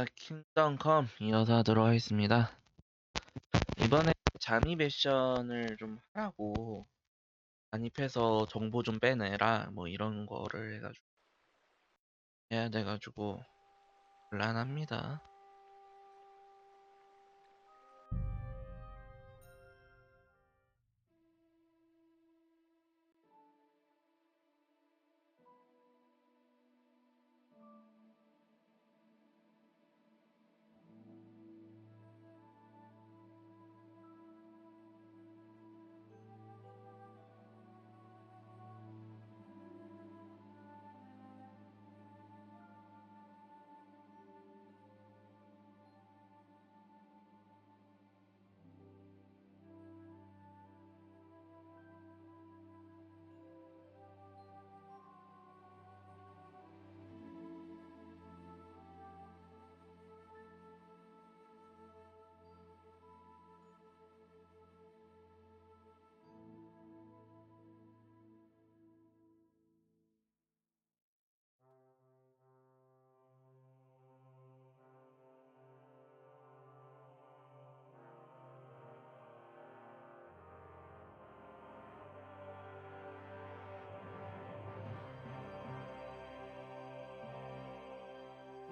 자, 킹덤컴 이어서 하도록 하겠습니다. 이번에 잠입 미션을 좀 하라고 잠입해서 정보 좀 빼내라 뭐 이런 거를 해가지고 해야 돼가지고 곤란합니다.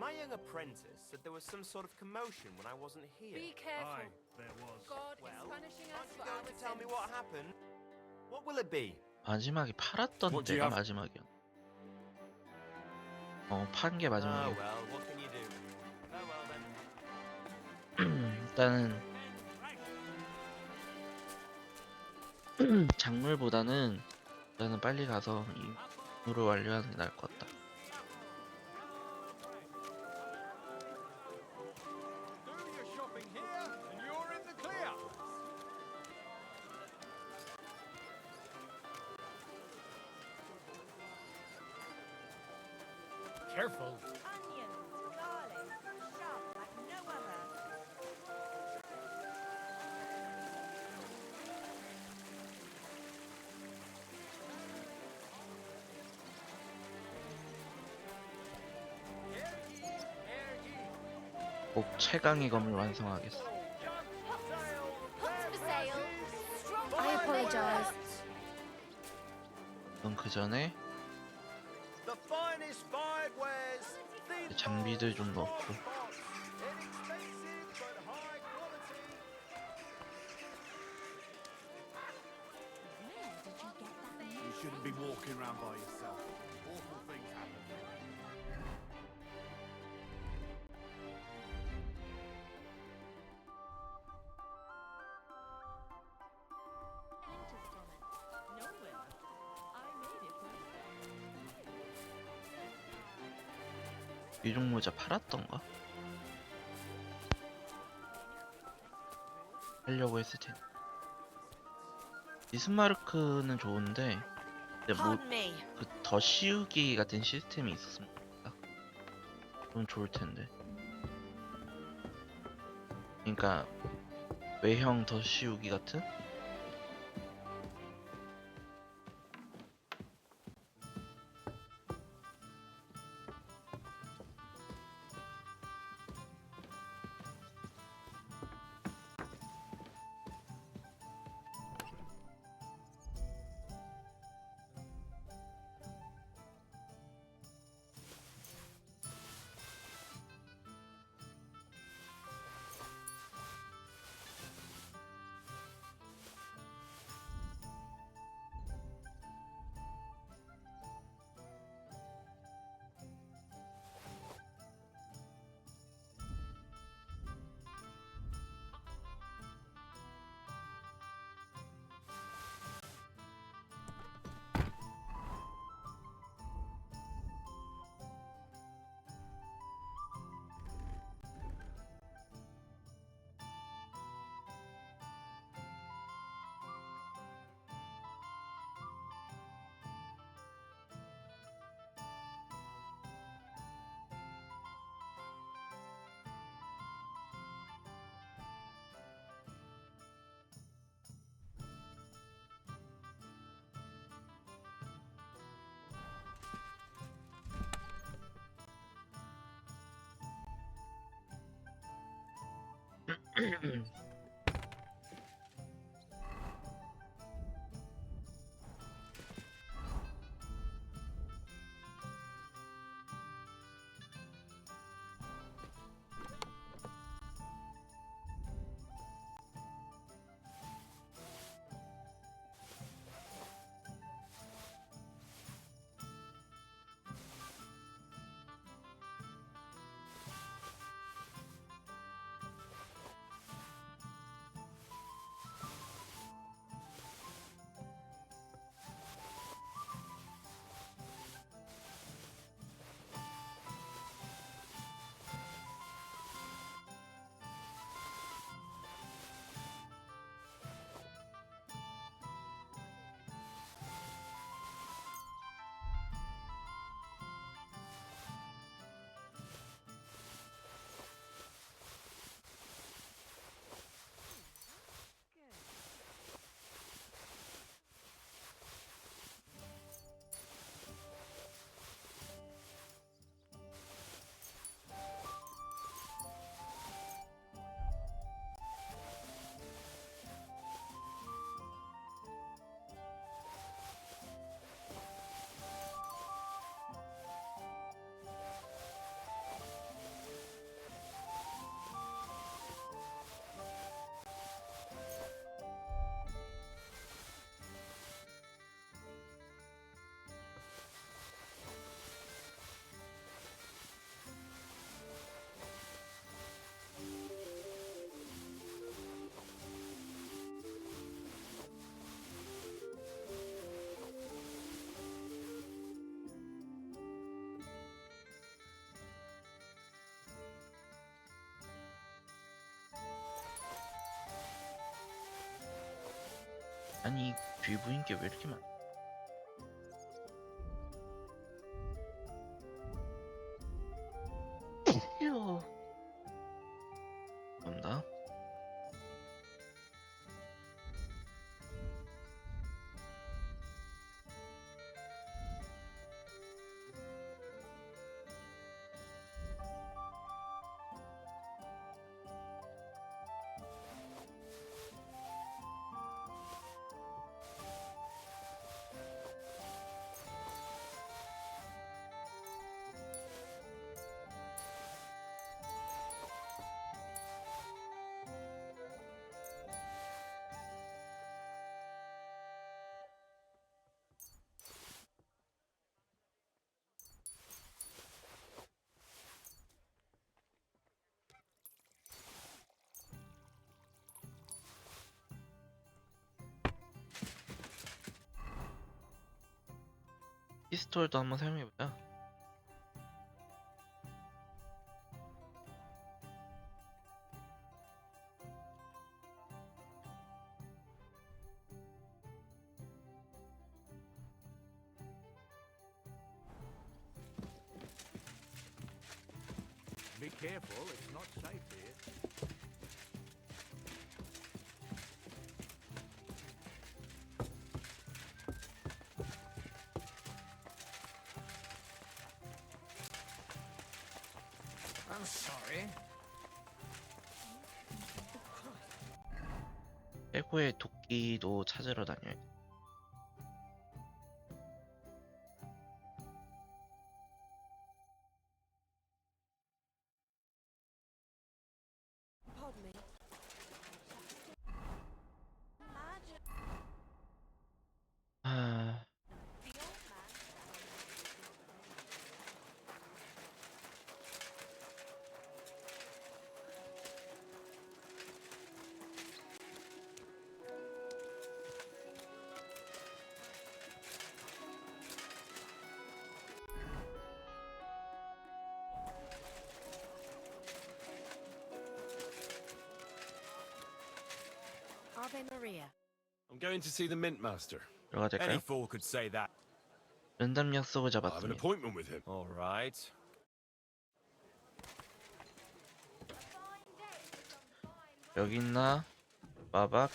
My young apprentice said there was some sort of commotion when I wasn't here. Be careful. Aye, there was. God Well, is punishing us aren't you for going our to tell me sins. what happened? What will it be? 마지막에 팔았던 What do you 데가 have? 마지막이야. 판 게 Oh 마지막이야. well, what can you do? Oh well then. 일단은 작물보다는 일단은 빨리 가서 임무를 완료하는 게 나을 것 같다. Do your shopping here, and you're in the clear. Careful. Onions, garlic, sharp like no other. 꼭 최강의 검을 완성하겠어. What's for sale? I apologize. 그럼 그 전에 The finest fired wares. 장비들 좀 넣고. Inexpensive but high quality. You shouldn't be walking around by yourself. Awful things happen. 귀족 모자 팔았던가? 하려고 했을 텐데. 비스마르크는 좋은데 근데 뭐 Pardon me. 그 더 씌우기 같은 시스템이 있었으면 좋겠다. 그럼 좋을 텐데. 그러니까 외형 더 씌우기 같은? 아니 귀부인 게 왜 이렇게 많아? 휴. 감사합니다. 피스톨도 한번 사용해보자. Be careful, it's not safe here. I'm sorry. 최고의 도끼도 찾으러 다녀야 돼. Pardon me. Imagine 아, the old man. Ave Maria. I'm going to see the mint master. 들어가 Any 될까요? fool could say that. 랜덤 약속을 I have an 잡았습니다. appointment with him. All right. 여기 있나? 마박.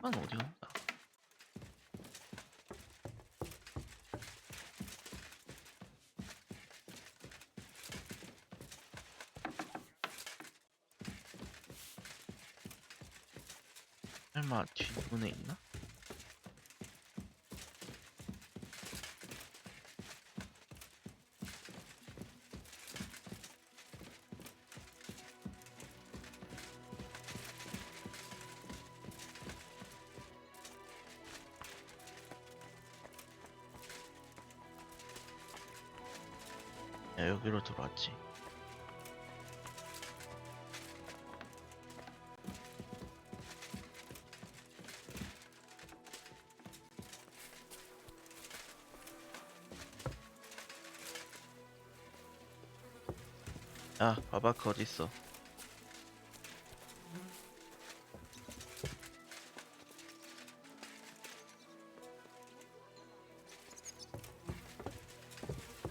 양반 어디 간다? 설마 뒷문에 있나? 야, 여기로 들어왔지. 야, 바바크 어딨어?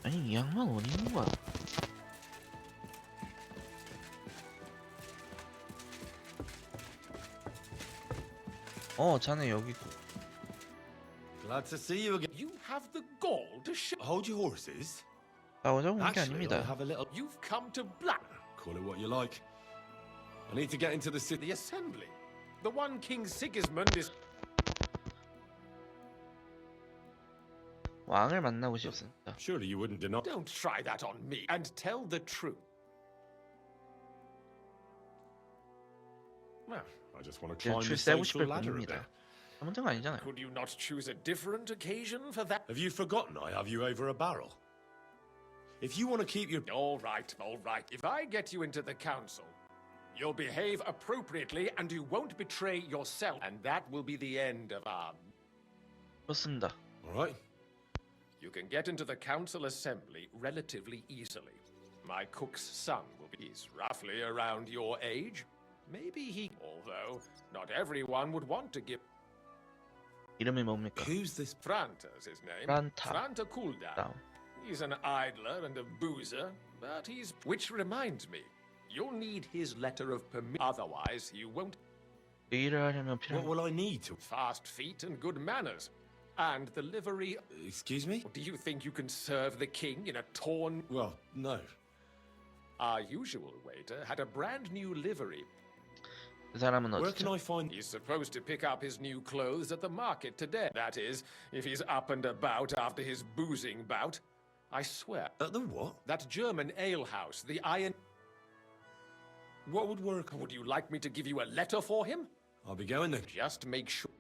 아니, 이 양반 어디 있는 거야? 자네 여기 있고. Glad to see you again. You have the gall to show. Hold your horses. 싸우자고 온 게 Actually, I 아닙니다. have a little. You've come to Black. Call it what you like. I need to get into the city. The assembly. The one King Sigismund is. 왕을 만나고 싶습니다. Surely you wouldn't deny. Don't try that on me. And tell the truth. Well, I just want to 그냥 climb 줄 the 세고 social 싶을 ladder a bit. 뿐입니다. 문제가 아니잖아요. Could you not choose a different occasion for that? Have you forgotten I have you over a barrel? If you want to keep your All right, all right. If I get you into the council, you'll behave appropriately and you won't betray yourself. And that will be the end of our... 좋습니다. all right? You can get into the council assembly relatively easily. My cook's son will be... He's roughly around your age. Maybe he... Although, not everyone would want to give... 이름이 뭡니까? Who's this? Franta's his name. Franta. Franta Kulda. 다음. He's an idler and a boozer, but he's... Which reminds me, you'll need his letter of permission. Otherwise, you won't... 그 일을 하려면 What 필요한 will I need to? Fast feet and good manners. And the livery... Excuse me? Do you think you can serve the king in a torn... Well, no. Our usual waiter had a brand new livery. 그 사람은 Where can 어디죠? I find? He's supposed to pick up his new clothes at the market today. That is, if he's up and about after his boozing bout. I swear. At the what? That German alehouse, the Iron... What would work? Would you like me to give you a letter for him? I'll be going then. Just make sure...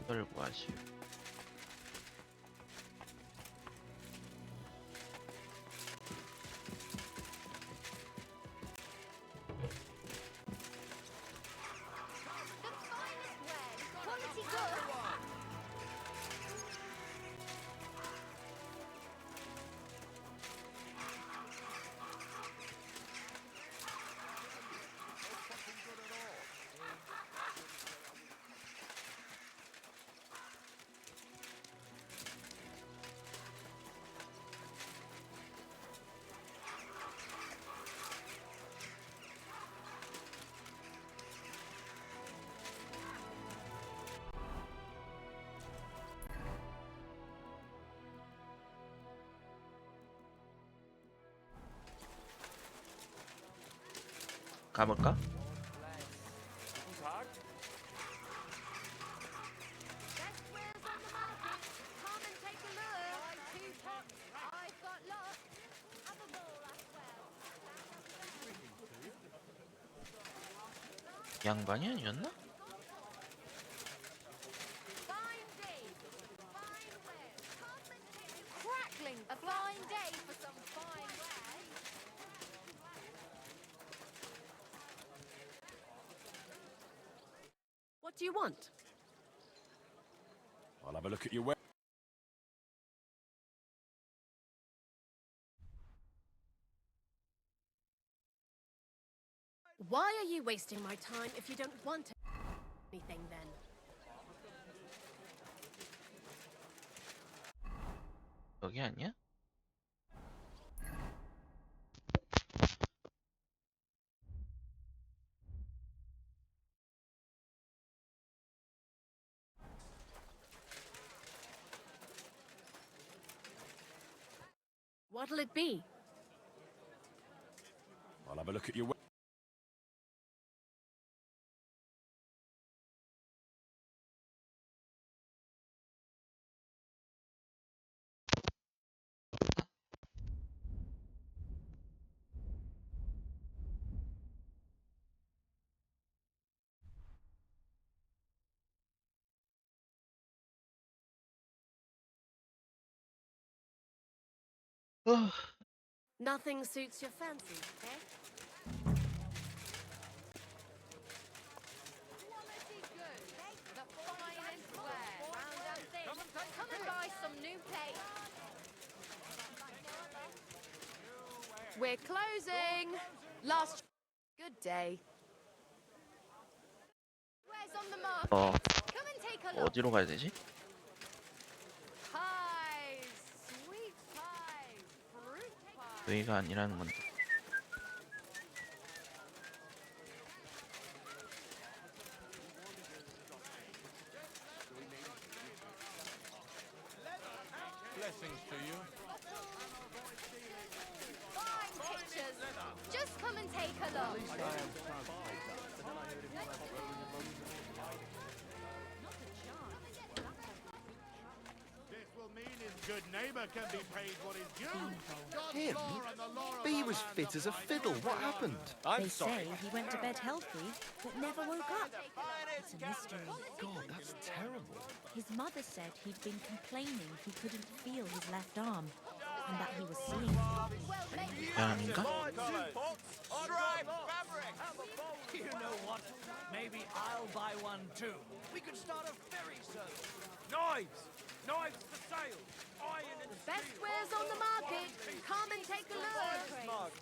썰 구하시. Quality good. 가볼까? Best wares on the market. Come and take a look. Buy 2 pots. I've got lots. Have a ball as well. 양반이 아니었나? Fine day. Fine wares. Come and take crackling. A fine day for some fine wares. What do you want? I'll have a look at your web. Why are you wasting my time if you don't want anything then? 여기 아니야? What'll it be? I'll have a look at your. Nothing suits your fancy, eh? Quality goods. The finest wear. Round and thin. Come and buy some new plate. We're closing. Last. Good day. Where's on the market? 어, Come and take a look. 어디로 가야 되지? Pies. Sweet pies. Fruit pies. 여기가 아니라는 건데. Blessings to you. Fine pictures. Just come and take a look. This will mean his good neighbor can be paid what is due. Him? But he was fit as a fiddle. What happened? They say he went to bed healthy, but never woke up. It's a mystery. God, that's terrible. His mother said he'd been complaining he couldn't feel his left arm, and that he was seeing. 미안한가? You know what? Maybe I'll buy one too. We could start a ferry service. Knives! Knives for sale! Iron and Best wares on the market. Come and take a look.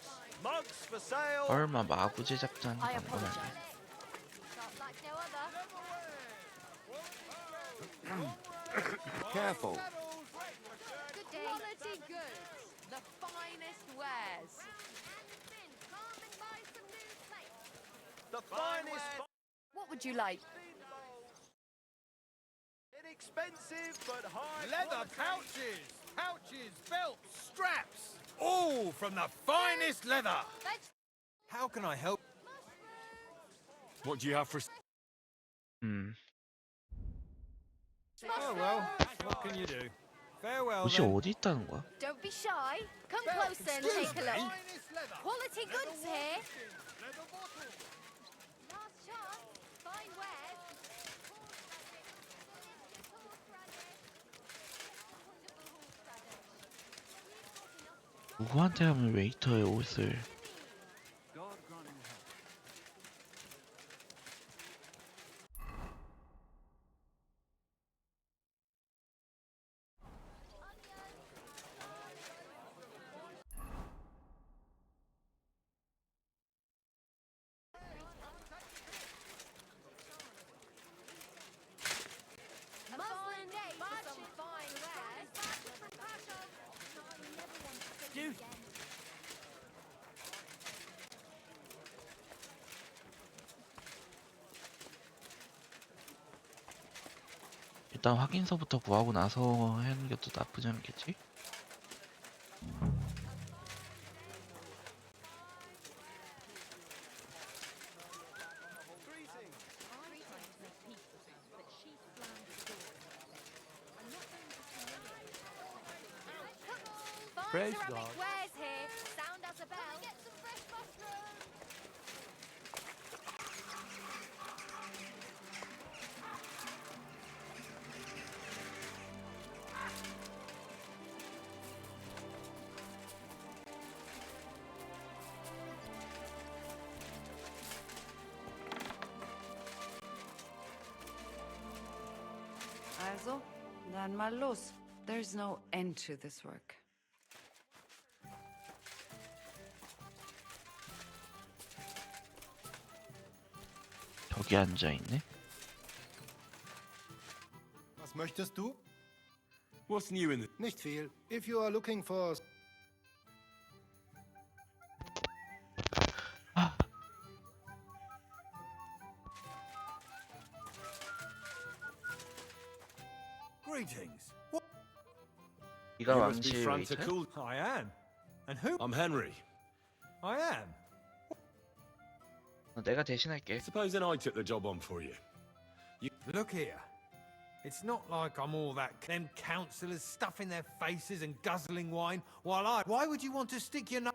Mugs for sale. 설마 마구 제작자는 I 건 아니야? apologize. Shop like no other. Careful. Good day. Quality goods. The finest wares. Come and buy some new plates. The finest. What would you like? Inexpensive but high. Leather pouches, pouches, belts, straps, all from the finest leather. Let's How can I help? What do you have for? Oh well, what can you do? Farewell 옷이 then. 어디 있다는 거야? don't be shy. Come closer and take a look. Finest leather. Quality goods here. Leather bottle. Last chance. Fine wares. 누구한테 하면 웨이터의 옷을 Muslin day for some fine wares. Dude. 일단 확인서부터 구하고 나서 하는 것도 나쁘지 않겠지? Fine ceramic wares here. Sound us a bell. Get some fresh mushrooms. Also, dann mal los. There's no end to this work. 저기 앉아있네? Was möchtest du? What's new in the? Nicht viel. If you are looking for Greetings. What? 네가 You must be 왕실 Franta 웨이터? Cool. I am. And who? I'm Henry. I am. 내가 대신할게. Supposing I took the job on for you. Look here. It's not like I'm all that. Them councillors stuffing their faces and guzzling wine while I. Why would you want to stick your nose?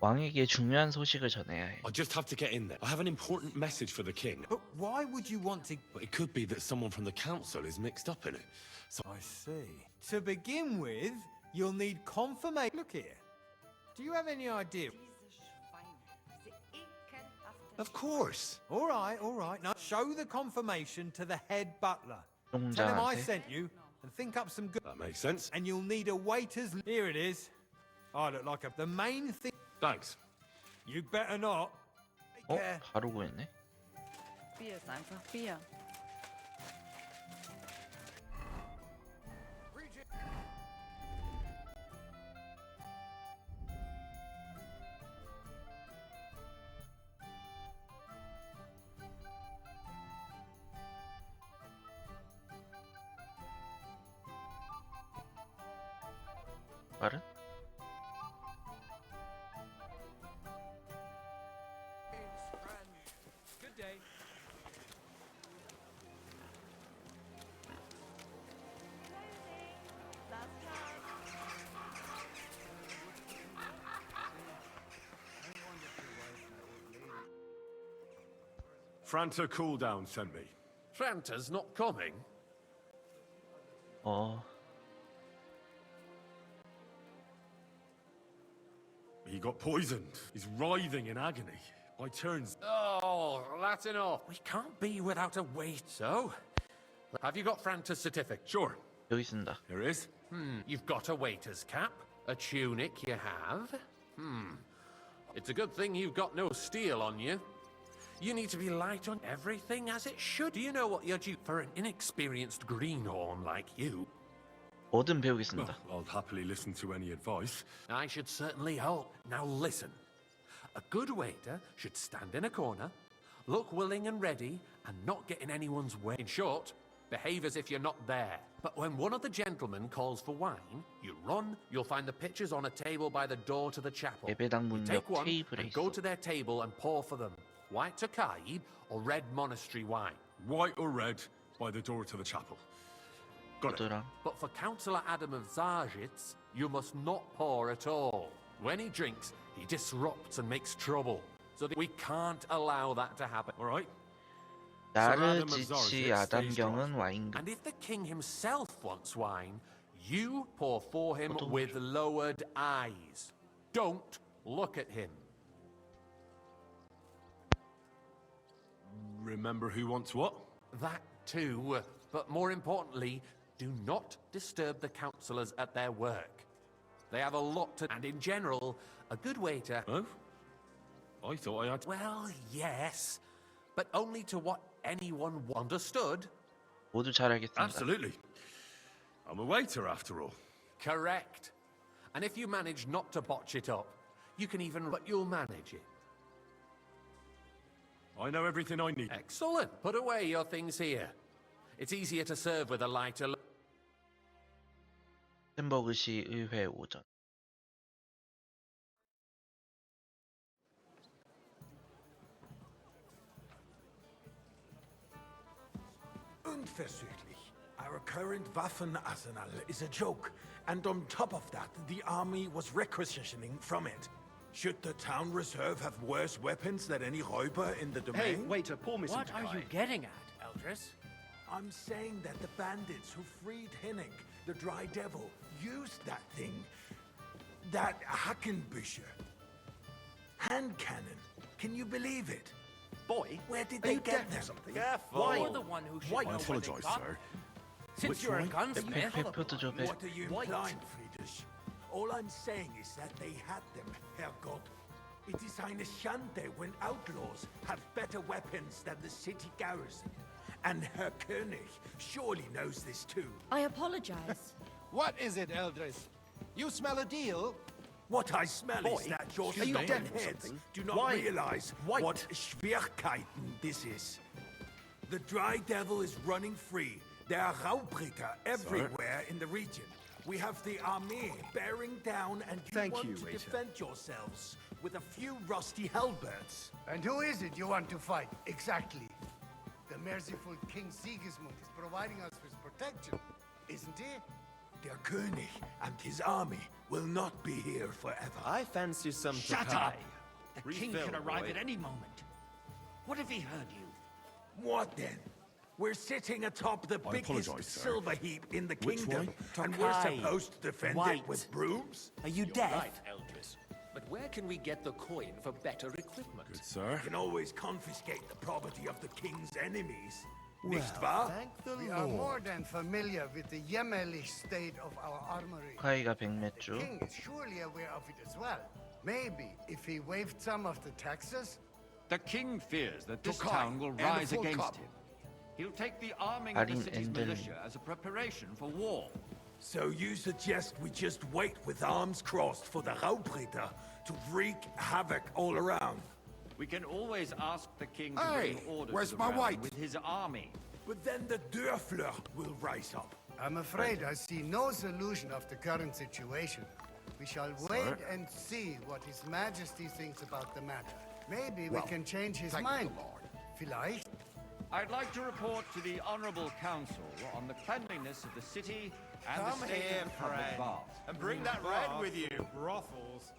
왕에게 중요한 소식을 전해야 해. I just have to get in there. I have an important message for the king. But why would you want to? But it could be that someone from the council is mixed up in it. So I see. To begin with, you'll need confirmation. Look here. Do you have any idea? of course. All right. Now show the confirmation to the head butler. Tell him I 농장한테. sent you and think up some good. That makes sense. And you'll need a waiter's. Here it is. I look like a. The main thing. Thanks. You better not. Take care. 바로 구했네. Bier ist einfach Bier. 말은? Good day. Franta Cooldown sent me. Franta's not coming. He got poisoned. He's writhing in agony. By turns. Oh, that's enough. We can't be without a wait. So, have you got Franta's certificate? Sure. 여기 있습니다. Here it is. You've got a waiter's cap, a tunic you have. It's a good thing you've got no steel on you. You need to be light on everything as it should. Do you know what you're due for an inexperienced greenhorn like you? 뭐든 배우겠습니다. I'll happily listen to any advice. I should certainly hope. Now listen. A good waiter should stand in a corner, look willing and ready, and not get in anyone's way. In short, behave as if you're not there. But when one of the gentlemen calls for wine, you run, you'll find the pitchers on a table by the door to the chapel. 예배당 You 문 take 옆 one 테이블에 and go 있어. to their table and pour for them. White Tokaib or red monastery wine. White or red by the door to the chapel. Got it. 얘들아, But for Councillor Adam of Zarzhitz, you must not pour at all. When he drinks, he disrupts and makes trouble. So that we can't allow that to happen. All right. 나르지치 아담경은 와인. And if the king himself wants wine, you pour for him 어떤 with lowered eyes. Don't look at him. Remember who wants what? That too, but more importantly, do not disturb the councillors at their work. They have a lot to... And in general, a good waiter... Oh? I thought I had... Well, yes, but only to what anyone understood. 모두 잘 알겠습니다. Absolutely. I'm a waiter after all. Correct. And if you manage not to botch it up, you can even... But you'll manage it. I know everything I need. Excellent. Put away your things here. It's easier to serve with a lighter... 햄버그시 의회 오전. Unversöhnlich. Our current Waffenarsenal is a joke, and on top of that, the army was requisitioning from it. Should the town reserve have worse weapons than any Räuber in the domain? Hey, waiter, pour me some. What are you getting at, Eldris? I'm saying that the bandits who freed Henning, the Dry Devil, used that thing. That Hackenbücher. Hand cannon. Can you believe it? Boy, where did are they you get deaf or them? something? Careful. Why you're the one who should I know apologize, where they got sir. Since Which you're a one? gunsmith. 페페표도 좀 해. What are you implying, Friedrich? All I'm saying is that they had them, Herrgott. It is eine Schande when outlaws have better weapons than the city garrison. And Herr König surely knows this too. I apologize. What is it, Eldris? You smell a deal? What I smell is that your are you stubborn deaf or heads something? do not Why? realize what Schwierigkeiten this is. The Dry Devil is running free. There are Raubritter everywhere in the region. We have the army bearing down, and you want to defend yourselves with a few rusty halberds. And who is it you want to fight, exactly? The merciful King Sigismund is providing us with protection, isn't he? Der König and his army will not be here forever. I fancy some Shut Tokai. up! The king can arrive at any moment. What if he heard you? What then? We're sitting atop the biggest apologize, sir. silver heap in the Which kingdom, way? and we're Tokai. supposed to defend it White. with brooms? Are you You're deaf? right, Eldris. But where can we get the coin for better equipment? Sir? We can always confiscate the property of the king's enemies. Nicht wahr? Thank the We are Lord. more than familiar with the jämmerlich state of our armory. 카이가 The 100매주. king is surely aware of it as well. Maybe if he waived some of the taxes. The king fears that this Tokai town will and a rise full against cup. him. He'll take the arming of the Arin city's Endel. militia as a preparation for war. So you suggest we just wait with arms crossed for the Raubritter to wreak havoc all around? We can always ask the king to Hey, bring order where's to the my realm white? with his army. But then the Dörfler will rise up. I'm afraid I see no solution of the current situation. We shall wait and see what His Majesty thinks about the matter. Maybe we can change his mind. Vielleicht? I'd like to report to the Honourable Council on the cleanliness of the city and Come the state here, of the public friend. baths. And bring that red with you. Brothels.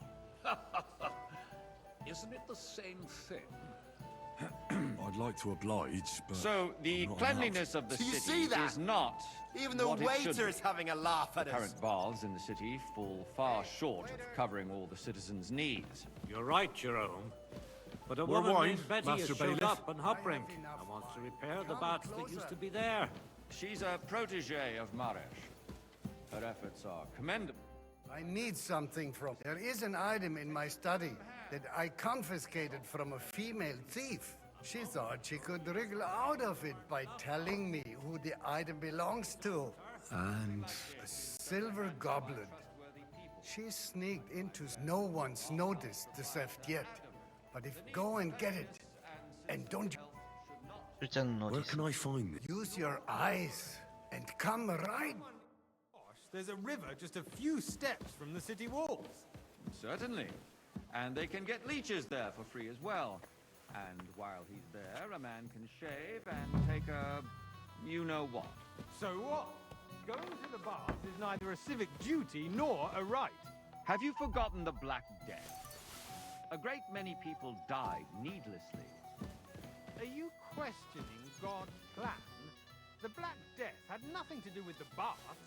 Isn't it the same thing? I'd like to oblige, but... So the cleanliness of the Do you city see that? is not Even the what it should waiter be. is having a laugh at us. Current baths in the city fall far short of covering all the citizens' needs. You're right, Jerome. But a More woman wine, named Betty Master has showed Bailiff. up on Hopbrink and wants to repair the baths that used to be there. She's a protege of Maresh. Her efforts are commendable. I need something from... There is an item in my study that I confiscated from a female thief. She thought she could wriggle out of it by telling me who the item belongs to. And... A silver goblet. She sneaked into... No one's noticed the theft yet. But if go and get it. And don't 일자는 어디 Where 있어? can I find it? use your eyes and come right. There's a river just a few steps from the city walls. Certainly. And they can get leeches there for free as well. And while he's there, a man can shave and take a... you-know-what. So what? Going to the baths is neither a civic duty nor a right. Have you forgotten the Black Death? A great many people died needlessly. Are you questioning God's plan? The Black Death had nothing to do with the baths,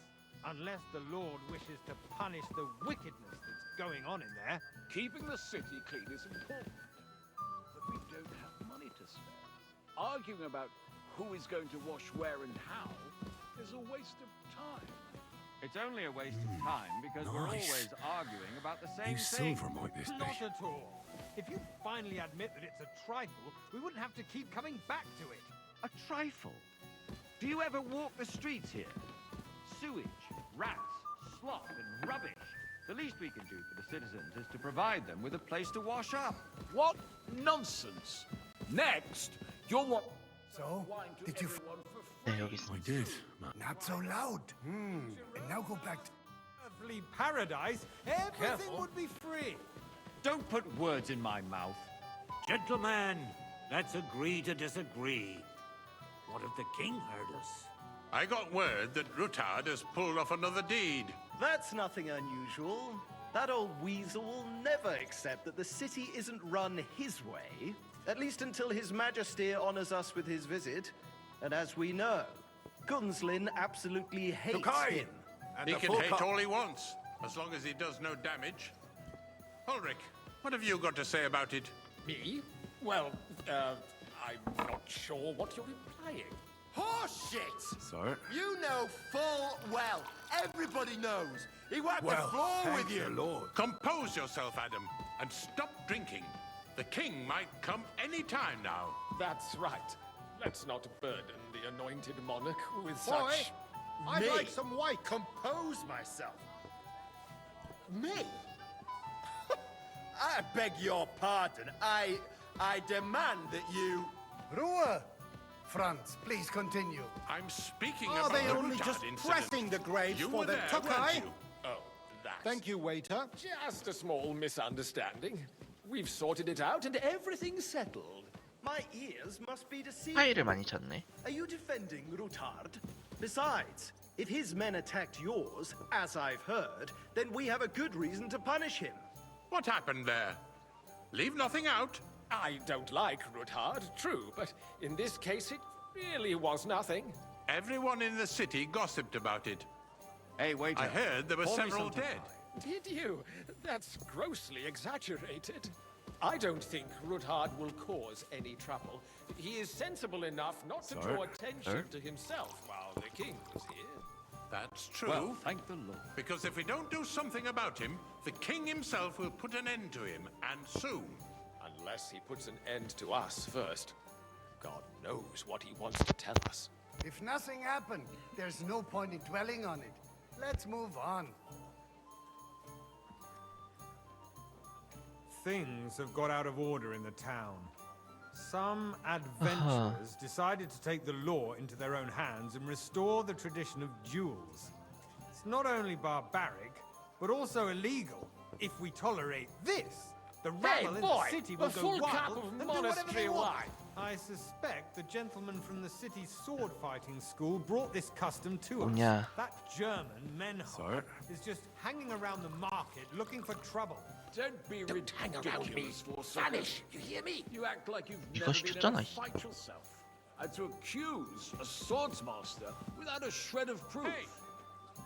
unless the Lord wishes to punish the wickedness that's going on in there. Keeping the city clean is important. But we don't have money to spare. Arguing about who is going to wash where and how is a waste of time. It's only a waste of time because we're Nice. always arguing about the same Whose thing. silver might this be? Not at all. If you finally admit that it's a trifle, we wouldn't have to keep coming back to it. A trifle? Do you ever walk the streets here? Sewage, rats, slop, and rubbish. The least we can do for the citizens is to provide them with a place to wash up. What nonsense! Next, you'll want So, wine to did you... everyone for 네, free. 여기 있어. I did. Not so loud. And now go back to... Lovely paradise, everything Careful. would be free. Don't put words in my mouth. Gentlemen, let's agree to disagree. What if the king heard us? I got word that Rutard has pulled off another deed. That's nothing unusual. That old weasel will never accept that the city isn't run his way, at least until His Majesty honors us with his visit. And as we know, Gunslin absolutely hates Tokai! him. And He the can full hate cup. all he wants, as long as he does no damage. Ulrich, what have you got to say about it? Me? Well, I'm not sure what you're implying. Horseshit! Sir? You know full well. Everybody knows. He wiped Well, the floor thank with you. the Lord. Compose yourself, Adam, and stop drinking. The king might come any time now. That's right. Let's not burden the anointed monarch with Boy, such... I'd Me? like some white. Compose myself. Me? I beg your pardon. I demand that you... Ruhe! Franz, please continue. I'm speaking Are about they the only Rutard just incident. pressing the grapes You for were the there, Tokai? weren't you? Oh, that's Thank you, waiter. just a small misunderstanding. We've sorted it out and everything's settled. My ears must be deceiving. 파이를 많이 쳤네. Are you defending Rutard? Besides, if his men attacked yours, as I've heard, then we have a good reason to punish him. What happened there? Leave nothing out. I don't like Rutard, true, but in this case it really was nothing. Everyone in the city gossiped about it. Hey, waiter. I heard there were pour me several something. dead. Did you? That's grossly exaggerated. I don't think Rutard will cause any trouble. He is sensible enough not to draw attention to himself while the king is here. That's true. Well, thank the Lord. Because if we don't do something about him, the king himself will put an end to him, and soon. Unless he puts an end to us first. God knows what he wants to tell us. If nothing happened, there's no point in dwelling on it. Let's move on. Things have got out of order in the town. Some adventurers decided to take the law into their own hands and restore the tradition of duels. It's not only barbaric, but also illegal. If we tolerate this, the rabble in the city will go wild and do whatever they want. I suspect the gentleman from the city's sword fighting school brought this custom to us. 뭐냐? That German Menhard is just hanging around the market looking for trouble. Don't be ridiculous, Vanish! You hear me? You act like you've 이거 never been in 시켰잖아, a 씨. fight yourself. And to accuse a swordsmaster without a shred of proof. Hey,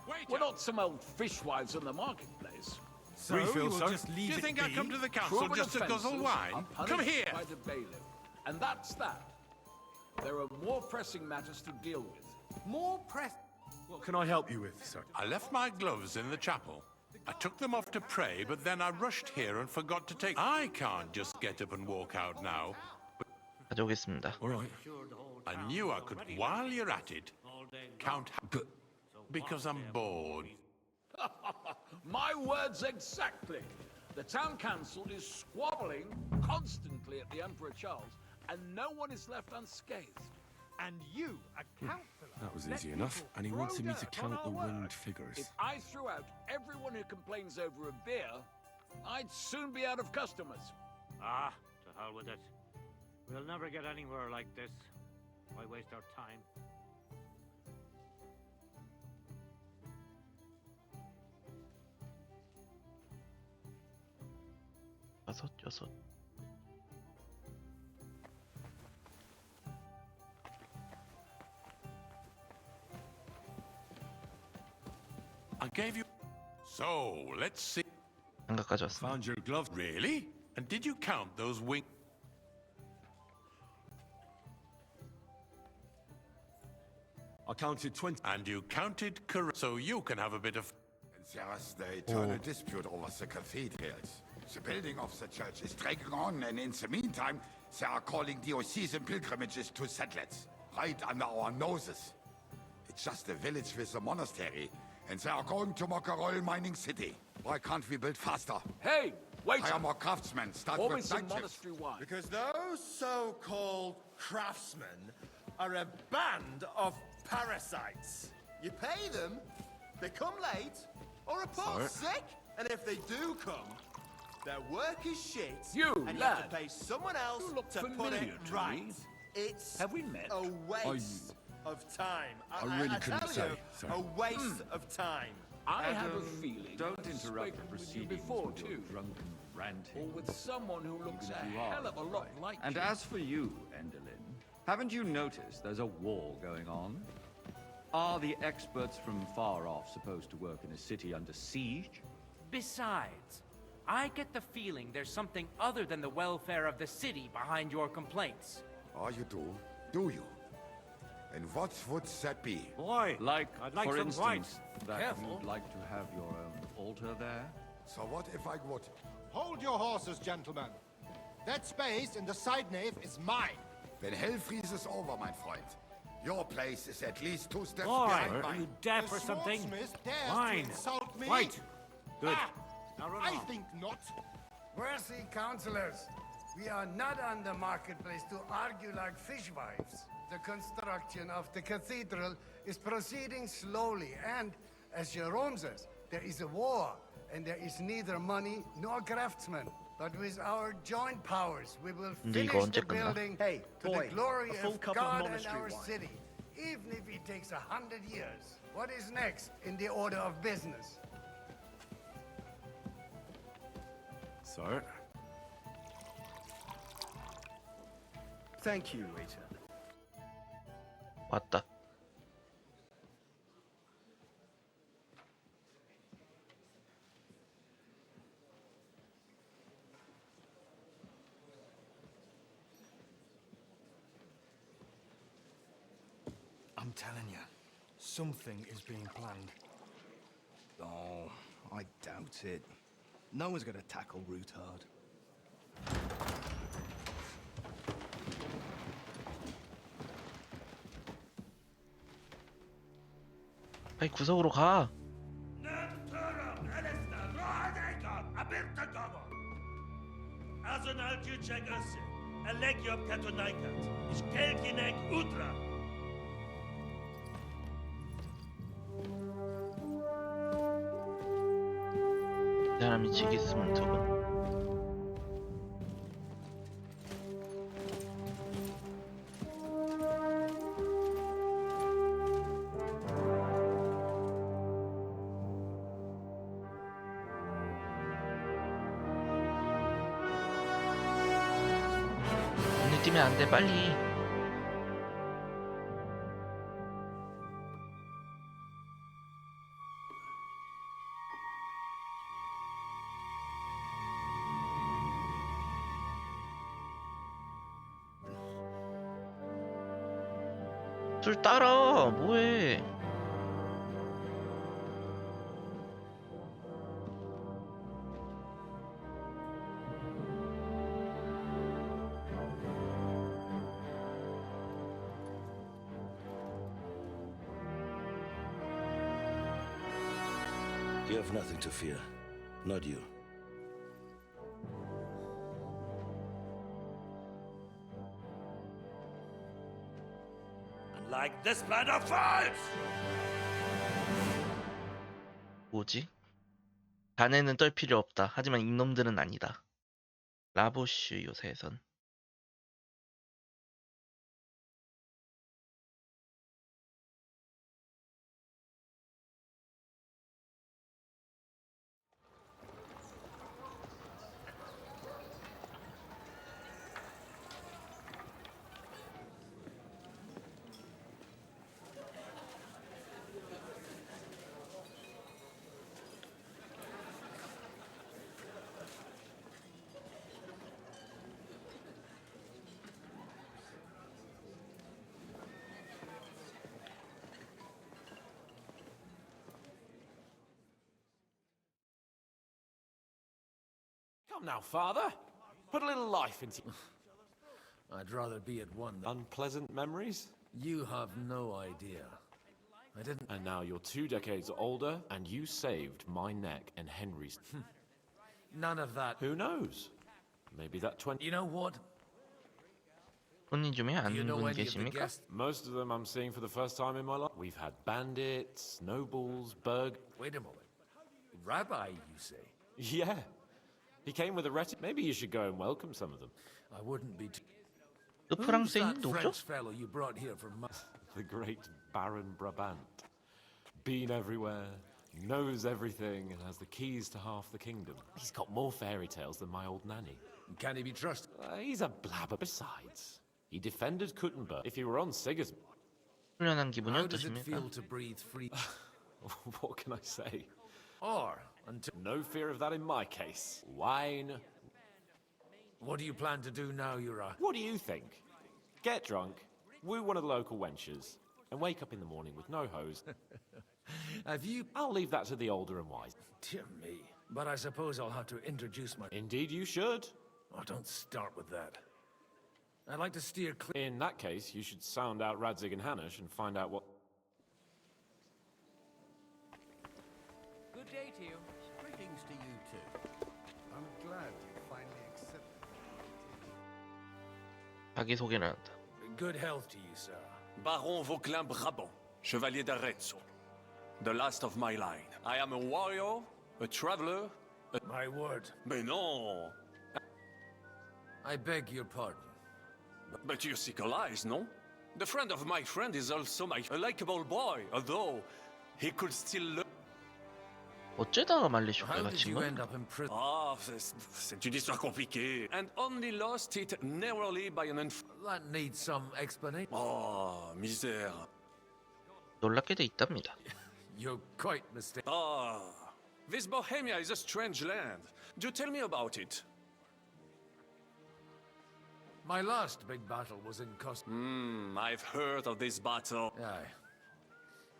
waiter. We're not some old fishwives in the marketplace. So you will just Do leave you it think I be? come to the council Proven just to guzzle offences wine? are Come punished here. by the bailiff. And that's that. There are more pressing matters to deal with. More press. What can I help you with, sir? I left my gloves in the chapel. I took them off to pray, but then I rushed here and forgot to take... I can't just get up and walk out now. 가져오겠습니다. All right. I knew I could, while you're at it, count... Because I'm bored. My words exactly. The town council is squabbling constantly at the Emperor Charles, and no one is left unscathed. And you, a councillor. That was let easy enough. people And he throw wanted me to dirt on count the our winged work. figures. If I threw out everyone who complains over a beer, I'd soon be out of customers. Ah, to hell with it. We'll never get anywhere like this. Why waste our time? 여섯. I gave you... So, let's see... 장갑까지 왔습니다. Found your glove. Really? And did you count those wing... I counted 20. And you counted correct, so you can have a bit of... There's the eternal dispute over the cathedrals. The building of the church is dragging on, and in the meantime, they are calling diocesan pilgrimages to settlers, right under our noses. It's just a village with a monastery, and they are going to make a royal mining city. Why can't we build faster? Hey, wait! Hire more craftsmen, start Pour me with some night shifts. monastery wine. Because those so-called craftsmen are a band of parasites. You pay them, they come late, or report sick, and if they do come, their work is shit, You, and you lad. have to pay someone else You look to put familiar it to right. me. It's Have we met? a waste of time. I really couldn't tell say, you, sorry. a waste of time. I have a Adam, feeling don't I've interrupt spoken the with you proceedings before with your too, drunken ranting. or with someone who looks Even a if you are hell of a lot right. like And you. as for you, Endelin, haven't you noticed there's a war going on? Are the experts from far off supposed to work in a city under siege? Besides, I get the feeling there's something other than the welfare of the city behind your complaints. Oh, you do? Do you? And what would that be? Why? I'd like for some instance, rights. that Careful. you'd like to have your own altar there? So what if I would? Hold your horses, gentlemen. That space in the side nave is mine. When hell freezes over, my friend, your place is at least 2 steps Why? behind Are mine. you deaf The or something? swordsmith dares Fine. to insult me. Right. Good. Ah, Now run I on. think not. Worthy councillors, we are not on the marketplace to argue like fishwives. The construction of the cathedral is proceeding slowly, and, as Jerome says, there is a war, and there is neither money nor craftsmen. But with our joint powers, we will finish the building to the glory of God and our city, even if it takes 100 years. What is next in the order of business? Sir? Thank you, waiter. 왔다. I'm telling you, something is being planned. Oh, I doubt it. No one's gonna tackle Rootard. 빨리 구석으로 가. 이 사람이 지겠으면 저건. 눈에 띄면 안 돼, 빨리. 술 따라, 뭐해? You have nothing to fear. Not you. Like this plan of falls! 뭐지? 자네는 떨 필요 없다. 하지만 이놈들은 아니다. 라보슈 요새에선. Come now, father. Put a little life into... I'd rather be at one than... Unpleasant memories? You have no idea. I didn't... And now you're 2 decades older, and you saved my neck and Henry's... None of that. Who knows? Maybe that 20... You know what? 손님 중에 아는 분 계십니까? Most of them I'm seeing for the first time in my life. We've had bandits, nobles, Wait a moment. Rabbi, you say? Yeah. He came with a retinue. Maybe you should go and welcome some of them. I wouldn't be... 그 프랑스인 누구죠? French fellow you brought here from... The great Baron Brabant. Been everywhere, knows everything, and has the keys to half the kingdom. He's got more fairy tales than my old nanny. Can he be trusted? He's a blabber. Besides, he defended Kuttenberg. If he were on Sigismund... 훈련한 기분이 How does it 어떠십니까? feel to breathe free? What can I say? Or, until... No fear of that in my case. Wine. What do you plan to do now, Ura? What do you think? Get drunk, woo one of the local wenches, and wake up in the morning with no hose. Have you... I'll leave that to the older and wise. Dear me. But I suppose I'll have to introduce my... Indeed you should. Oh, don't start with that. I'd like to steer clear... In that case, you should sound out Radzig and Hanush and find out what... Good day to you. Greetings to you too. I'm glad you finally accepted. 자기소개를 한다. Good health to you, sir. Baron Vauquelin Brabant, Chevalier d'Arezzo. The last of my line. I am a warrior, a traveler, My word. Mais non! I beg your pardon. But you see lies, no? The friend of my friend is also a likable boy, although he could still learn. 어쩌다가 말리쇼가 How did you 지금? end up in prison? Ah, c'est une histoire compliquée. And only lost it narrowly by an That needs some explanation. Oh, misère. 놀랍게 돼 있답니다. You're quite mistaken. Ah, this Bohemia is a strange land. Do tell me about it. My last big battle was in Costa. I've heard of this battle. Aye.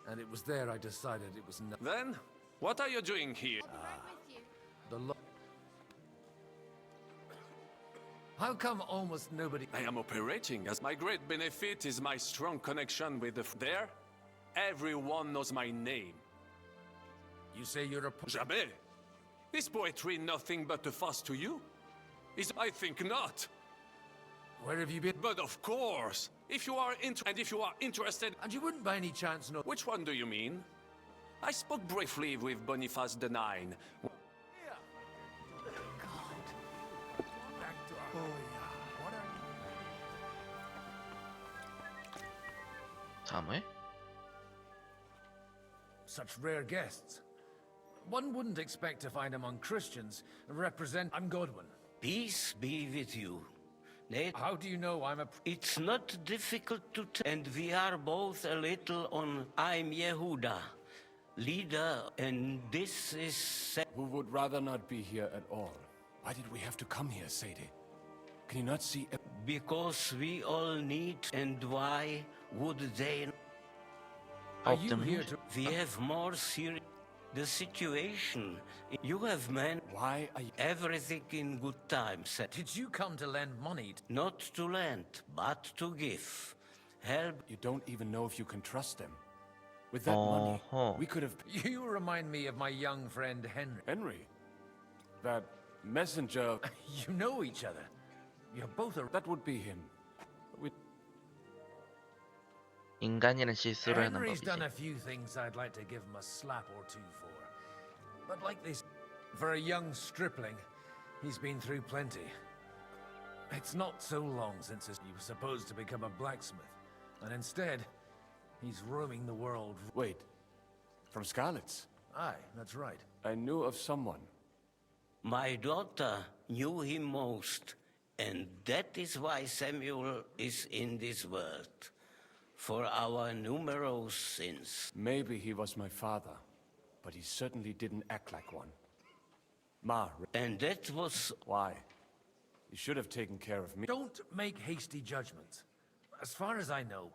And it was there I decided it was not. Then, what are you doing here? How come almost nobody... I am operating, as my great benefit is my strong connection with the... There, everyone knows my name. You say you're a... Jamais! Is poetry nothing but a fuss to you? I think not. Where have you been? But of course! If you are interested... And you wouldn't by any chance know... Which one do you mean? I spoke briefly with Boniface the Nine. 다음에 Such rare guests. One wouldn't expect to find among Christians represent... I'm Godwin. Peace be with you. How do you know I'm a... It's not difficult to tell. And we are both a little on... I'm Yehuda, leader, and this is... Who would rather not be here at all. Why did we have to come here, Sadie? Can you not see... Because we all need... And why would they... Are you here to... We have more serious... The situation... You have man... Why are you... Everything in good times. Did you come to lend money? Not to lend, but to give. Help... You don't even know if you can trust them. With that money, we could have... You remind me of my young friend Henry. Henry? That messenger... You know each other. You're both a... That would be him. 인간이란 실수를 하는 Henry's 법이지. done a few things I'd like to give him a slap or two for. But like this, for a young stripling, he's been through plenty. It's not so long since he was supposed to become a blacksmith, and instead, he's roaming the world. Wait, from Scarlet's? Aye, that's right. I knew of someone. My daughter knew him most, and that is why Samuel is in this world. For our numerous sins. Maybe he was my father, but he certainly didn't act like one. Ma... And that was... Why? You should have taken care of me. Don't make hasty judgments. As far as I know,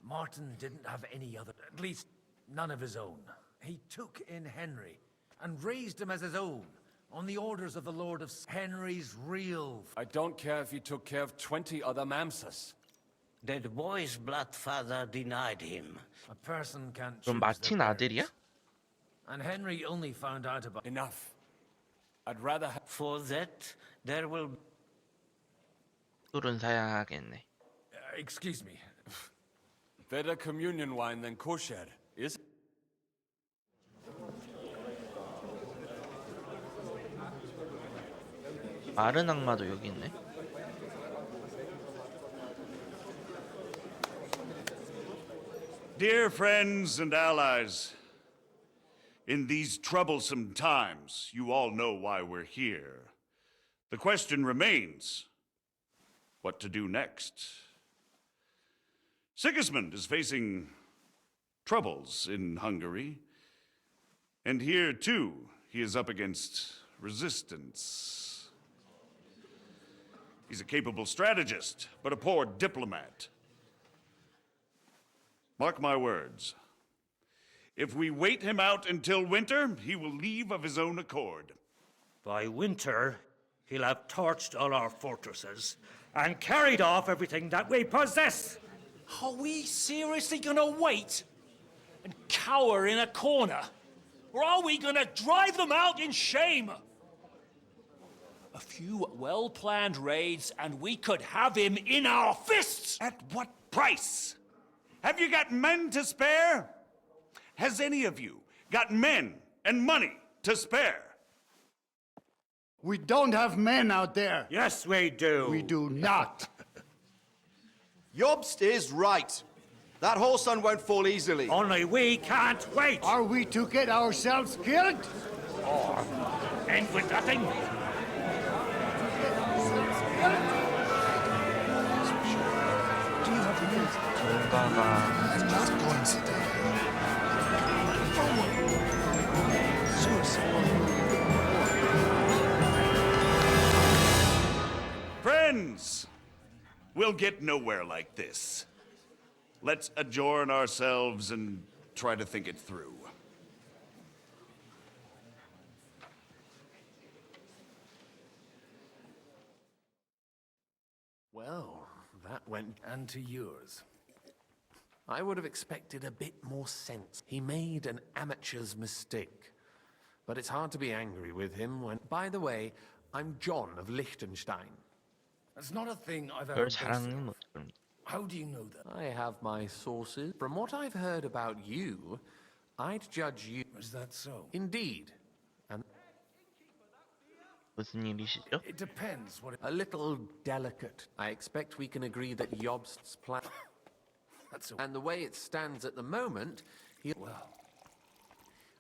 Martin didn't have any other... At least, none of his own. He took in Henry, and raised him as his own, on the orders of the Lord of... Henry's real... I don't care if he took care of 20 other Mamsas. That boy's blood father denied him. A person can't 그럼 choose 마틴 their 아들이야? parents. And Henry only found out about... Enough. I'd rather have... For that, there will... 술은 사야겠네. Excuse me. Better communion wine than kosher, is it? 마른 악마도 여기 있네. Dear friends and allies, in these troublesome times, you all know why we're here. The question remains, what to do next? Sigismund is facing troubles in Hungary, and here too, he is up against resistance. He's a capable strategist, but a poor diplomat. Mark my words. If we wait him out until winter, he will leave of his own accord. By winter, he'll have torched all our fortresses and carried off everything that we possess. Are we seriously gonna wait and cower in a corner? Or are we gonna drive them out in shame? A few well-planned raids, and we could have him in our fists! At what price? Have you got men to spare? Has any of you got men and money to spare? We don't have men out there. Yes, we do. We do not. Yobst is right. That whole sun won't fall easily. Only we can't wait. Are we to get ourselves killed? Or end with nothing? 뭔가가 not going to die. Friends, we'll get nowhere like this. Let's adjourn ourselves and try to think it through. Well, that went and to yours. I would have expected a bit more sense. He made an amateur's mistake. But it's hard to be angry with him when... By the way, I'm John of Liechtenstein. That's not a thing I've 별 ever 잘하는 것 been. How do you know that? I have my sources. From what I've heard about you, I'd judge you... Is that so? Indeed. And 무슨 일이시죠? It depends what... a little delicate. I expect we can agree that Jobst's plan... That's a... And the way it stands at the moment, he... Well...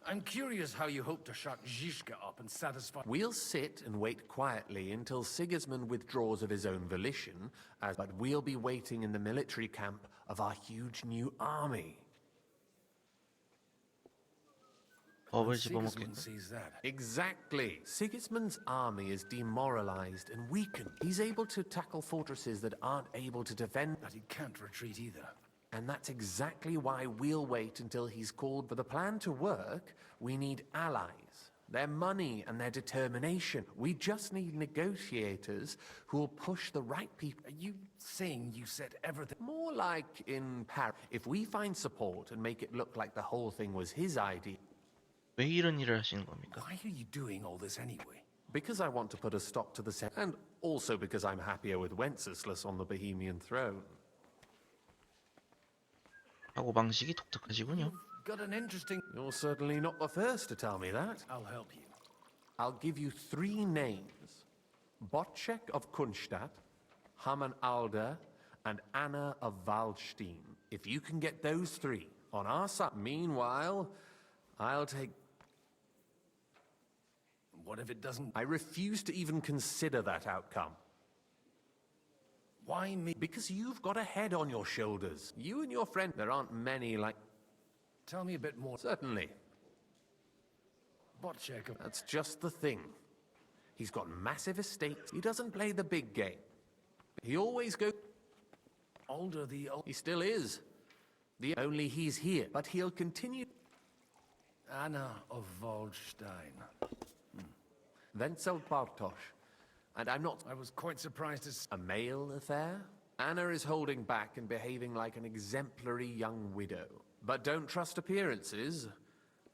I'm curious how you hope to shut Zizka up and satisfy... We'll sit and wait quietly until Sigismund withdraws of his own volition, but we'll be waiting in the military camp of our huge new army. 법을 Sigismund 집어먹겠네. sees that. Exactly. Sigismund's army is demoralized and weakened. He's able to tackle fortresses that aren't able to defend. But he can't retreat either. And that's exactly why we'll wait until he's called. For the plan to work, we need allies, their money and their determination. We just need negotiators who will push the right people. Are you saying you said everything? More like in Paris. If we find support and make it look like the whole thing was his idea. 왜 이런 일을 하시는 겁니까? Why are you doing all this anyway? Because I want to put a stop to the and also because I'm happier with Wenceslas on the Bohemian throne. 사고 방식이 독특하시군요. Got an interesting... You're certainly not the first to tell me that. I'll help you. I'll give you 3 names. Botchek of Kunstadt, Hamann Alder, and Anna of Waldstein. If you can get those 3 on our side. Meanwhile, I'll take... What if it doesn't... I refuse to even consider that outcome. Why me? Because you've got a head on your shoulders. You and your friend, there aren't many like... Tell me a bit more. Certainly. Botchek of... That's just the thing. He's got massive estates. He doesn't play the big game. He always goes... Older the old... He still is. Only he's here. But he'll continue... Anna of Waldstein. Wenzel Bartosz. And I'm not... I was quite surprised to... A male affair? Anna is holding back and behaving like an exemplary young widow. But don't trust appearances.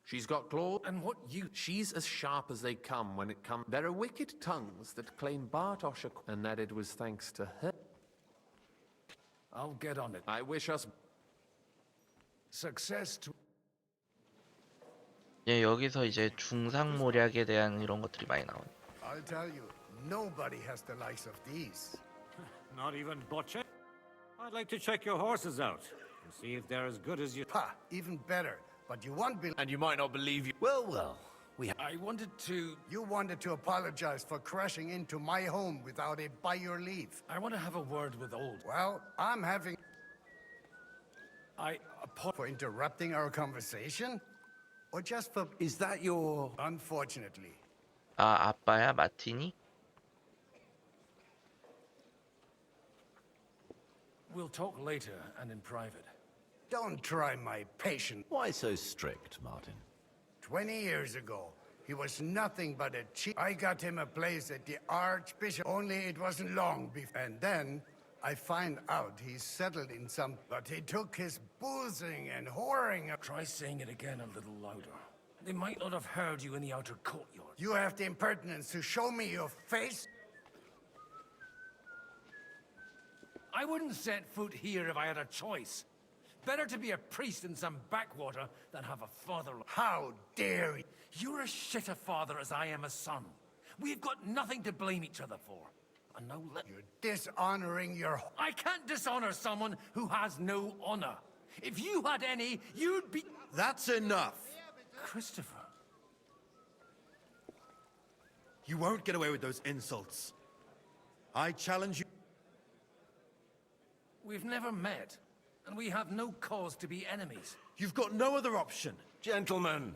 She's got claws. And what you... She's as sharp as they come when it comes... There are wicked tongues that claim Bartosz... And that it was thanks to her. I'll get on it. I wish us... Success to... 예, 여기서 이제 중상모략에 대한 이런 것들이 많이 나와요. I'll tell you, nobody has the likes of these. Not even Botchek? I'd like to check your horses out and see if they're as good as you... Ha! Even better. But you won't be... And you might not believe you... Well, I wanted to... You wanted to apologize for crashing into my home without it by your leave. I want to have a word with old... Well, I'm having... I... For interrupting our conversation? Or just for... Is that your... Unfortunately. 아, 아빠야, 마티니? We'll talk later and in private. Don't try my patience. Why so strict, Martin? 20 years ago, he was nothing but a cheat. I got him a place at the Archbishop, only it wasn't long before. And then I find out he's settled in some... But he took his boozing and whoring... Try saying it again a little louder. They might not have heard you in the outer courtyard. You have the impertinence to show me your face? I wouldn't set foot here if I had a choice. Better to be a priest in some backwater than have a father. How dare you? You're as shit a father as I am a son. We've got nothing to blame each other for. And now You're dishonoring your... I can't dishonor someone who has no honor. If you had any, you'd be... That's enough. Christopher. You won't get away with those insults. I challenge you. We've never met, and we have no cause to be enemies. You've got no other option. Gentlemen,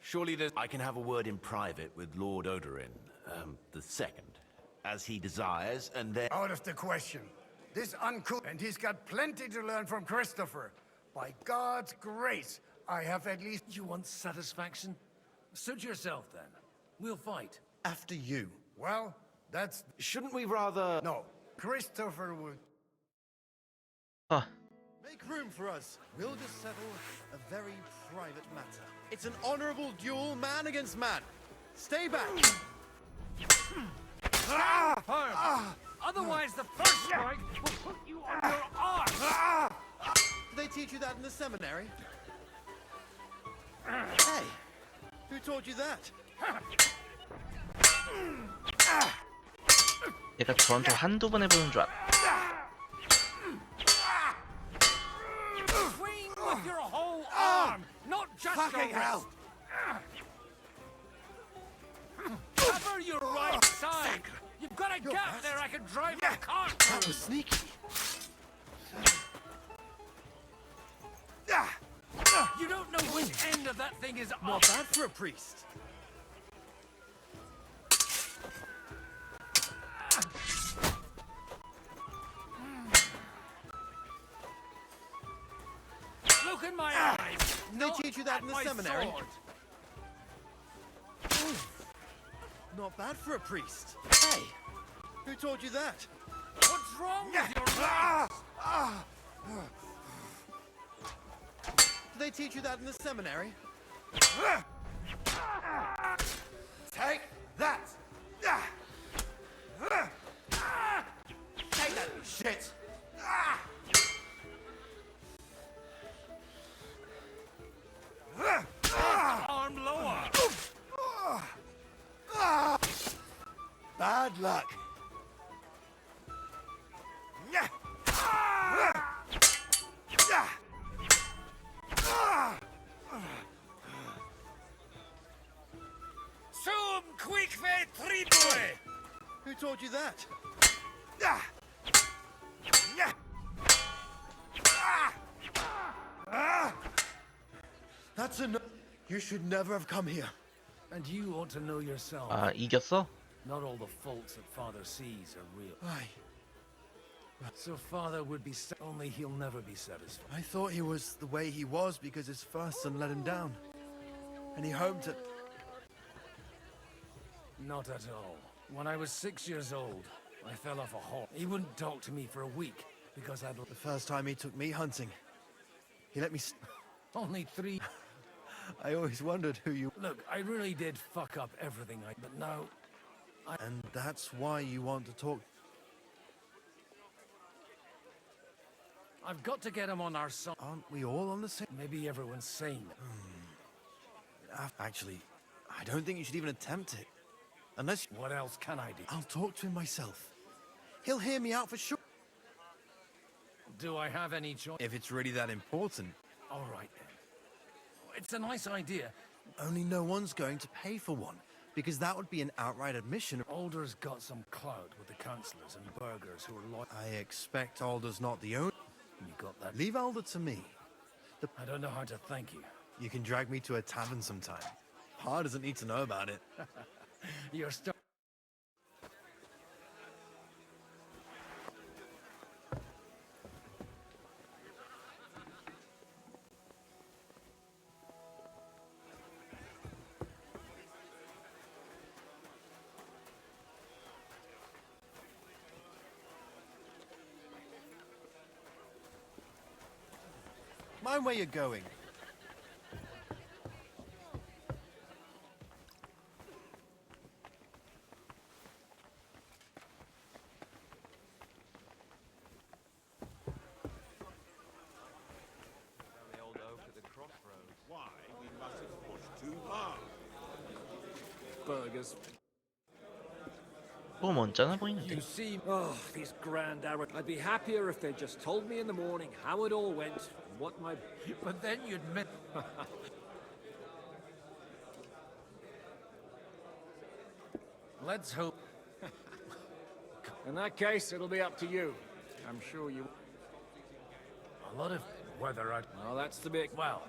surely I can have a word in private with Lord Odorin, the second, as he desires, and then... Out of the question. This uncouth... And he's got plenty to learn from Christopher. By God's grace, I have at least... You want satisfaction? Suit yourself, then. We'll fight. After you. Well, that's... Shouldn't we rather... No. Christopher would... Make room for us. We'll just settle a very private matter. It's an honorable duel, man against man. Stay back. Otherwise, the first strike will put you on your arm. Did they teach you that in the seminary? Hey, who taught you that? 얘가 저한테 한두 번 해보는 줄 알아. Swing with your whole arm, not just Fucking your hell. wrist. Cover your right side. You've got a gap there I can drive a car through. That was sneaky. You don't know which end of that thing is Not up. bad for a priest. Look in my eyes. They teach you that in the seminary? Not bad for a priest. Hey, who taught you that? What's wrong with your legs? Did they teach you that in the seminary? Take that. Take that, you shit! Arm lower. Bad luck. Sum quick ve triple. Who taught you that? That's enough. You should never have come here. And you ought to know yourself. 아, 이겼어? Not all the faults that Father sees are real. Aye. So Father would be only he'll never be satisfied. I thought he was the way he was because his first son let him down. And he hoped to... Not at all. When I was 6 years old, I fell off a horse. He wouldn't talk to me for a week because I'd... The first time he took me hunting, he let me... Only 3... I always wondered who you... Look, I really did fuck up everything but now... And that's why you want to talk... I've got to get him on our side. Aren't we all on the same... Maybe everyone's sane. Actually, I don't think you should even attempt it. Unless... What else can I do? I'll talk to him myself. He'll hear me out for sure. Do I have any choice? If it's really that important. All right, then. It's a nice idea. Only no one's going to pay for one, because that would be an outright admission. Alder's got some clout with the councillors and burghers who are loyal. I expect Alder's not the owner. You got that? Leave Alder to me. I don't know how to thank you. You can drag me to a tavern sometime. Pa doesn't need to know about it. You're still... Mind where you're going. Fergus. 뭐 언짢아 보이는데. You see, oh, these grand arrows. I'd be happier if they just told me in the morning how it all went, and what my. But then you'd miss. Let's hope. In that case, it'll be up to you. I'm sure you. A lot of weather out. Well, that's the big. Well,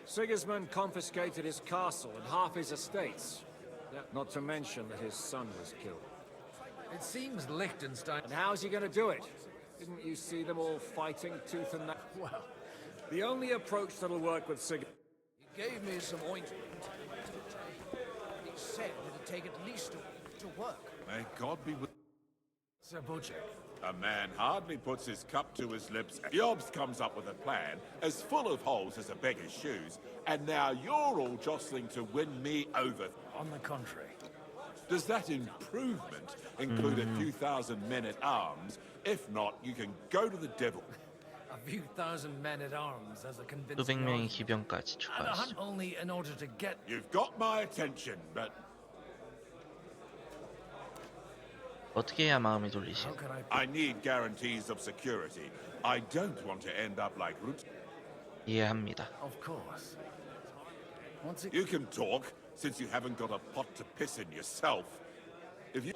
Sigismund confiscated his castle and half his estates. Not to mention that his son was killed. It seems Liechtenstein. And how's he going to do it? Didn't you see them all fighting tooth and nail? Well, the only approach that'll work with Sigismund. He gave me some ointment. He said it'd take at least a week to work. May God be with Sir Butcher. A man hardly puts his cup to his lips. Jobs comes up with a plan as full of holes as a beggar's shoes, and now you're all jostling to win me over. On the contrary. Does that improvement include a few thousand men-at-arms? If not, you can go to the devil. A few thousand men-at-arms as a convincing 수백 명의 argument. 기병까지 And a hunt 추가하시죠. only in order to get... You've got my attention, but 어떻게 해야 마음이 돌리시죠? I need guarantees of security. I don't want to end up like Root. 이해합니다. Of course. You can talk, since you haven't got a pot to piss in yourself.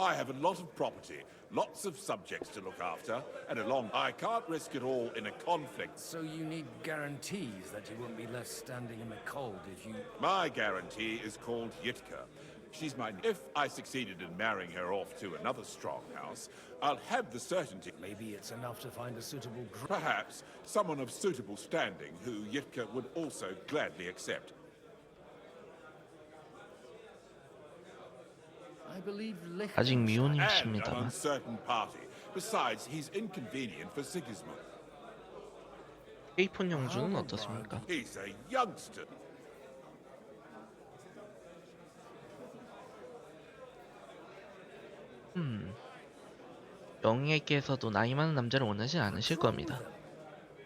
I have a lot of property, lots of subjects to look after, and I can't risk it all in a conflict. So you need guarantees that you won't be left standing in the cold if you... My guarantee is called Yitka. She's mine. If I succeeded in marrying her off to another strong house, I'll have the certainty. Maybe it's enough to find a suitable... Perhaps someone of suitable standing who Yitka would also gladly accept. I believe 아직 And an 미혼이십니다만. uncertain party. Besides, he's inconvenient for Sigismund. 케이폰 영주는 어떻습니까? He's a youngster. 영예께서도 나이 많은 남자를 원하지 않으실 겁니다.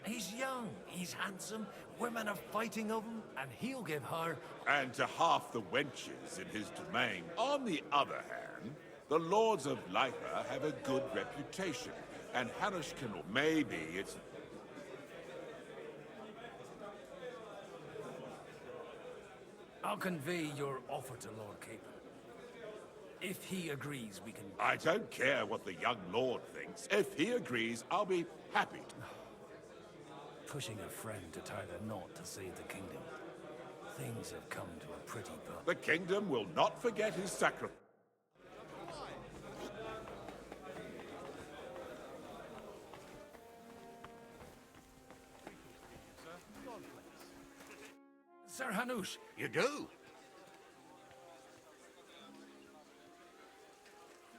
He's young, he's handsome, women are fighting over him, and he'll give her... And to half the wenches in his domain. On the other hand, the lords of Lipa have a good reputation, and Hanush can... Maybe it's... I'll convey your offer to Lord Capon. If he agrees, we can... I don't care what the young lord thinks. If he agrees, I'll be happy. Pushing a friend to tie the knot to save the kingdom. Things have come to a pretty pass. The kingdom will not forget his sacrifice. Sir Hanush! You do?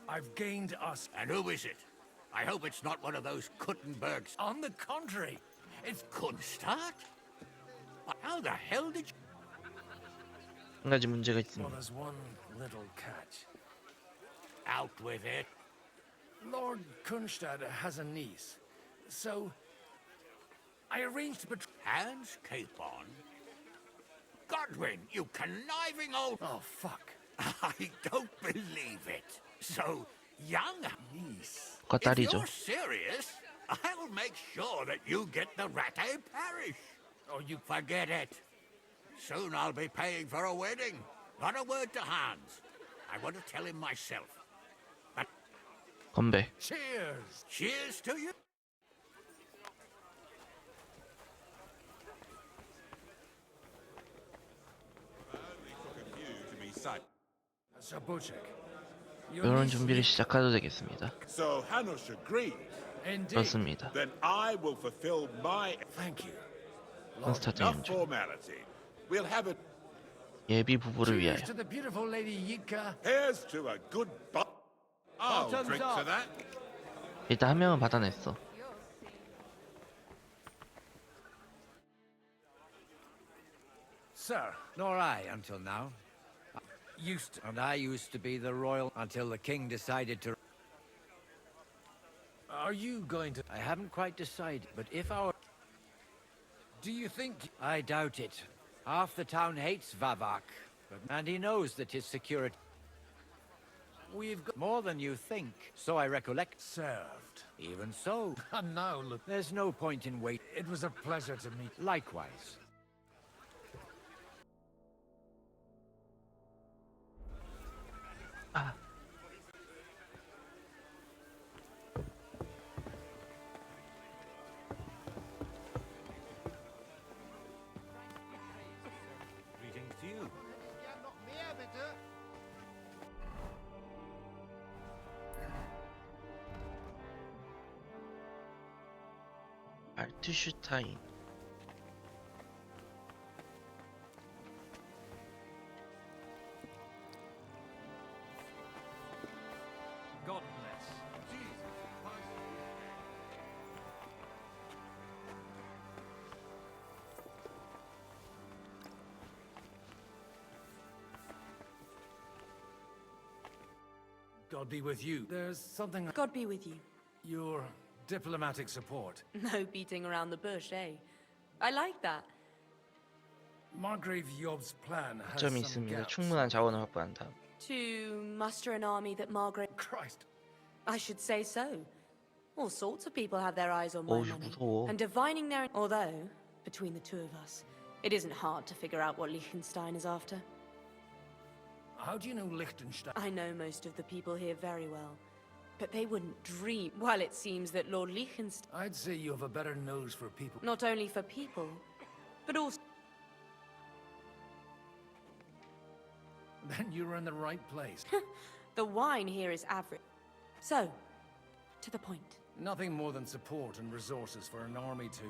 I've gained us... And who is it? I hope it's not one of those Kuttenbergs. On the contrary, it's... Kunstart? How the hell did you... 한 가지 문제가 Well, 있습니다. there's one little catch. Out with it. Lord Kunstad has a niece, so... I arranged to betray... Hans Capon? Godwin, you conniving old... Oh, fuck. I don't believe it. So, young niece. 과 If 딸이죠. you're serious, I'll make sure that you get the Ratte parish. Oh, you forget it. Soon I'll be paying for a wedding. Not a word to Hans. I want to tell him myself. But 건배. cheers. Cheers to you. Sir Butcher. 결혼 준비를 시작해도 되겠습니다. So Hanush agreed. 그렇습니다. Then I will fulfill my... Thank you. 콘스타트 Enough 영주. formality. We'll have it. 예비 부부를 위하여. To the beautiful lady Yitka. Here's to a good butt. I'll Bottoms drink up. to that. 일단 한 명은 받아냈어. Sir, nor I until now. And I used to be the royal until the king decided to... Are you going to... I haven't quite decided, but if our... Do you think... I doubt it. Half the town hates Vavak, and he knows that his security... We've got more than you think. So I recollect. Served. Even so. And now look. There's no point in waiting. It was a pleasure to meet. Likewise. 아. Greetings to you. 알트슈타인. God bless. God be with you. There's something... God be with you. Your diplomatic support. No beating around the bush, eh? I like that. Margrave Yob's plan has 점이 some 있습니다. gaps. 충분한 자원을 확보한 다음. To muster an army that Margaret... Christ. I should say so. All sorts of people have their eyes on my 어우, money. 무서워. And divining their... Although, between the two of us, it isn't hard to figure out what Liechtenstein is after. How do you know Liechtenstein? I know most of the people here very well. But they wouldn't dream... While it seems that Lord Liechtenstein... I'd say you have a better nose for people. Not only for people, but also... Then you're in the right place. The wine here is average. So, to the point. Nothing more than support and resources for an army to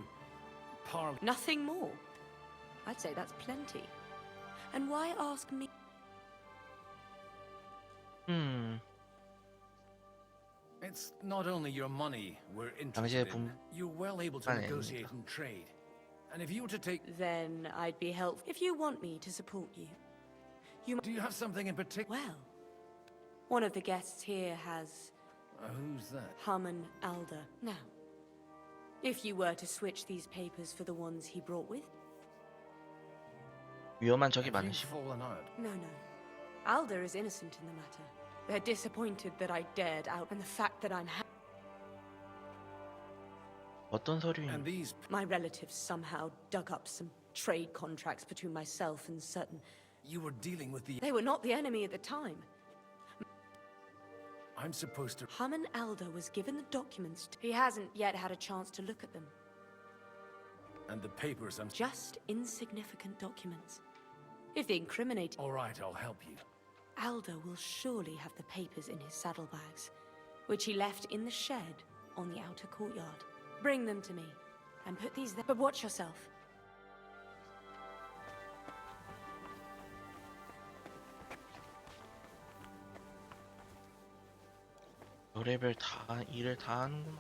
parley. Nothing more. I'd say that's plenty. And why ask me? It's not only your money we're 당시의 interested in. 분 You're well able to negotiate and trade. And if you were to take... Then I'd be helpful. If you want me to support you, you... Do you have something in particular? Well, one of the guests here has... Who's that? Harman Alder. Now, if you were to switch these papers for the ones he brought with... 위험한 적이 Have you 많으시고. fallen out? No. Alder is innocent in the matter. They're disappointed that I dared out, and the fact that I'm... 어떤 서류인? And these... My relatives somehow dug up some trade contracts between myself and certain... You were dealing with the... They were not the enemy at the time. I'm supposed to... Harman Alder was given the documents. He hasn't yet had a chance to look at them. And the papers I'm... Just insignificant documents. If they incriminate... All right, I'll help you. Alder will surely have the papers in his saddlebags, which he left in the shed on the outer courtyard. Bring them to me, and put these there. But watch yourself. 별의별 다 일을 다 하는구나.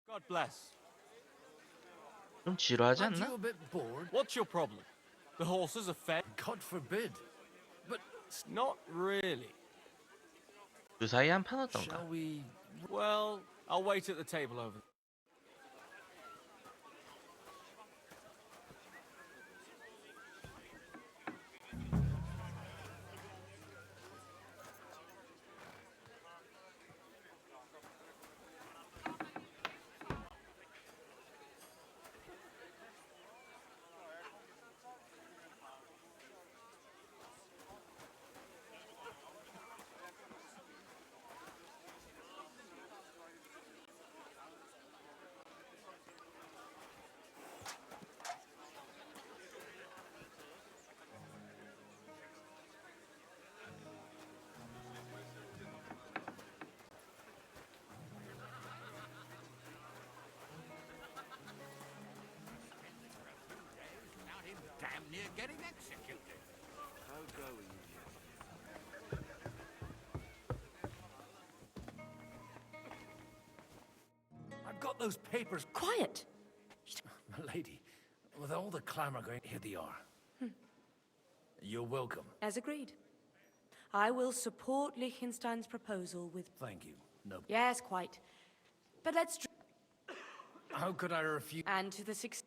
God bless. 좀 지루하지 Aren't 않나? you a bit bored? What's your problem? The horses are fed? God forbid. But... Not really. 그 사이에 한 판 어떤가? Shall we... Well, I'll wait at the table over there. Damn near getting executed. How going? I've got those papers. Quiet! Milady, with all the clamor going, here they are. You're welcome. As agreed. I will support Liechtenstein's proposal with... Thank you. No. Yes, quite. But let's... How could I refuse? And to the six...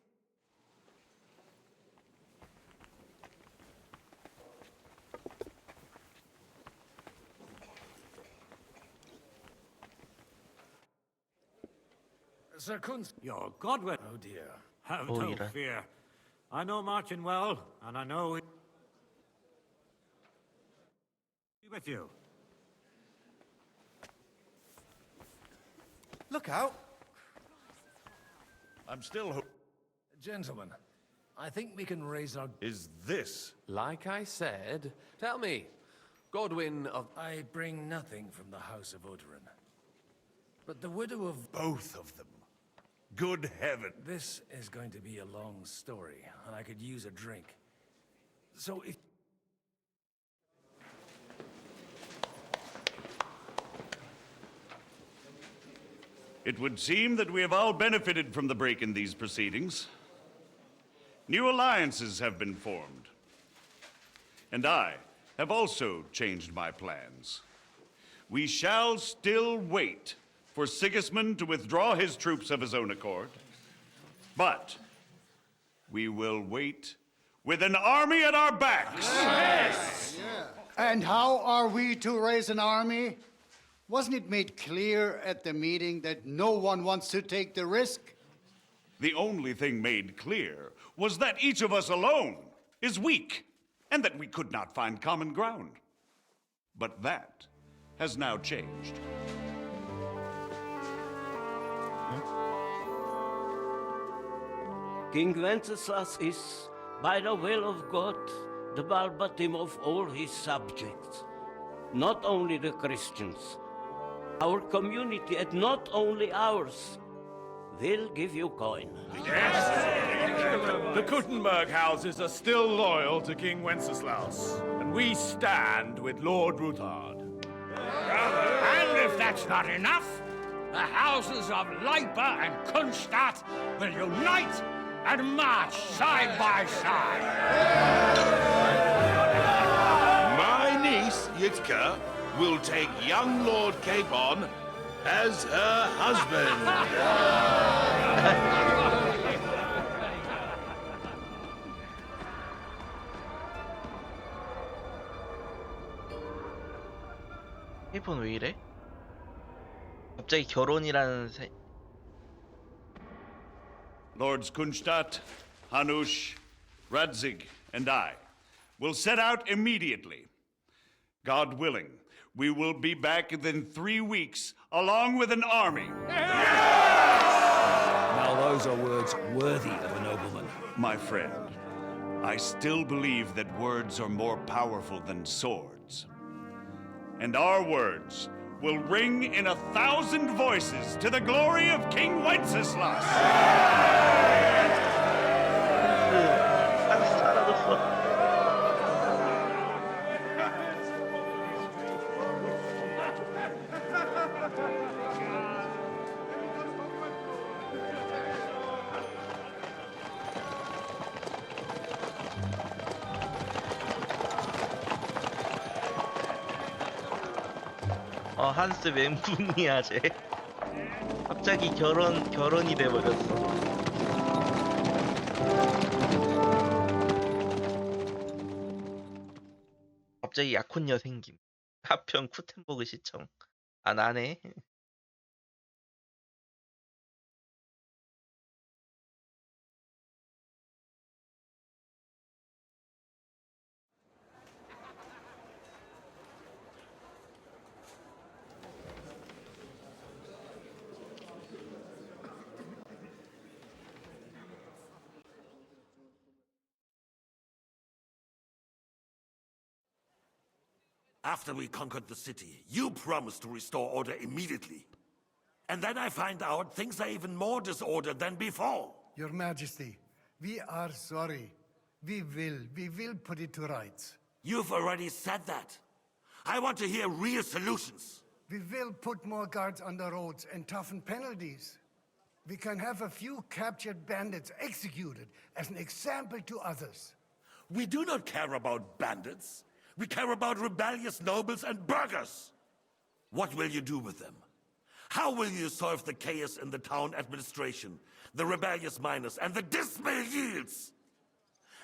Sir Kunz... Your Godwin. Oh dear. Have Oh, no yeah. fear. I know Martin well, and I know... with you. Look out! I'm still Gentlemen, I think we can raise our... Is this? Like I said, tell me, Godwin of... I bring nothing from the House of Odorin. But the widow of... both of them. Good heaven. This is going to be a long story, and I could use a drink. So if... It would seem that we have all benefited from the break in these proceedings. New alliances have been formed. And I have also changed my plans. We shall still wait for Sigismund to withdraw his troops of his own accord. But we will wait with an army at our backs. Yes! And how are we to raise an army? Wasn't it made clear at the meeting that no one wants to take the risk? The only thing made clear was that each of us alone is weak, and that we could not find common ground. But that has now changed. King Wenceslas is, by the will of God, the Balbatim of all his subjects. Not only the Christians, our community, and not only ours, will give you coin. The Kuttenberg houses are still loyal to King Wenceslaus, and we stand with Lord Ruthard. And if that's not enough, the houses of Leipa and Kunstadt will unite and march side by side. My niece, Yitka, will take young Lord Capon as her husband. 헤이폰 왜 이래? 갑자기 결혼이라는 Lords Kunstadt, Hanush, Radzig, and I will set out immediately. God willing, we will be back within 3 weeks, along with an army. Now those are words worthy of a nobleman. My friend, I still believe that words are more powerful than swords. And our words will ring in 1,000 voices to the glory of King Wenceslas. 한스 멘붕이야 쟤. 갑자기 결혼이 돼버렸어. 갑자기 약혼녀 생김. 하편 쿠텐버그 시청. 아 나네. After we conquered the city, you promised to restore order immediately. And then I find out things are even more disordered than before. Your Majesty, we are sorry. We will put it to rights. You've already said that. I want to hear real solutions. We will put more guards on the roads and toughen penalties. We can have a few captured bandits executed as an example to others. We do not care about bandits. We care about rebellious nobles and burghers. What will you do with them? How will you solve the chaos in the town administration, the rebellious miners, and the dismal yields?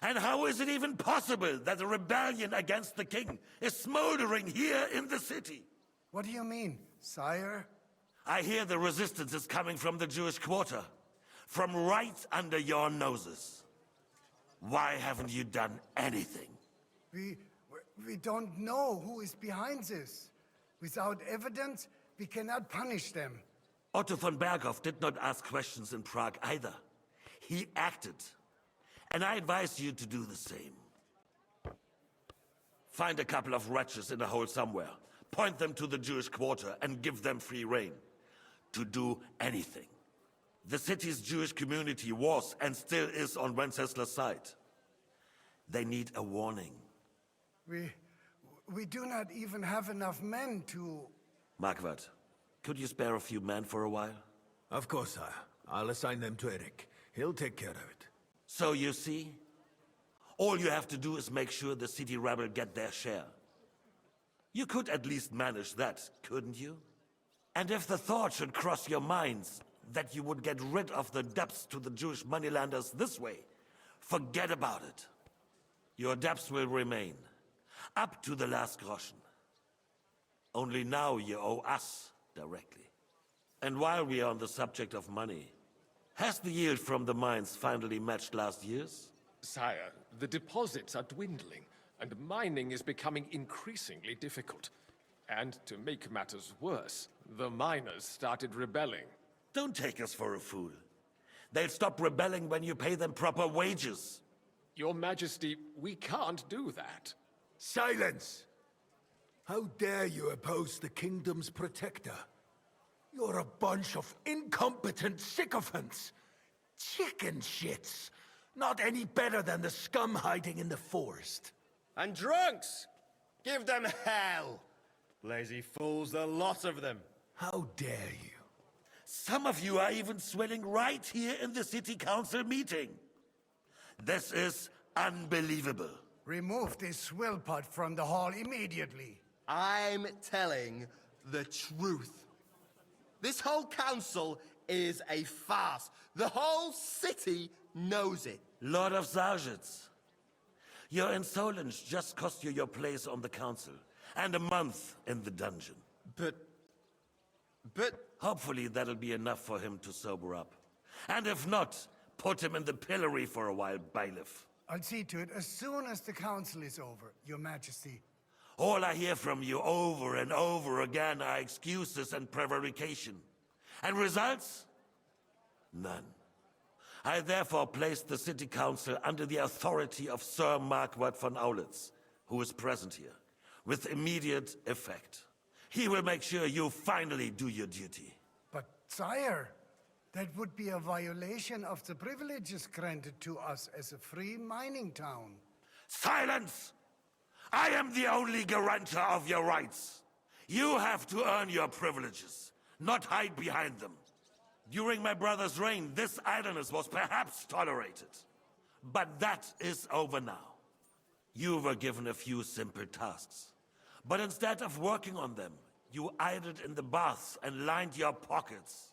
And how is it even possible that a rebellion against the king is smoldering here in the city? What do you mean, sire? I hear the resistance is coming from the Jewish quarter, from right under your noses. Why haven't you done anything? We don't know who is behind this. Without evidence, we cannot punish them. Otto von Berghoff did not ask questions in Prague either. He acted. And I advise you to do the same. Find a couple of wretches in a hole somewhere, point them to the Jewish quarter, and give them free rein to do anything. The city's Jewish community was and still is on Wencesla's side. They need a warning. We do not even have enough men to... Marquardt, could you spare a few men for a while? Of course, sire. I'll assign them to Eric. He'll take care of it. So you see, all you have to do is make sure the city rebel get their share. You could at least manage that, couldn't you? And if the thought should cross your minds that you would get rid of the debts to the Jewish moneylenders this way, forget about it. Your debts will remain, up to the last groschen. Only now you owe us directly. And while we are on the subject of money, has the yield from the mines finally matched last year's? Sire, the deposits are dwindling, and mining is becoming increasingly difficult. And to make matters worse, the miners started rebelling. Don't take us for a fool. They'll stop rebelling when you pay them proper wages. Your Majesty, we can't do that. Silence! How dare you oppose the kingdom's protector? You're a bunch of incompetent sycophants. Chicken shits. Not any better than the scum hiding in the forest. And drunks! Give them hell! Lazy fools, the lot of them. How dare you? Some of you are even swelling right here in the city council meeting. This is unbelievable. Remove this swill pot from the hall immediately. I'm telling the truth. This whole council is a farce. The whole city knows it. Lord of Sargitz, your insolence just cost you your place on the council, and a month in the dungeon. But... Hopefully that'll be enough for him to sober up. And if not, put him in the pillory for a while, bailiff. I'll see to it as soon as the council is over, Your Majesty. All I hear from you over and over again are excuses and prevarication. And results? None. I therefore placed the city council under the authority of Sir Marquardt von Aulitz, who is present here, with immediate effect. He will make sure you finally do your duty. But, sire, that would be a violation of the privileges granted to us as a free mining town. Silence! I am the only guarantor of your rights. You have to earn your privileges, not hide behind them. During my brother's reign, this idleness was perhaps tolerated. But that is over now. You were given a few simple tasks. But instead of working on them, you idled in the baths and lined your pockets.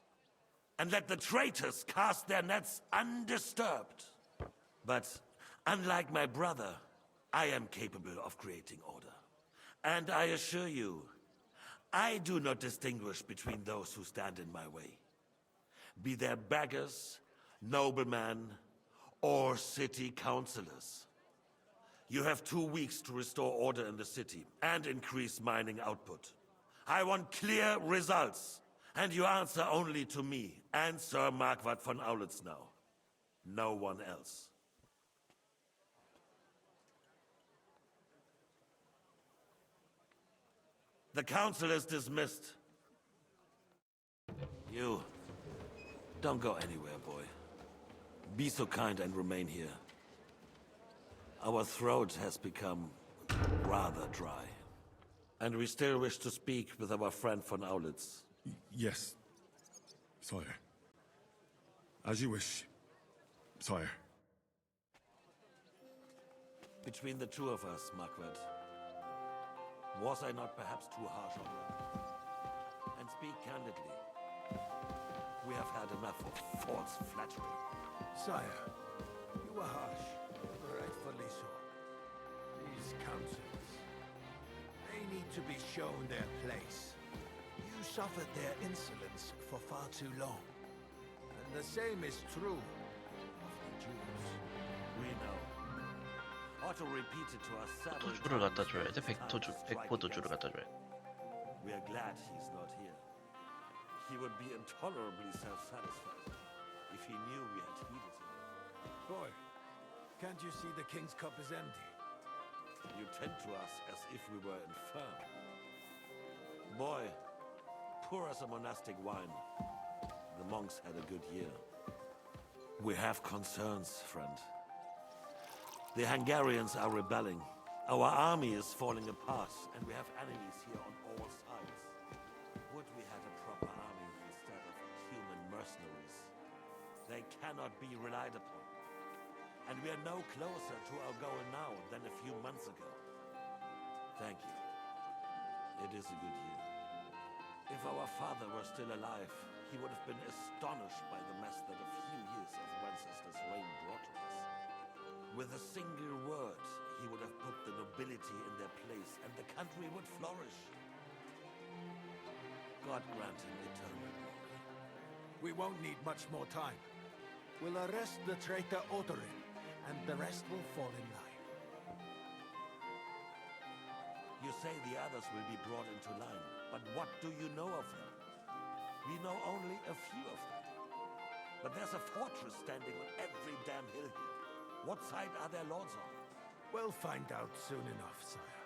And let the traitors cast their nets undisturbed. But unlike my brother, I am capable of creating order. And I assure you, I do not distinguish between those who stand in my way. Be they beggars, noblemen, or city councillors. You have 2 weeks to restore order in the city and increase mining output. I want clear results, and you answer only to me and Sir Marquardt von Aulitz now. No one else. The council is dismissed. You, don't go anywhere, boy. Be so kind and remain here. Our throat has become rather dry. And we still wish to speak with our friend von Aulitz. Yes, sire. As you wish, sire. Between the two of us, Marquardt, Was I not perhaps too harsh on them? And speak candidly. We have had enough of false flattery. Sire, you were harsh, rightfully so. These councils, they need to be shown their place. You suffered their insolence for far too long. And the same is true of the Jews. We know. Otto repeated to us several 토주를 갖다 times 줘야 돼. that it's not 백포도주를 갖다 줘야 돼. We are glad he's not here. He would be intolerably self-satisfied if he knew we had heeded him. Boy, can't you see the king's cup is empty? You tend to us as if we were infirm. Boy, pour us a monastic wine. The monks had a good year. We have concerns, friend. The Hungarians are rebelling. Our army is falling apart, and we have enemies here on all sides. Would we had a proper army instead of human mercenaries? They cannot be relied upon. And we are no closer to our goal now than a few months ago. Thank you. It is a good year. If our father were still alive, he would have been astonished by the mess that a few years of Wenceslas' reign brought to us. With a single word, he would have put the nobility in their place, and the country would flourish. God grant him eternal glory. We won't need much more time. We'll arrest the traitor Odorin, and the rest will fall in line. You say the others will be brought into line, but what do you know of them? We know only a few of them. But there's a fortress standing on every damn hill here. What side are their lords on? We'll find out soon enough, sire.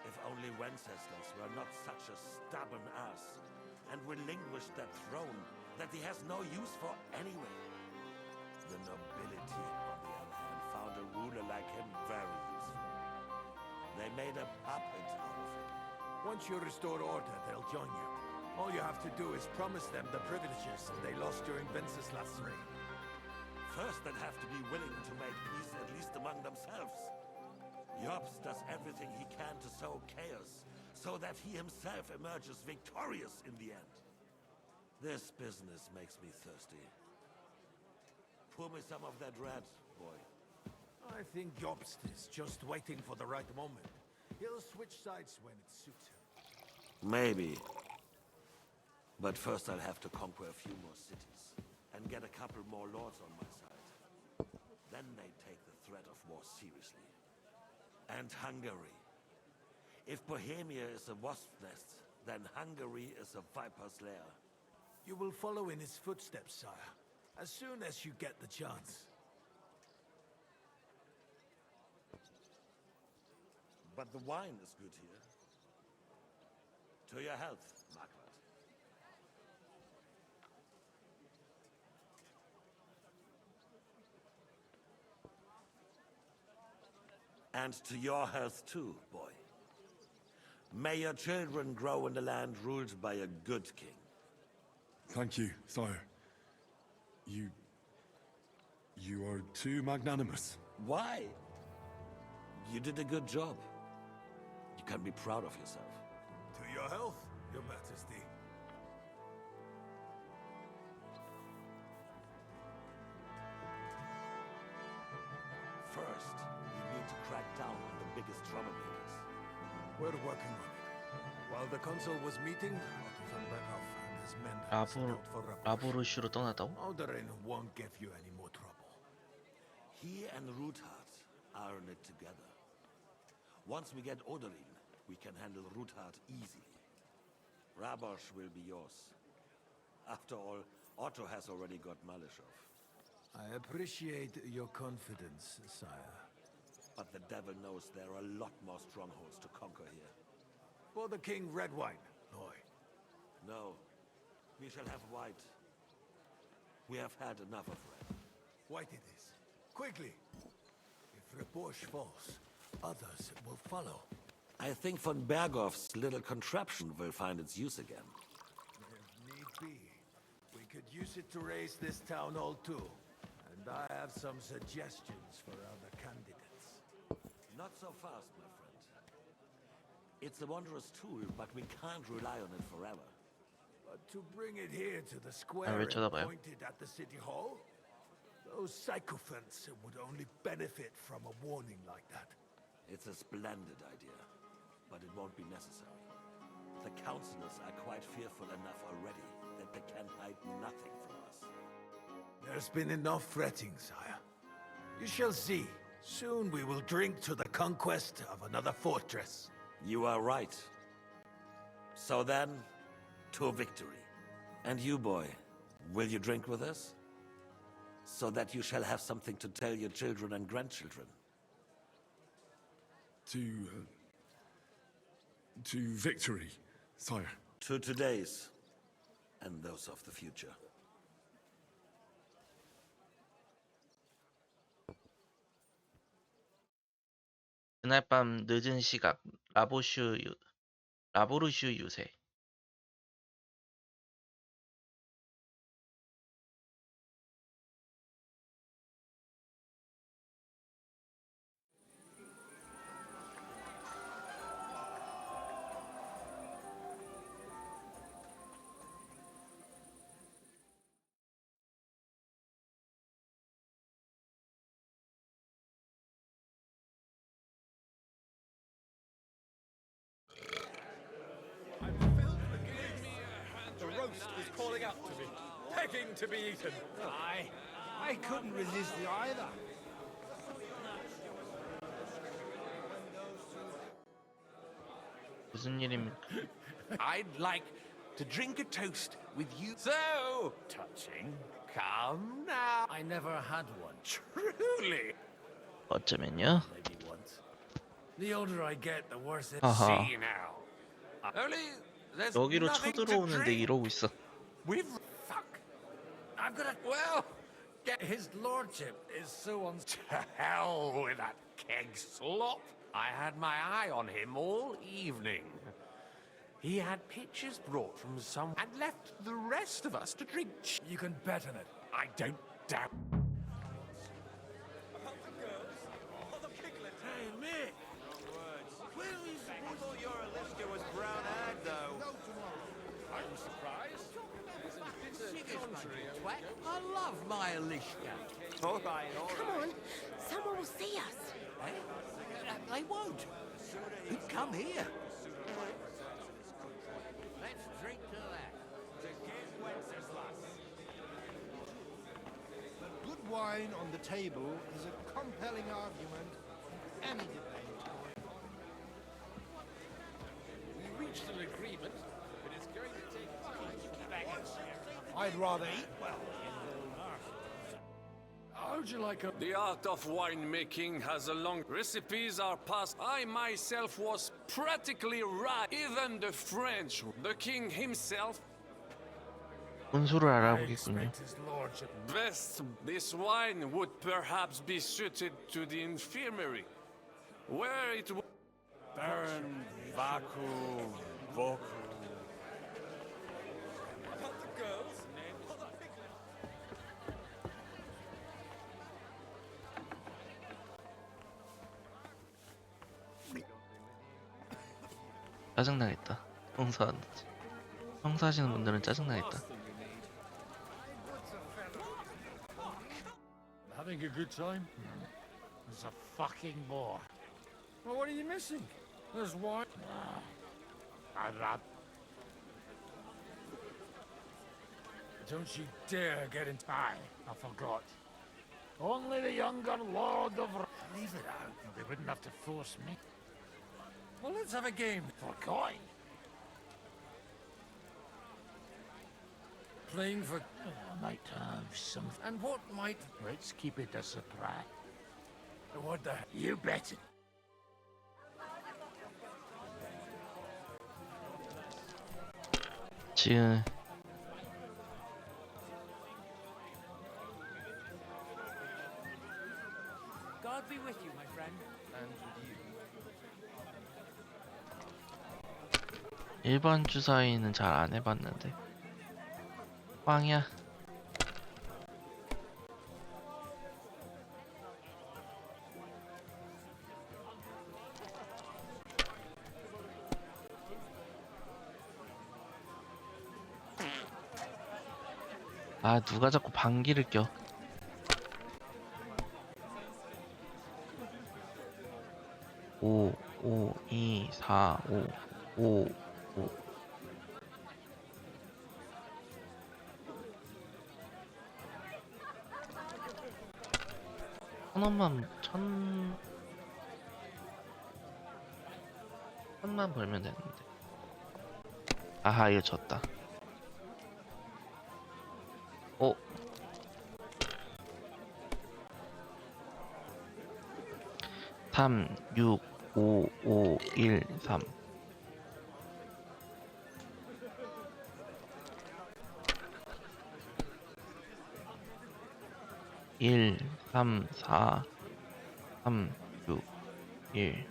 If only Wenceslas were not such a stubborn ass, and relinquished that throne that he has no use for anyway. The nobility, on the other hand, found a ruler like him very useful. They made a puppet out of him. Once you restore order, they'll join you. All you have to do is promise them the privileges they lost during Wenceslas' reign. First, they'd have to be willing to make peace at least among themselves. Jobs does everything he can to sow chaos, so that he himself emerges victorious in the end. This business makes me thirsty. Pour me some of that red, boy. I think Jobst is just waiting for the right moment. He'll switch sides when it suits him. Maybe. But first I'll have to conquer a few more cities, and get a couple more lords on my side. Then they take the threat of war seriously. And Hungary. If Bohemia is a wasp's nest, then Hungary is a viper's lair. You will follow in his footsteps, sire, as soon as you get the chance. But the wine is good here. To your health, Margaret. And to your health too, boy. May your children grow in a land ruled by a good king. Thank you, sire. You are too magnanimous. Why? You did a good job. You can be proud of yourself. To your health, your majesty. First, you need to crack down on the biggest troublemakers. We're working on it. While the consul was meeting, Otto van Beckhoff and his men set out for 라보르슈로 떠났다고? Odorin won't give you any more trouble. He and Ruthard are in it together. Once we get Odorin, we can handle Ruthard easily. Rabosh will be yours. After all, Otto has already got Malishov. I appreciate your confidence, sire. But the devil knows there are a lot more strongholds to conquer here. For the king, red wine, boy. No, we shall have white. We have had enough of red. White it is. Quickly! If Rabosh falls, others will follow. I think von Berghoff's little contraption will find its use again. If need be, we could use it to raise this town hall too. And I have some suggestions for other candidates. Not so fast, my friend. It's a wondrous tool, but we can't rely on it forever. But to bring it here to the square 왜 and 쳐다봐요? point it at the city hall, those sycophants would only benefit from a warning like that. It's a splendid idea, but it won't be necessary. The councillors are quite fearful enough already that they can hide nothing from us. There's been enough fretting, sire. You shall see. Soon we will drink to the conquest of another fortress. You are right. So then, to victory. And you, boy, will you drink with us? So that you shall have something to tell your children and grandchildren. To victory, sire. To today's, and those of the future. 그날 밤 늦은 시각 라보르슈 유세. The roast was calling out to me, begging to be eaten. I couldn't resist it either. 무슨 일입니까? I'd like to drink a toast with you. So touching. Come now. I never had one. Truly. 어쩌면요. Maybe once. The older I get, the worse it. 아하. See now. Only there's 여기로 nothing to 쳐들어오는데 drink. 이러고 있어. We've fuck. I've got a well. Get his lordship is so on. To hell with that keg slop. I had my eye on him all evening. He had pictures brought from some and left the rest of us to drink. You can bet on it. I don't doubt. Hey, Mick! Where are we supposed to... your Alicia was brown-eyed, though. I'm surprised. I love my Alicia. All right, all right. Come on, someone will see us. They won't. Come here. Let's drink to that. To King Wenceslas. Good wine on the table is a compelling argument in any debate. We reached an agreement, but it's going to take time. I'd rather eat well. How'd you like a... The art of winemaking has a long... Recipes are passed. I myself was practically right. Even the French, the king himself... 분수를 알아보겠군요. Best, this wine would perhaps be suited to the infirmary, where it would... Baron Vaku Voku. 짜증나겠다. 청소하시는 분들은 짜증나겠다. Having a good time? It's a fucking bore. Well, what are you missing? There's wine. Don't you dare get in time. I forgot. Only the younger Lord of... Leave it out. They wouldn't have to force me. Well, let's have a game for coin. Playing for... I might have some... And what might... Let's keep it a surprise. What the... You bet it. 지금 God be with you, my friend. And with you. 일반 주사위는 잘 안 해봤는데. 빵이야. 아, 누가 자꾸 방귀를 껴. 오, 2, 4, 5. 천만 벌면 되는데. 아하, 이거 졌다. 3, 6, 5, 5, 1, 3. 일, 3, 4, 3, 6, 1.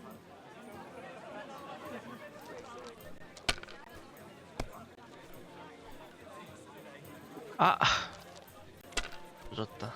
아! 늦었다.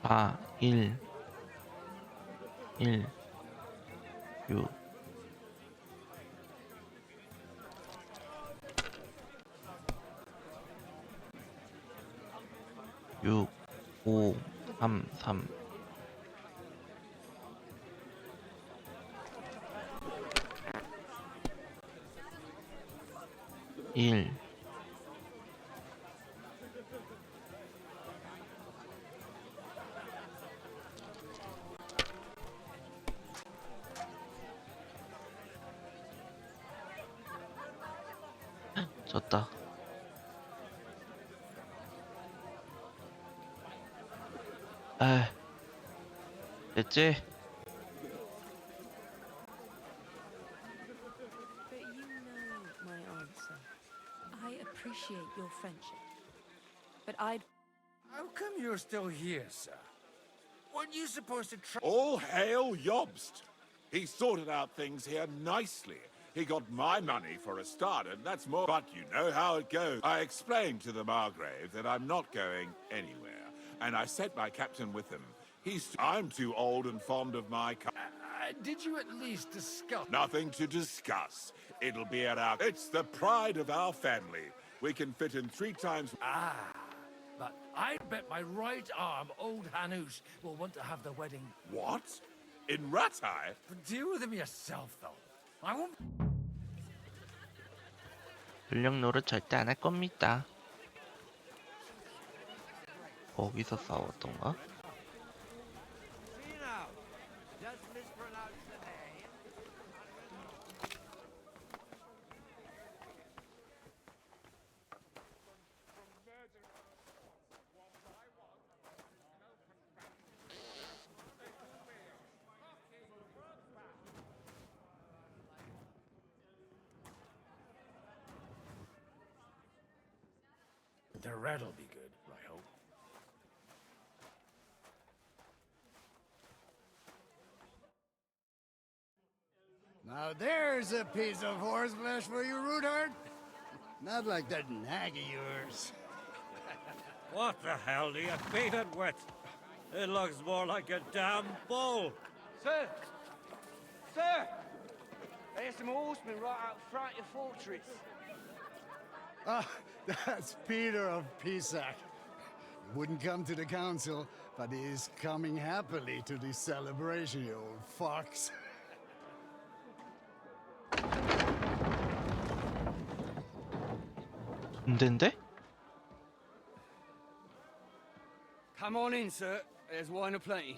아, 1, 6. 육, 5, 3, 3. 1. 졌다. 아, 됐지? But you know my answer. I appreciate your friendship. But I'd... How come you're still here, sir? Weren't you supposed to try... All hail Jobst. He sorted out things here nicely. He got my money for a start, and that's more. But you know how it goes. I explained to the Margrave that I'm not going anywhere, and I sent my captain with him. I'm too old and fond of my did you at least discuss... Nothing to discuss. It'll be at our... It's the pride of our family. We can fit in 3 times... Ah, but I bet my right arm, old Hanush, will want to have the wedding... What? In Ratai? Deal with him yourself, though. I won't... 전력 노릇 절대 안 할 겁니다. 거기서 싸웠던가? The red'll be good, I hope. Now there's a piece of horseflesh for you, Rudard. Not like that nag of yours. What the hell do you beat it with? It looks more like a damn bull. Sir! Sir! There's some horsemen right out front of your fortress. Ah, that's Peter of Pisac. He wouldn't come to the council, but he is coming happily to this celebration, you old fox. 군대인데? Come on in, sir. There's wine aplenty.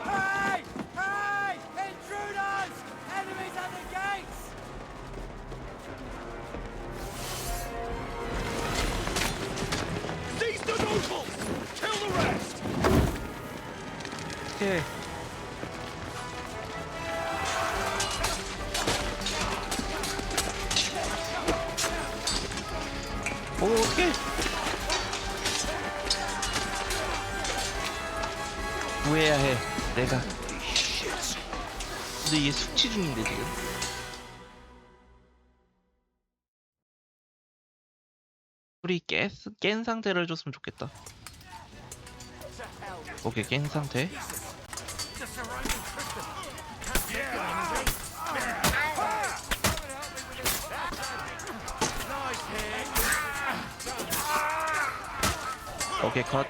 Hey! Hey! Intruders! Enemies at the gates! Seize the nobles! Kill the rest! 오케이. 구해야 해. 내가. 근데 얘 숙취 중인데 지금. 우리 깬 상태를 줬으면 좋겠다. 오케이, 깬 상태. 오케이, 컷.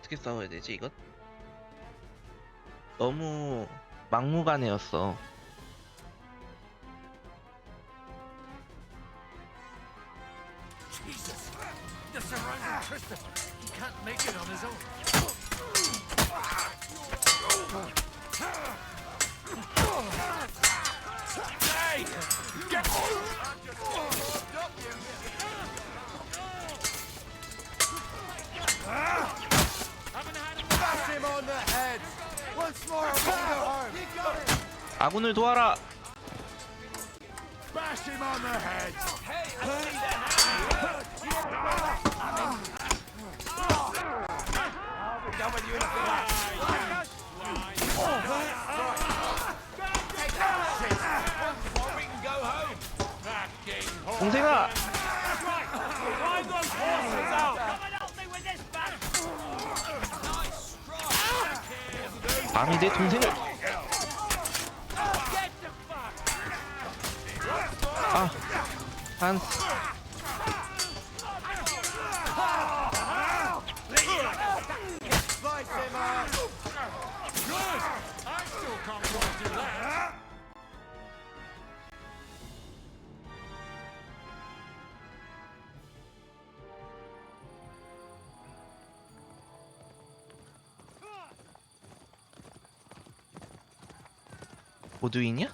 어떻게 싸워야 되지 이건? 너무 막무가내였어. Jesus! The surrounding Christopher! He can't make it on his own. Hey! Get Bash him on the head! Once more, I'll bring the harm! You got it! 아군을 도와라. Bash him on the head! Hey, I see that! I'll be done with you in a flash! Take that shit! Before we can go home! 동생아. Drive those horses out! Come and help me with this back! 감히 내 동생을. 아, 한스. Slice him up! Good! I still can't quite do that! 보두인이야?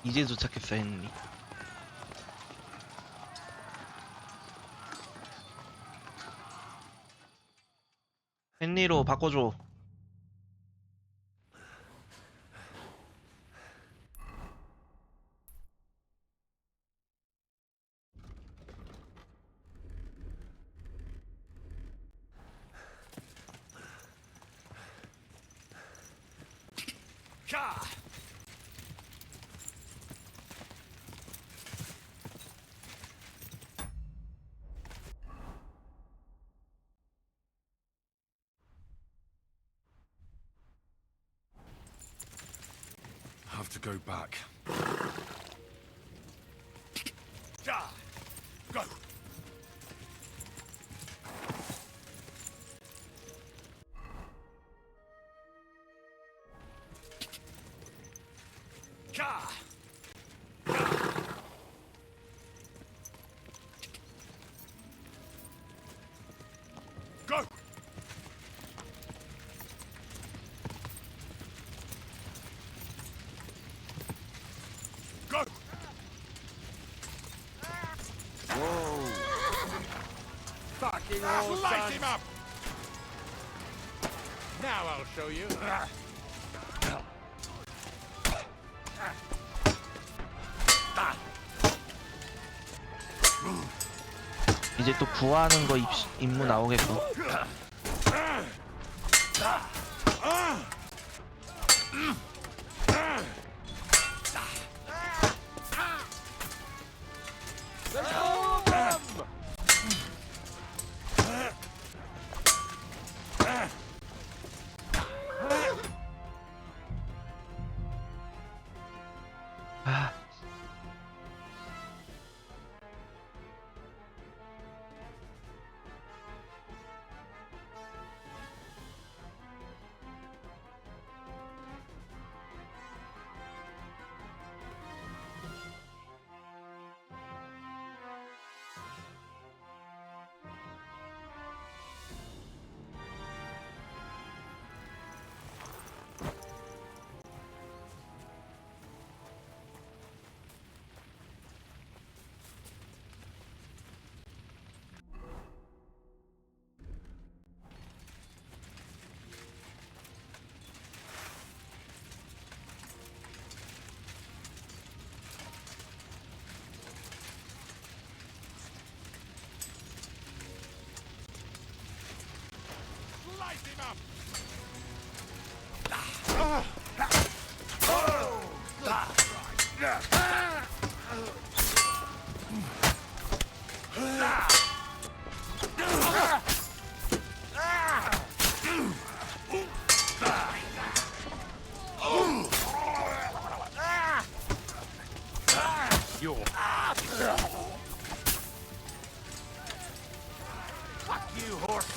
이제 도착했어, 헨리. 헨리로 바꿔줘. Have to go back. Go! Go! Go! Whoa! Fucking awesome! Light him up! Now I'll show you. 이제 또 구하는 거 임무 나오겠고. 아.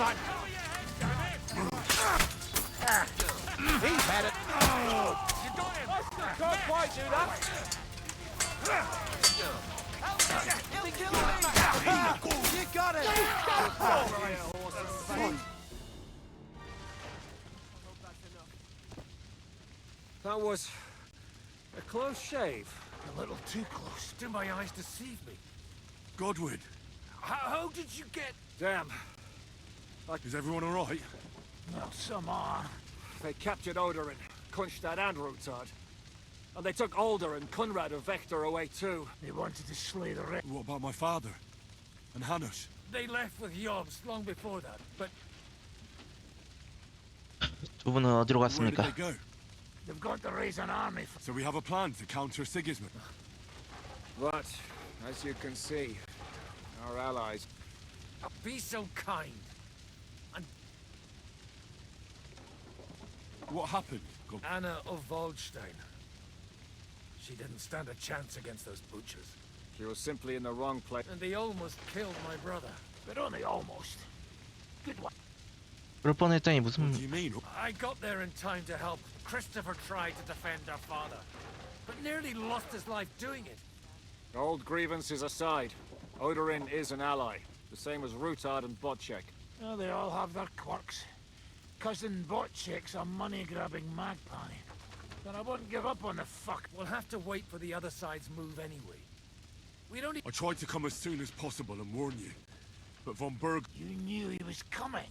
son! He's had it! You got him! Can't quite do that! You got it! That was a close shave. A little too close. Do my eyes deceive me? Godwin, How did you get... Damn. is everyone all right? Well, some are. They captured Odorin, Kunstad and Rutard. And they took Alder and Kunrad of Vector away too. They wanted to slay the rest. What about my father? And Hanush? They left with Yobs long before that, but 두 분은 어디로 Where did 갔습니까? they go? they've got to raise an army. So we have a plan to counter Sigismund. But, as you can see, our allies... Be so kind. What happened? Anna of Waldstein. She didn't stand a chance against those butchers. She was simply in the wrong place. And they almost killed my brother. But only almost. Good one. 그럴 뻔했다니 무슨 What do you mean? I got there in time to help. Christopher tried to defend our father, but nearly lost his life doing it. Old grievances aside, Odorin is an ally. The same as Rutard and Botchek. Well, they all have their quirks. Cousin Botchek's a money-grabbing magpie. But I wouldn't give up on the fuck. We'll have to wait for the other side's move anyway. We don't need... I tried to come as soon as possible and warn you. But von Berg... You knew he was coming.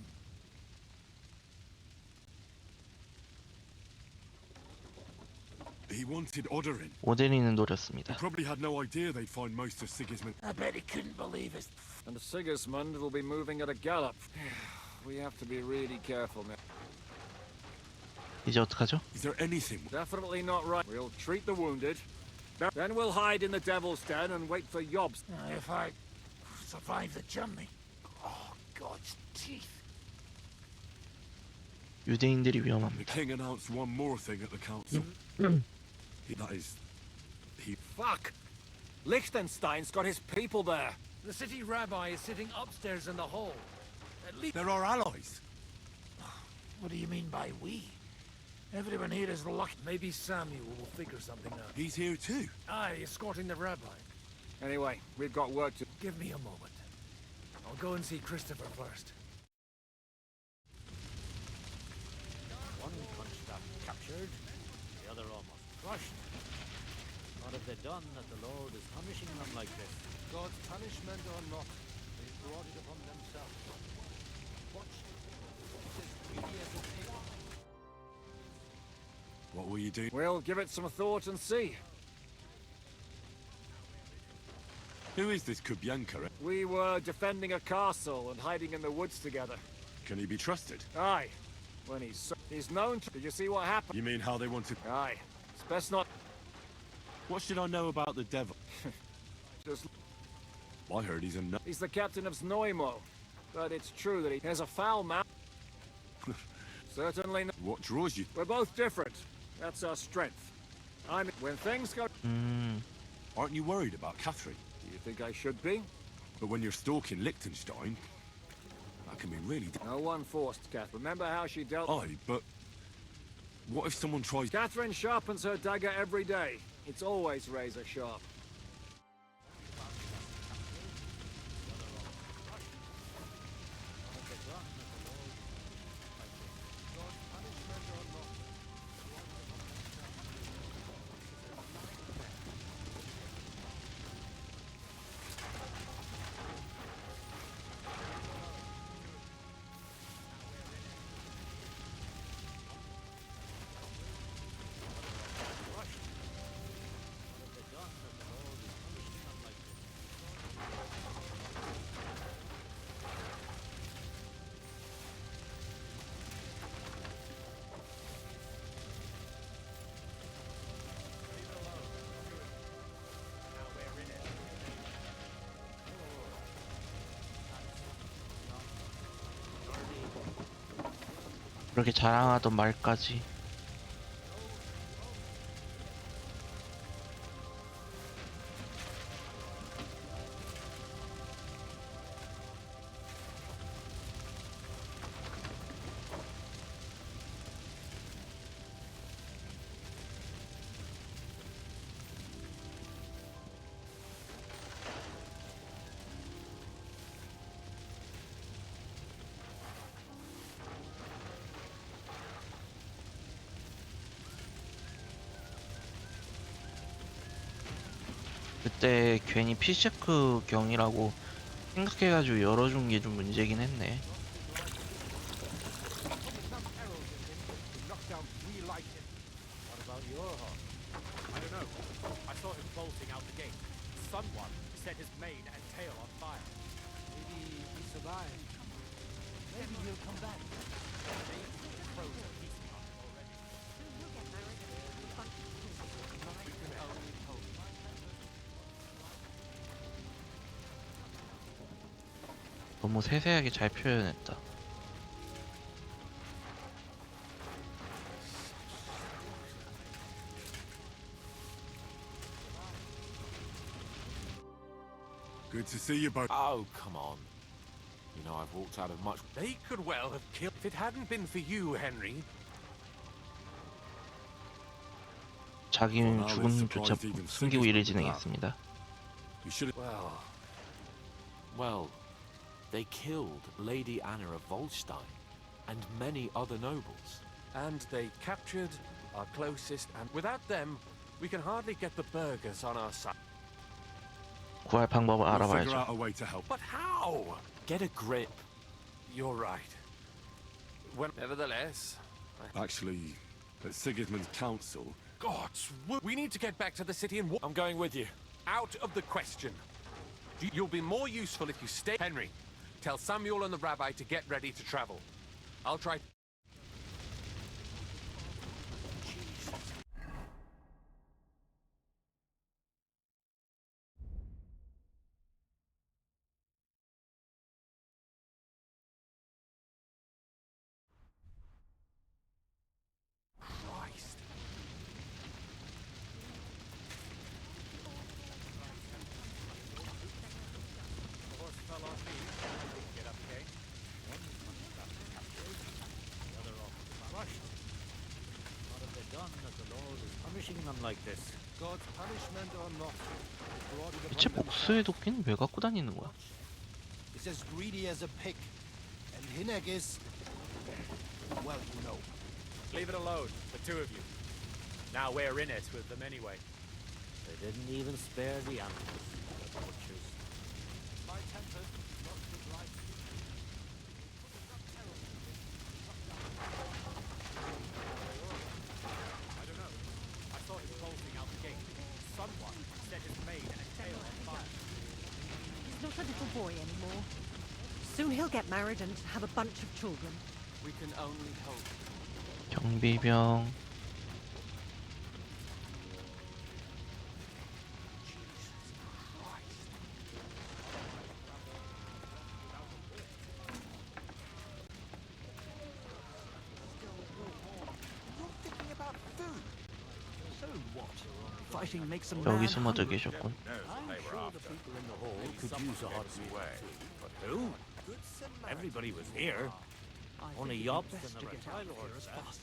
He wanted Odorin. 오데린을 노렸습니다. He probably had no idea they'd find most of Sigismund. I bet he couldn't believe it. And Sigismund will be moving at a gallop. We have to be really careful now. 이제 어떡하죠? Is there anything? Definitely not right. We'll treat the wounded. Then we'll hide in the Devil's Den and wait for Yobs. If I survive the journey. Oh, God's teeth. 유대인들이 The 위험합니다. king announced one more thing at the council. That is... he... Fuck! Liechtenstein's got his people there. The city rabbi is sitting upstairs in the hall. At least... They're our allies. What do you mean by we? Everyone here is lucky. Maybe Samuel will figure something out. He's here too. Aye, escorting the rabbi. Anyway, we've got work to... Give me a moment. I'll go and see Christopher first. One Kunstad captured, the other almost crushed. What have they done that the Lord is punishing them like this? God's punishment or not, they brought it upon themselves. Watch. It's as greedy as a pig. What will you do? We'll give it some thought and see. Who is this Kubyanka? We were defending a castle and hiding in the woods together. Can he be trusted? Aye. When he's known to... Did you see what happened? You mean how they wanted... Aye. It's best not... What should I know about the devil? Just... I heard he's a nut. He's the captain of Znojmo. But it's true that he has a foul mouth. Certainly not. What draws you? We're both different. That's our strength. When things go... Aren't you worried about Catherine? Do you think I should be? But when you're stalking Liechtenstein, that can be really... No one forced Catherine. Remember how she dealt... Aye, but... What if someone tries... Catherine sharpens her dagger every day. It's always razor sharp. 그렇게 자랑하던 말까지. 그때 괜히 피셰크 경이라고 생각해가지고 열어준 게 좀 문제긴 했네. What about your horse? I don't know. I saw him bolting out the gate. Someone set his mane and tail on fire. Maybe he survived. Maybe he'll come back. Maybe the crows are feasting on him already. We can only hope. 너무 세세하게 잘 표현했다. Good to see you both. Oh, come on. You know, I've walked out of much. They could well have killed. If it hadn't been for you, Henry. 자기는 죽음조차 숨기고 일을 진행했습니다. Well, they killed Lady Anna of Volstein and many other nobles. And they captured our closest, and without them, we can hardly get the burghers on our side. 구할 방법을 We'll figure 알아봐야죠. out a way to help. But how? Get a grip. You're right. Nevertheless, Actually, at Sigismund's council, we need to get back to the city and I'm going with you. Out of the question. You'll be more useful if you stay. Henry, tell Samuel and the rabbi to get ready to travel. I'll try. Christ. Horse fell on me. I didn't get up again. One contract captured, the other off crushed. What have they done that the Lord is punishing them like this? God's punishment or not, it brought it 대체 upon 복수의 도끼는 왜 갖고 다니는 거야? is as greedy as a pig, and Hineg is, well, you know. Leave it alone, the two of you. Now we're in it with them anyway. They didn't even spare the animals, the butchers. My temper lost his life. I don't know. I saw him bolting out the gate. Someone set his mane and tail on fire. He's not a little boy anymore. Soon he'll get married and have a bunch of children. We can only hope. 경비병. Fighting makes a 여기 숨어져 계셨군. People in the hall could use a hot way. But who? Everybody was here. Only Yobs and the reptile lords. I'm not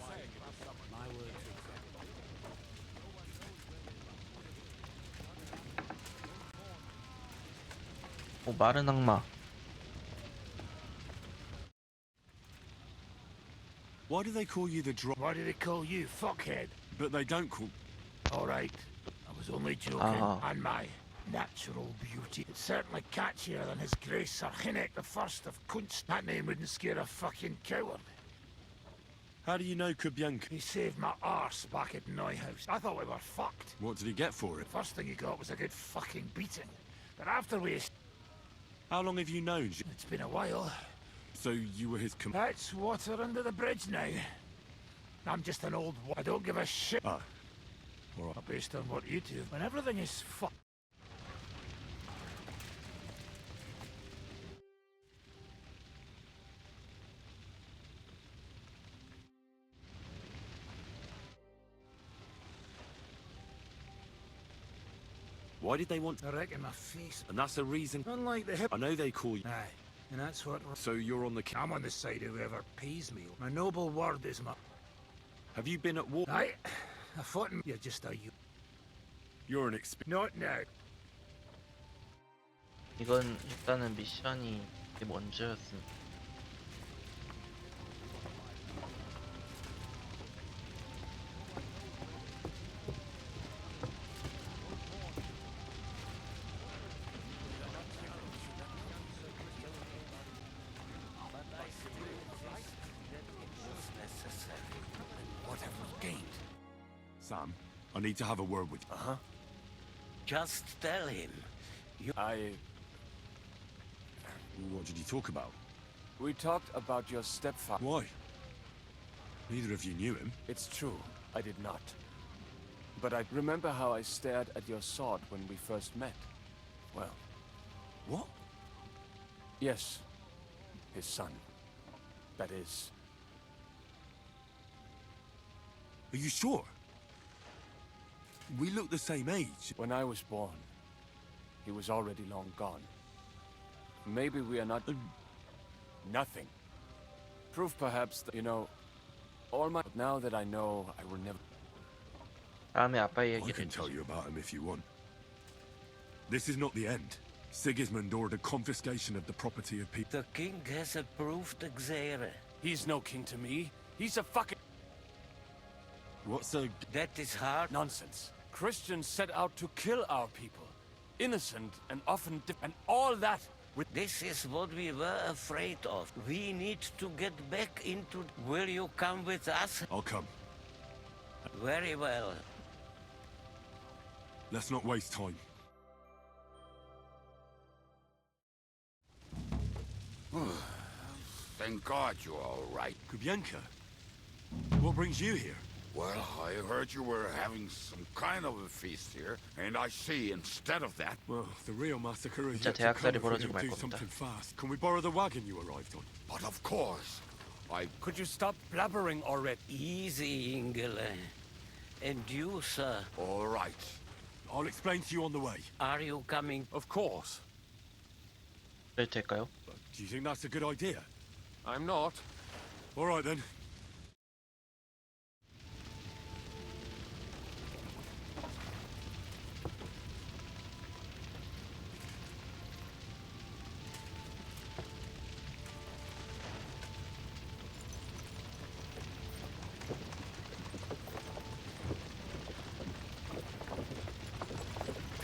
saying it was someone. My word. 오, 마른 악마. why do they call you the drop? Why do they call you fuckhead? But they don't call. All right, I was only joking. And my natural beauty. It's certainly catchier than his grace Sir Hinnek the First of Kunst. That name wouldn't scare a fucking coward. How do you know Kubianka? He saved my arse back at Neuhaus. I thought we were fucked. What did he get for it? First thing he got was a good fucking beating. But after we... How long have you known? It's been a while. So you were his That's water under the bridge now. I'm just an old... I don't give a shit. Ah. All right. Based on what you do. When everything is fucked. Why did they want? I reckon my face. And that's the reason. Unlike the hip. I know they call you. Aye, and that's what. So you're on the. I'm on the side of whoever pays me. My noble word is my. Have you been at war? Aye, I fought him. You're just a you. You're an expert. Not now. 이건 일단은 미션이 먼저였습니다. Sam, I need to have a word with you. Uh-huh. Just tell him. What did you talk about? We talked about your stepfather. Why? Neither of you knew him. It's true, I did not. But I remember how I stared at your sword when we first met. Well... What? Yes. His son. That is... Are you sure? We look the same age. When I was born, he was already long gone. Maybe we are not... nothing. Proof perhaps that, you know, all my... Now that I know, I will never... 다음에 아빠 I 얘기를 can tell you about him if you want. This is not the end. Sigismund ordered confiscation of the property of people. The king has approved Xere. He's no king to me. He's a fucking... What's a... That is hard. Nonsense. Christians set out to kill our people. Innocent and often... and all that... This is what we were afraid of. We need to get back into... Will you come with us? I'll come. Very well. Let's not waste time. Thank God you're all right. Kubienka, what brings you here? Well, I heard you were having some kind of a feast here, and I see instead of that... Well, the real massacre is 진짜 yet to 대학살이 come if we 벌어지고 don't 말 do 겁니다. something fast. Can we borrow the wagon you arrived on? But of course, Could you stop blabbering already? Easy, Ingele. And you, sir? All right. I'll explain to you on the way. Are you coming? Of course. 그래도 될까요? Do you think that's a good idea? I'm not. All right then.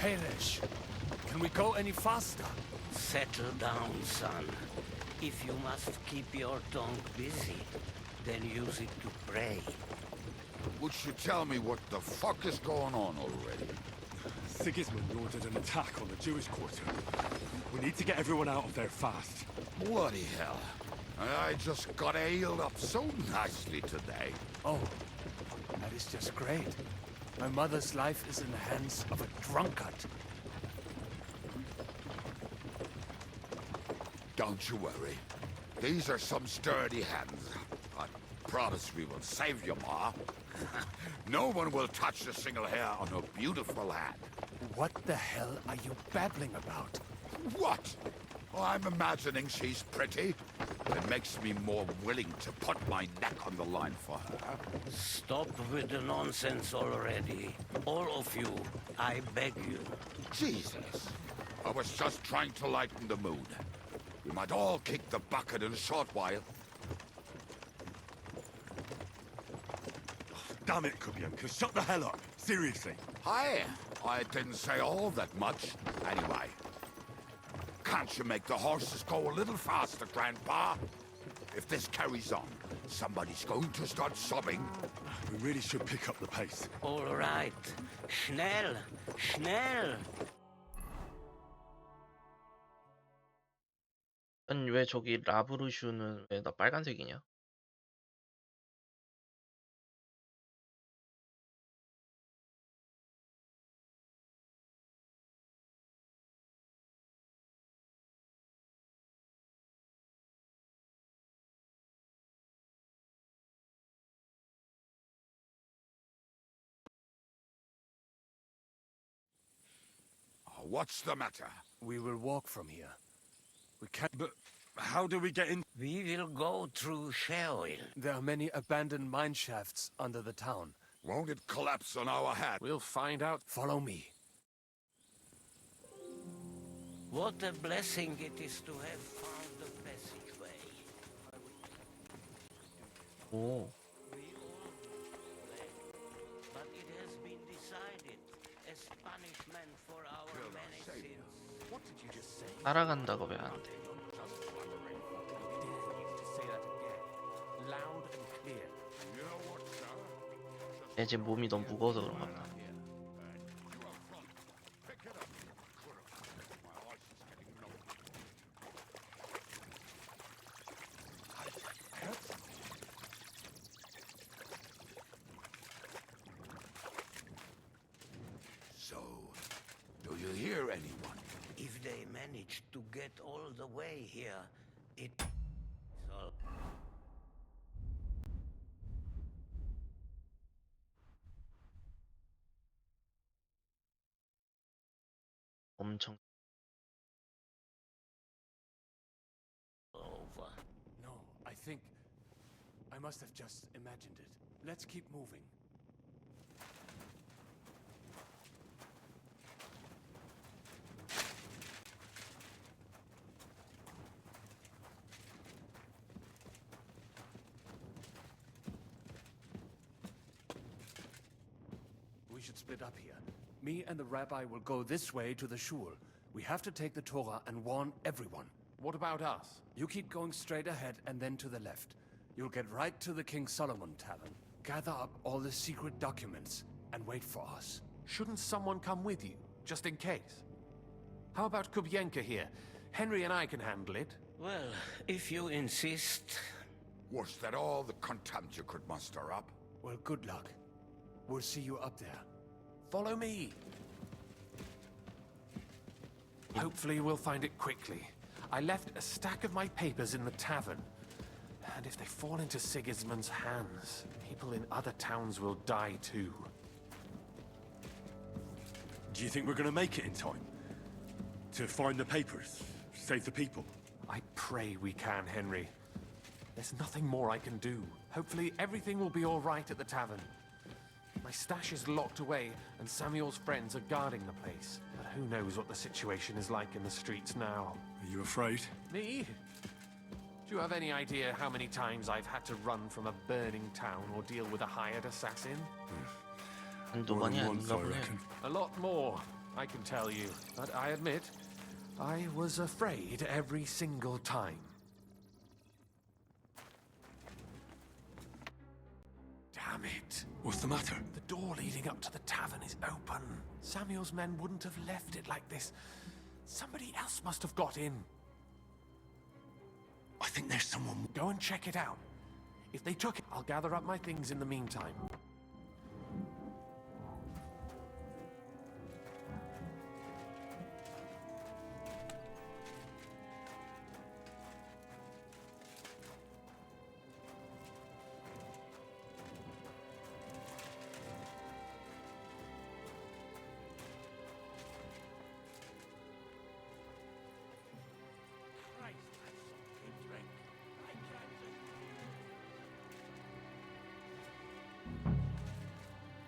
Pelish, can we go any faster? Settle down, son. If you must keep your tongue busy, then use it to pray. Would you tell me what the fuck is going on already? Sigismund ordered an attack on the Jewish quarter. We need to get everyone out of there fast. Bloody hell. I just got ailed up so nicely today. Oh, that is just great. My mother's life is in the hands of a drunkard. Don't you worry. These are some sturdy hands. I promise we will save you, Ma. No one will touch a single hair on her beautiful hand. What the hell are you babbling about? What? Oh, I'm imagining she's pretty. It makes me more willing to put my neck on the line for her. Stop with the nonsense already. All of you, I beg you. Jesus. I was just trying to lighten the mood. We might all kick the bucket in a short while. Damn it, Kubienka, shut the hell up. Seriously. Hi. I didn't say all that much. Anyway. Can't you make the horses go a little faster, Grandpa? If this carries on, somebody's going to start sobbing. We really should pick up the pace. All right. Schnell! Schnell! 아니 왜 저기 라브루슈는 왜 나 빨간색이냐? What's the matter? We will walk from here. We can't... But how do we get in? We will go through Sheol. There are many abandoned mine shafts under the town. Won't it collapse on our head? We'll find out. Follow me. What a blessing it is to have found the passageway. 오. But it has been decided as punishment for our many sins. What did you just say? 따라간다고 왜 안 돼? Say that again. Loud and clear. 내 지금 몸이 너무 무거워서 그런가 보다. So, do you hear anyone? If they manage to get all the way here, it... So... 엄청 over. No, I think I must have just imagined it. Let's keep moving. We should split up here. Me and the rabbi will go this way to the shul. We have to take the Torah and warn everyone. What about us? You keep going straight ahead and then to the left. You'll get right to the King Solomon Tavern. Gather up all the secret documents and wait for us. Shouldn't someone come with you, just in case? How about Kubyenka here? Henry and I can handle it. Well, if you insist. Was that all the contempt you could muster up? Well, good luck. We'll see you up there. Follow me. Hopefully we'll find it quickly. I left a stack of my papers in the tavern. And if they fall into Sigismund's hands, people in other towns will die too. Do you think we're gonna make it in time? To find the papers? Save the people? I pray we can, Henry. There's nothing more I can do. Hopefully everything will be all right at the tavern. My stash is locked away, and Samuel's friends are guarding the place. But who knows what the situation is like in the streets now? Are you afraid? Me? Do you have any idea how many times I've had to run from a burning town or deal with a hired assassin? 한두 More 번이 than once, 아닌가 I 보네. reckon. A lot more, I can tell you. But I admit, I was afraid every single time. Damn it. What's the matter? The door leading up to the tavern is open. Samuel's men wouldn't have left it like this. Somebody else must have got in. I think there's someone... Go and check it out. If they took it, I'll gather up my things in the meantime.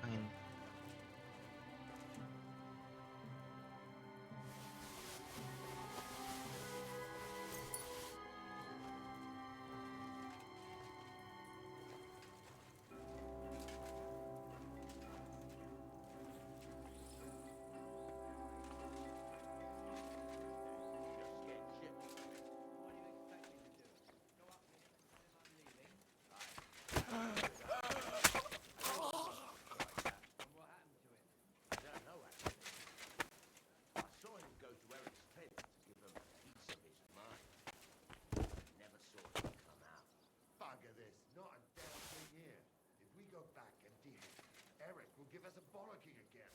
당연. Bugger this. Not a damn thing here. If we go back and dig it, Eric will give us a bollocking again.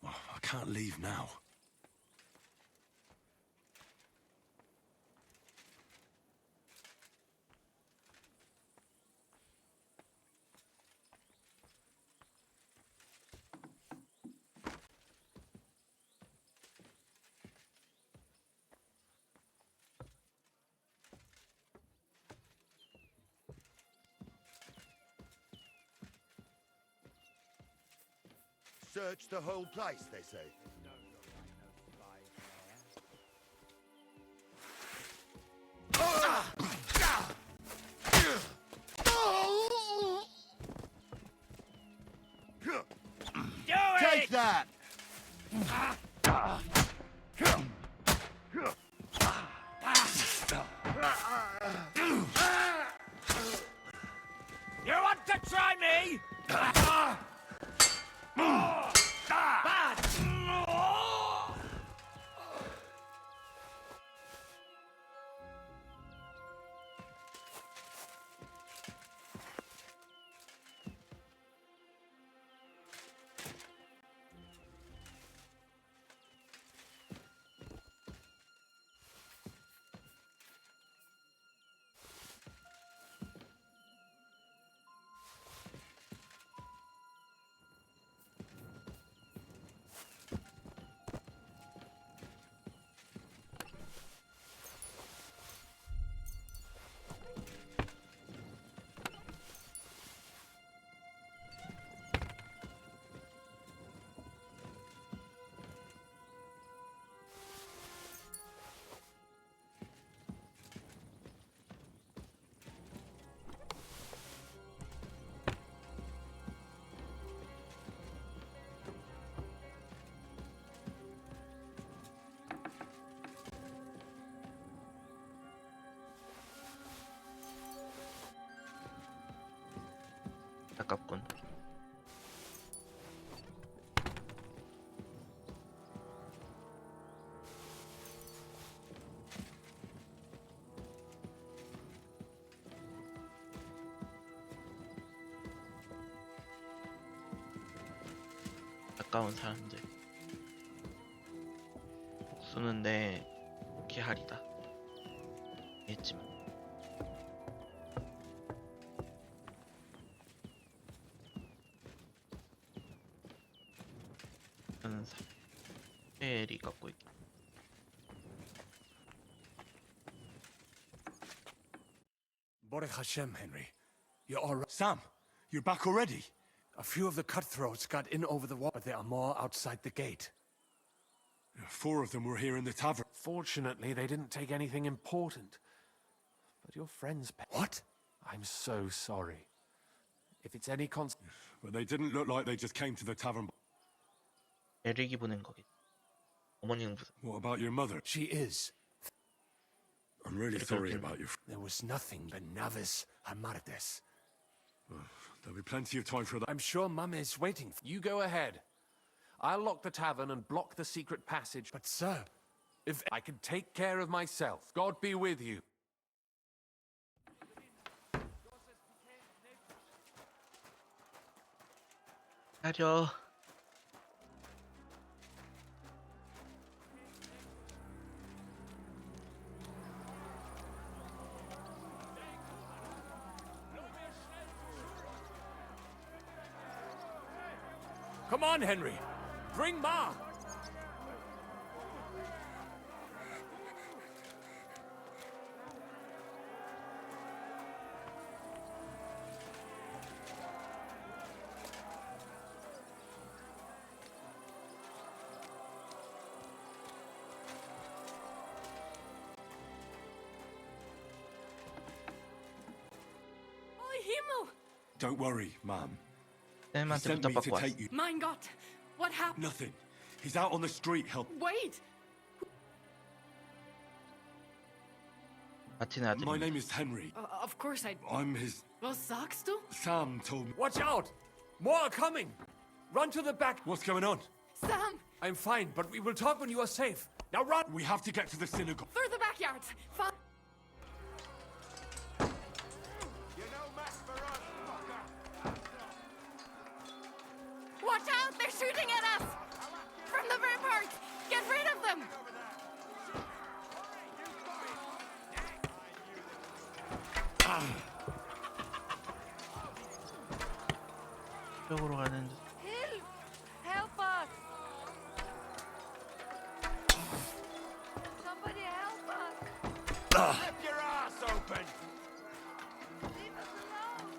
Oh, I can't leave now. Search the whole place, they say. 아깝군. 가까운 사람들. 복수는 내 기할이다. 했지만. 저는 사벨이 갖고 있기. Baruch Hashem, Henry. You're all right. Sam, you're back already? A few of the cutthroats got in over the wall, but there are more outside the gate. 4 of them were here in the tavern. Fortunately, they didn't take anything important. But your friends... What? I'm so sorry. If it's any But they didn't look like they just came to the tavern. 에릭이 보낸 거겠지. 어머니는 무슨? What about your mother? She is. I'm really sorry about you. There was nothing but Navis Hamartes. There'll be plenty of time for that. I'm sure Mum is waiting for You go ahead. I'll lock the tavern and block the secret passage. But sir, if I can take care of myself, God be with you. 가려. Come on, Henry. Bring Ma. Himmel! Don't worry, Mom. He 쌤한테 sent me to 부탁받고 take 왔어. you. Mein Gott! What happened? Nothing. He's out on the street helping. Wait! 마틴의 아들. My name is Henry. Of course I... I'm his... Was sagst du? Sam told me... Watch out! More are coming! Run to the back! What's going on? Sam! I'm fine, but we will talk when you are safe. Now run! We have to get to the synagogue. Through the backyard! Fine! Watch out! They're shooting at us! From the ramparts! Get rid of them! 쪽으로 가는. Help! Help us! Somebody help us! Rip your ass open! Leave us alone!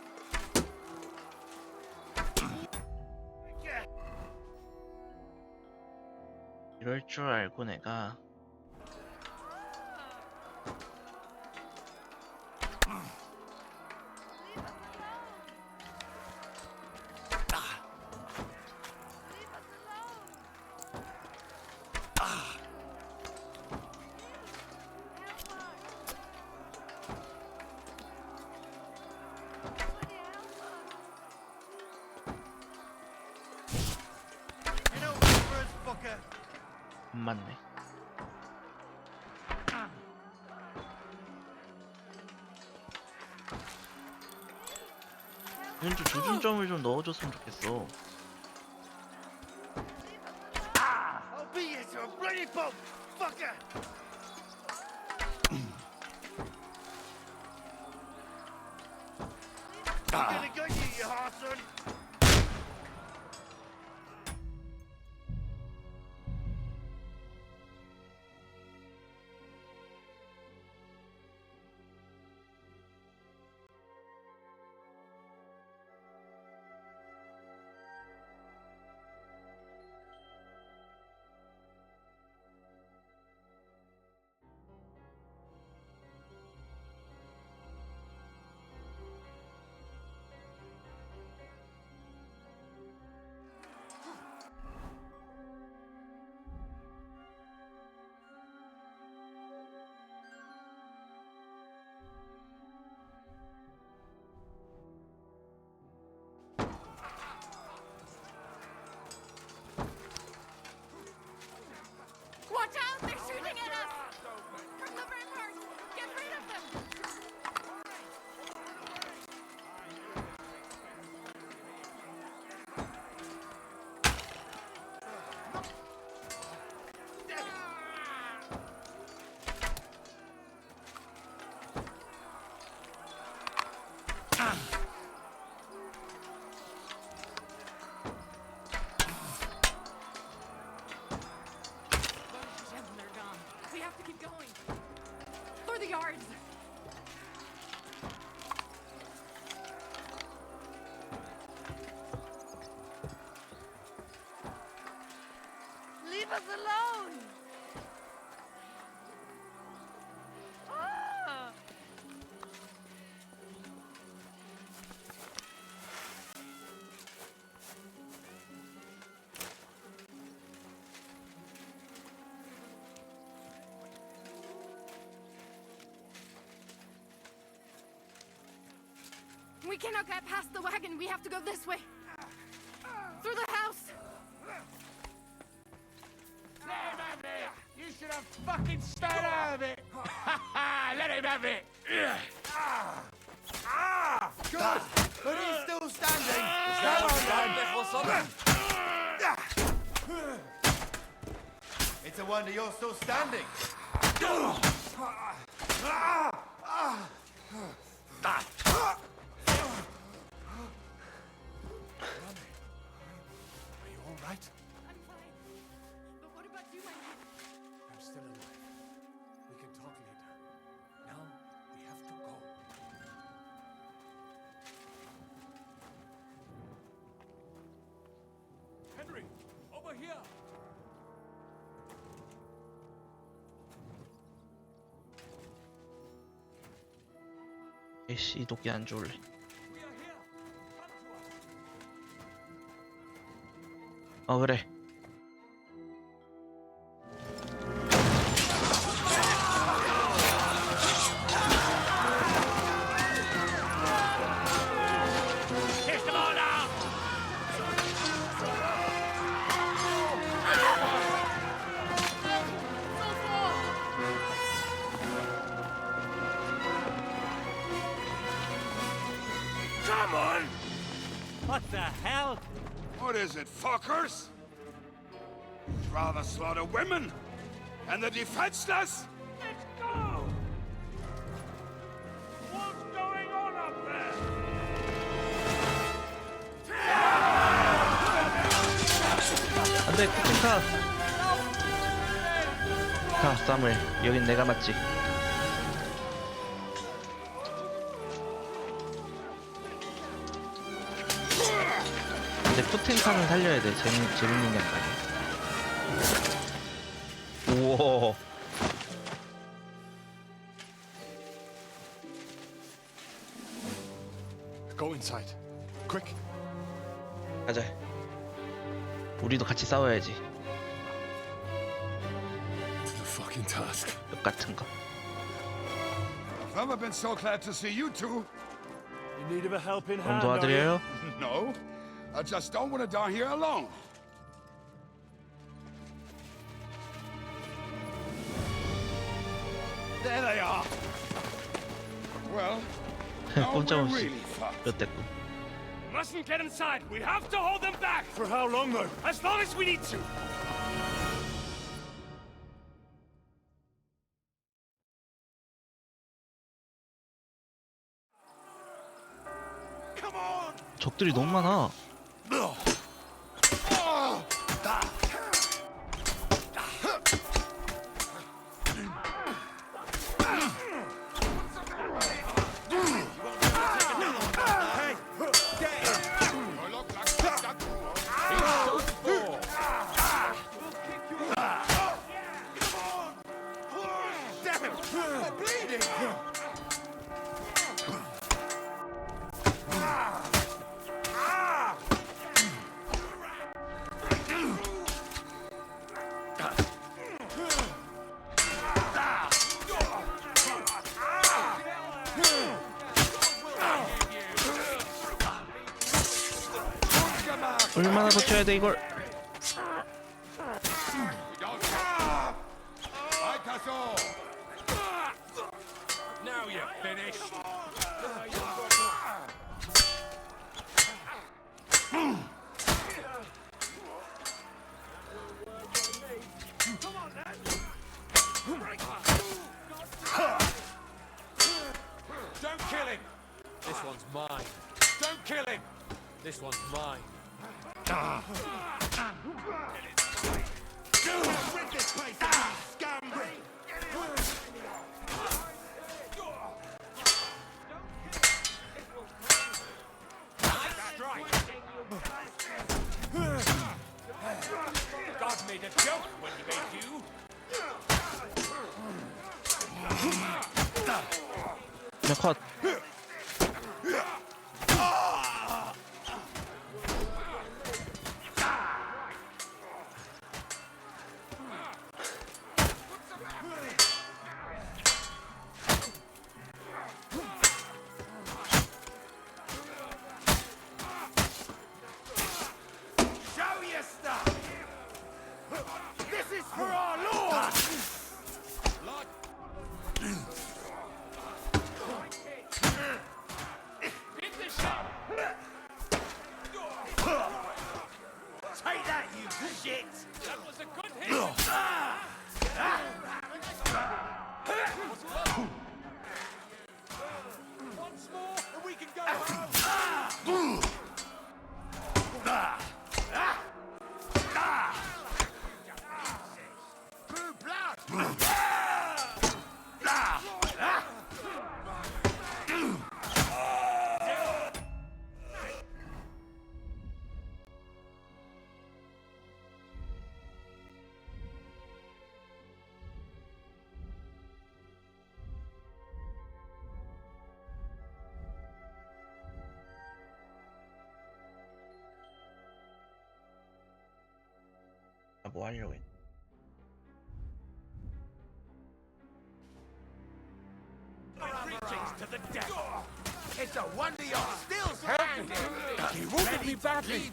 이럴 줄 알고 내가 안 맞네. 이건 좀 조준점을 좀 넣어줬으면 좋겠어. I'll beat you to a bloody pulp, fucker! I'm gonna get you, you harson! have to keep going. Through the yards. Leave us alone! Ah! We cannot get past the wagon. We have to go this way. Through the house. You should have fucking stayed out of it! Let him have it! Good! But he's still standing! It's a wonder you're still standing! Are you all right? I'm fine. But what about you, my man? I'm still alive. We can talk later. Now we have to go. Henry, over here. 에이씨 도끼 안 좋을래. 그래. Kiss them all down! Come on! What the hell? What is it, fuckers? You'd rather slaughter women and the defenseless? Let's go! What's going on up there? 안돼 쿠킹 카. 가 사무엘 여긴 내가 맞지. 근데 쿠텐카는 살려야 돼. 재밌는 양반이. 우와. Go inside. Quick. 가자. 우리도 같이 싸워야지. The fucking task. 역 같은 거. I've never been so glad to see you two. In need of a helping 좀 hand, are you? 도와드려요? No, I just don't want to die here alone. There they are. Well, now we're 꼼짝없이 really fucked. 몇 대꾸. Mustn't get inside. We have to hold them back. For how long, though? As long as we need to. Come on. 적들이 너무 많아. 얼마나 더 쳐야 돼 이걸? Now you're finished. Don't kill him! This one's mine. Don't kill him! This one's mine. Rid this place of you, scum! 그냥 컷. Show your stuff! This is for our Lord! Take that, you shit! That was a good hit! Once more, and we can go home! 뭐 하려고 했? To the devil. It's a wonder you're still standing. He wounded me badly.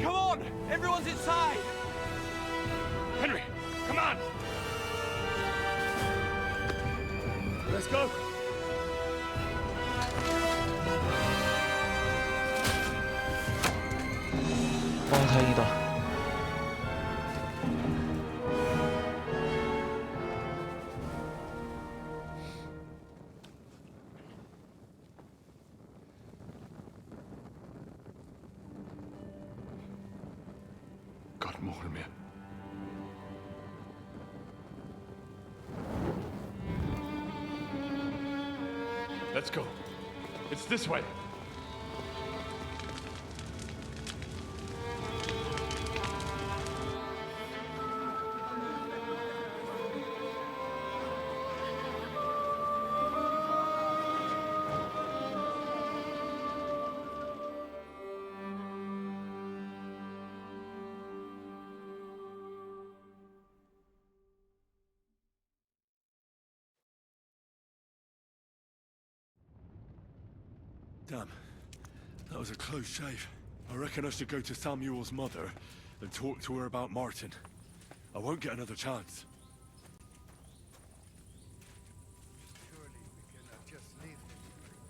Come on! Everyone's inside! Henry, come on! Let's go! 다행이다. God, more me. Let's go. It's this way. Damn. That was a close shave. I reckon I should go to Samuel's mother and talk to her about Martin. I won't get another chance. Surely we cannot just leave him like this.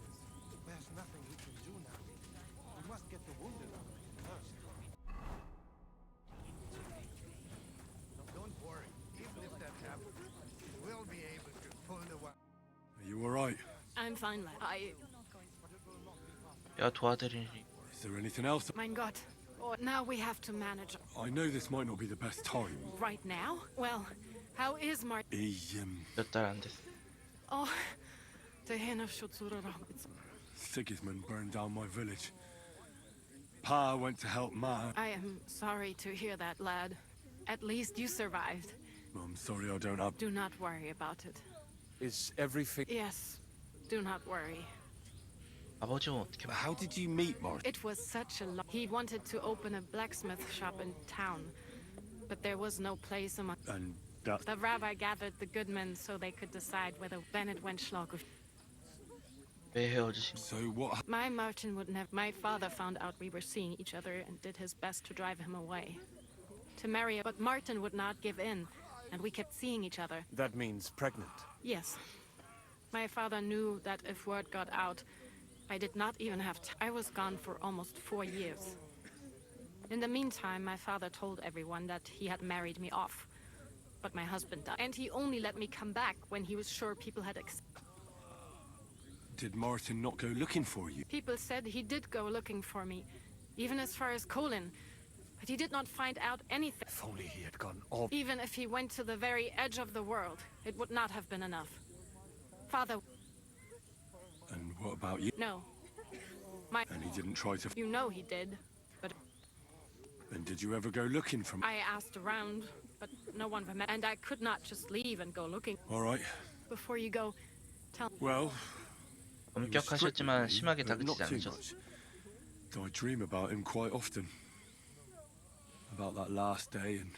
There's nothing we can do now. We must get the wounded out of here first. No, don't worry. Even if that happens, we'll be able to pull the one. Are you alright? I'm fine, lad. 야 도와드리니. Is there anything else? Mein Gott. Oh, now we have to manage. I know this might not be the best time. Right now? Well, how is Martin? 몇 달 안 됐어. Oh, det händer så tror Sigismund burned down my village. Pa went to help Ma. I am sorry to hear that, lad. At least you survived. I'm sorry I don't have... Do not worry about it. Is everything... Yes, do not worry. 아버지는 어떻게? How did you meet Martin? It was such a He wanted to open a blacksmith shop in town, but there was no place among... And that... The rabbi gathered the good men so they could decide whether Bennett went schlag. 왜 헤어지신? So what? My Martin would never... My father found out we were seeing each other and did his best to drive him away. To marry, but Martin would not give in, and we kept seeing each other. That means pregnant. Yes. My father knew that if word got out, I did not even have I was gone for almost 4 years. In the meantime, my father told everyone that he had married me off. But my husband died. And he only let me come back when he was sure people had Did Martin not go looking for you? People said he did go looking for me, even as far as Colin. But he did not find out anything. If only he had gone all... Even if he went to the very edge of the world, it would not have been enough. Father... And what about you? No. And he didn't try to... You know he did, but And did you ever go looking for... I asked around, but no one remembered. And I could not just leave and go looking. All right. Before you go, tell me. Well... 엄격하셨지만 심하게 but not 다그치지 too 않으셨어. much. I dream about him quite often. About that last day and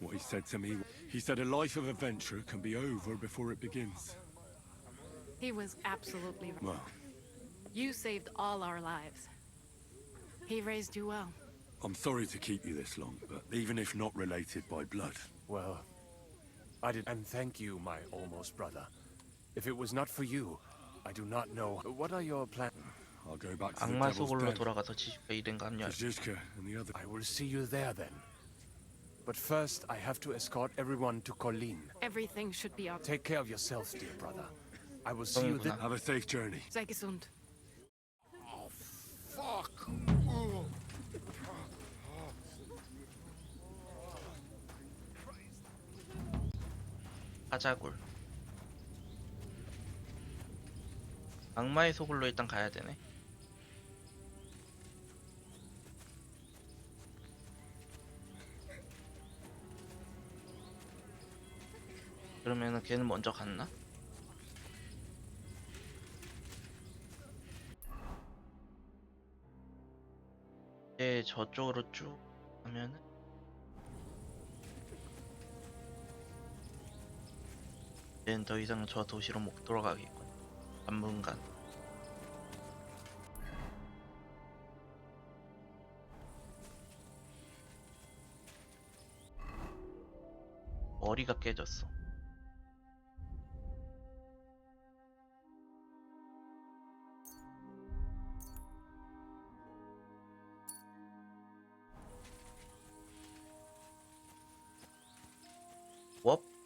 what he said to me. He said a life of adventure can be over before it begins. He was absolutely right. Well, You saved all our lives. He raised you well. I'm sorry to keep you this long, but even if not related by blood... Well, I did... And thank you, my almost brother. If it was not for you, I do not know... What are your plans? I'll go back to the 악마 devil's 소굴로 den. 돌아가서 지식과 일행과 합류할. Zizka and the other... I will see you there then. But first, I have to escort everyone to Colleen. Everything should be out. Take care of yourself, dear brother. I will see you then. Have a safe journey. Sei gesund. Oh, fuck! 사자굴. 악마의 소굴로 일단 가야 되네. 그러면은 걔는 먼저 갔나? 이제 저쪽으로 쭉 가면은 이제는 더 이상 저 도시로 못 돌아가겠군. 당분간. 머리가 깨졌어.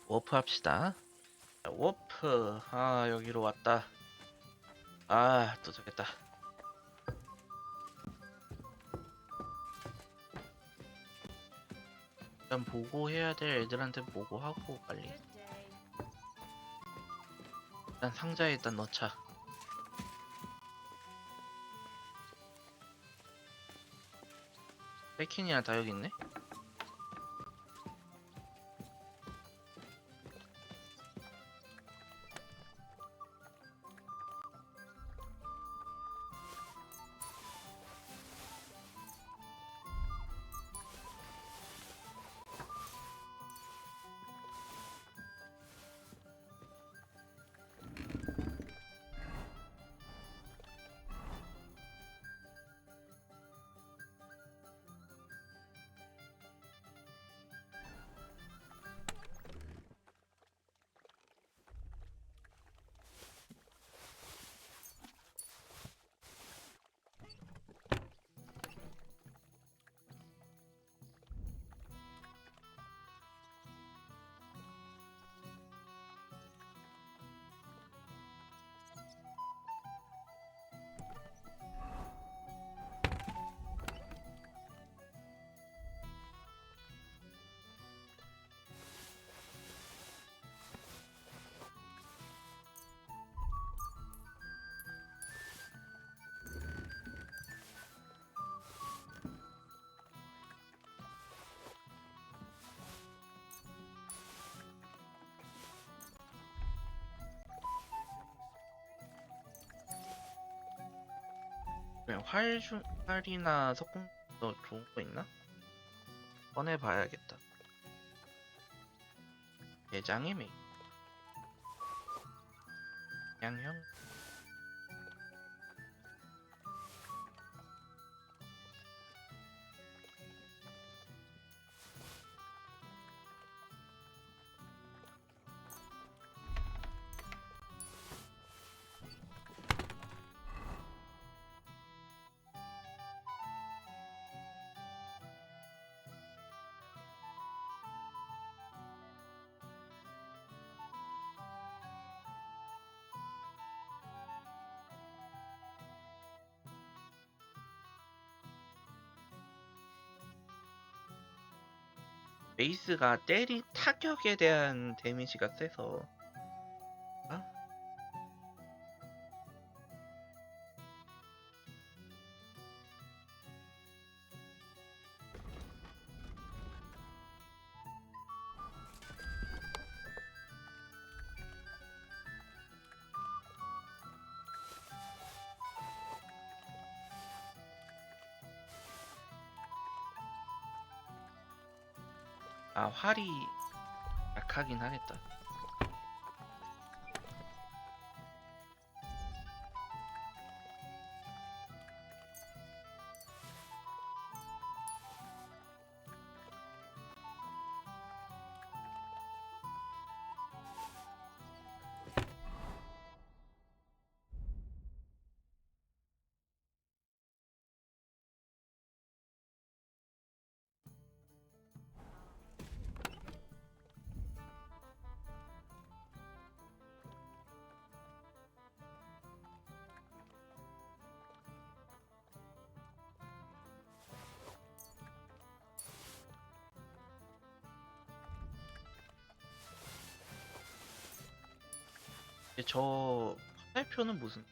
워프 합시다. 자, 워프. 아, 여기로 왔다. 아, 도착했다. 일단 보고해야 될 애들한테 보고하고 빨리. 일단 상자에 일단 넣자. 패킨이랑 다 여기 있네. 그냥 활이나 석궁 더 좋은 거 있나? 꺼내봐야겠다. 대장의 메인. 양형. 베이스가 때리 타격에 대한 데미지가 세서 아, 활이 약하긴 하겠다. 저 화살표는 무슨?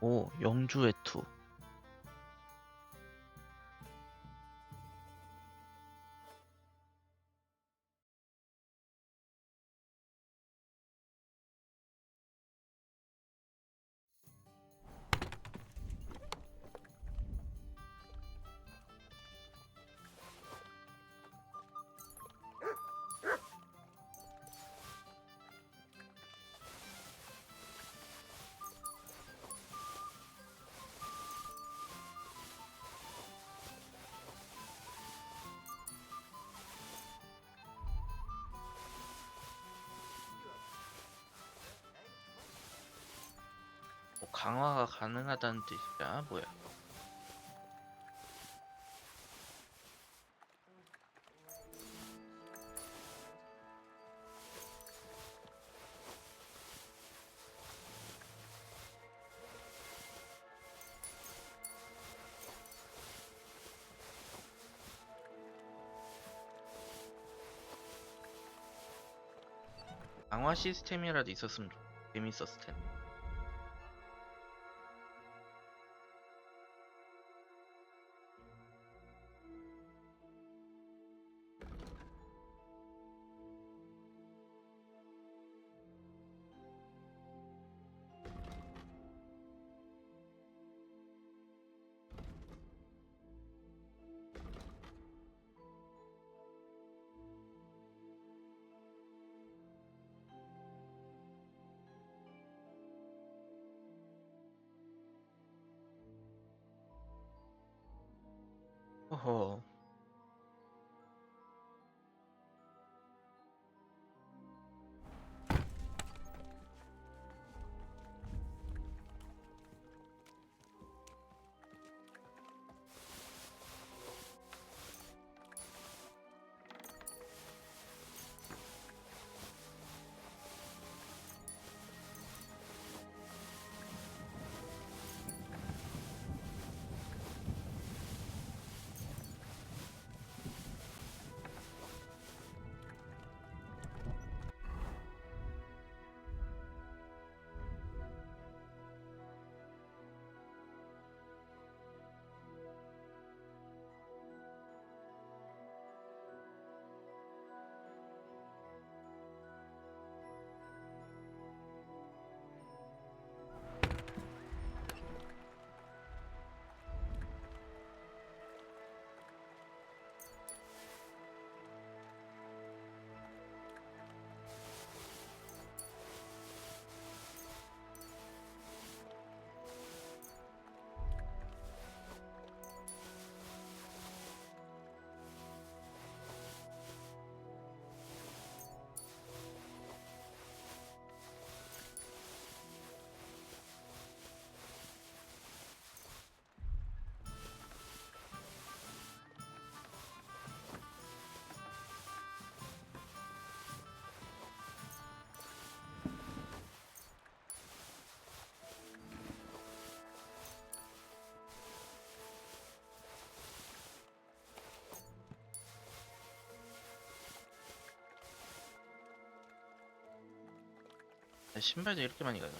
오, 영주의 투. 강화가 가능하다는 뜻이야, 뭐야? 강화 시스템이라도 있었으면 재밌었을 텐데. 어허. 신발도 이렇게 많이 가요.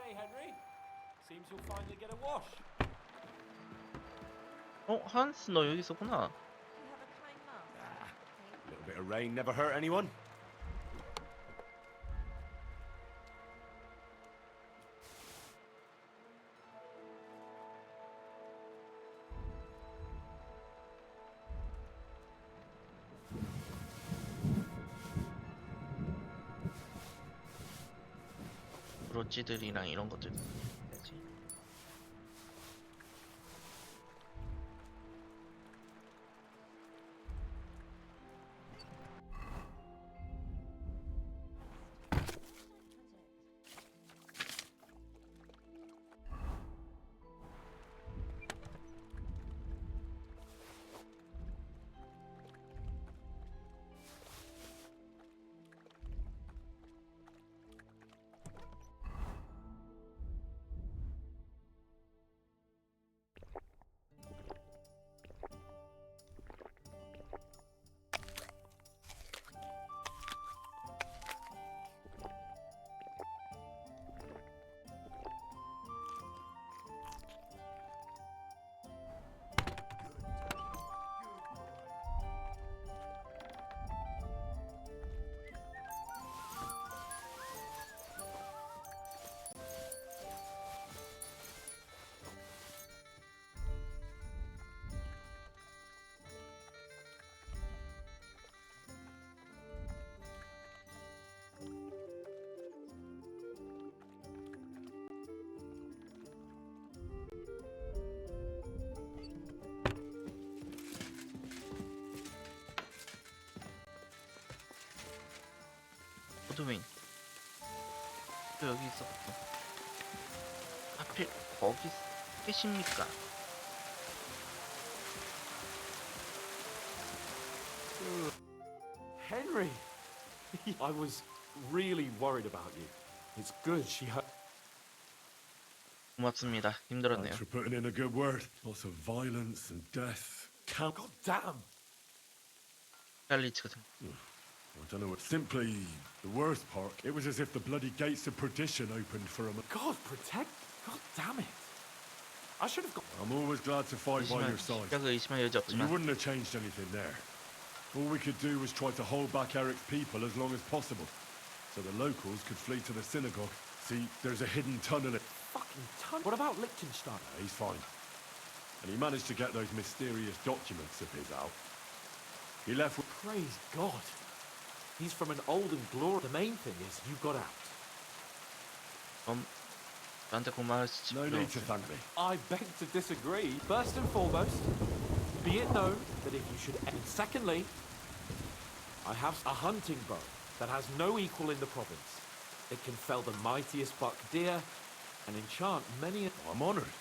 Hey, Henry. Seems you'll finally get a wash. 한스 너 여기 있었구나. A little bit of rain never hurt anyone. 브로치들이랑 이런 것들 해야지. 호드윈 또 여기 있었고 하필 거기 계십니까? Henry! I was really worried about you. It's good she had. 고맙습니다. 힘들었네요. Thanks for putting in a good word. Lots of violence and death. God damn! 샬리츠가 I don't know what. Simply, the worst part, it was as if the bloody gates of perdition opened for him. God protect. God damn it! I should have got. I'm always glad to fight by your side. 시작을 의심할 여지 But you 없지만 wouldn't have changed anything there. All we could do was try to hold back Eric's people as long as possible, so the locals could flee to the synagogue. See, there's a hidden tunnel. Fucking ton. What about Liechtenstein? He's fine. And he managed to get those mysterious documents of his out. He left with... Praise God. He's from an old and glorious. The main thing is you got out. 나한테 고마워하시지. No need to thank me. I beg to disagree. First and foremost, be it known that if you should... And secondly, I have a hunting bow that has no equal in the province. It can fell the mightiest buck deer and enchant many... I'm honored.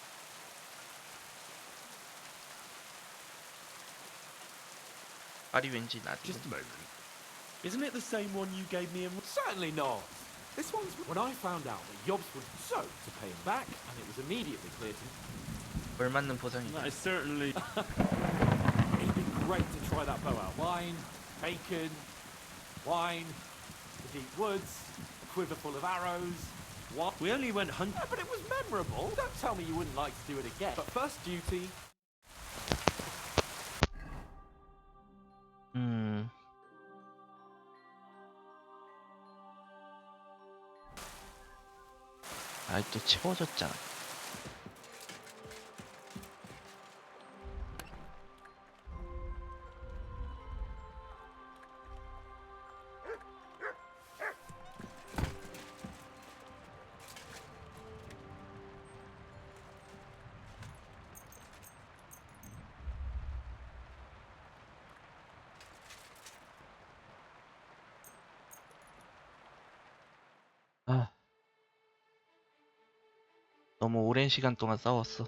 발이 왠지 나지. Just a moment. Isn't it the same one you gave me in... Certainly not. This one's... When I found out that Yobs would so to pay him back, and it was immediately clear to me... 벌맞는 보상이죠. That is certainly... It'd be great to try that bow out. Wine, bacon, wine, the deep woods, a quiver full of arrows. What? We only went hunting. Yeah, but it was memorable. Don't tell me you wouldn't like to do it again. But first duty... 아이 또 채워졌잖아. 아, 너무 오랜 시간 동안 싸웠어.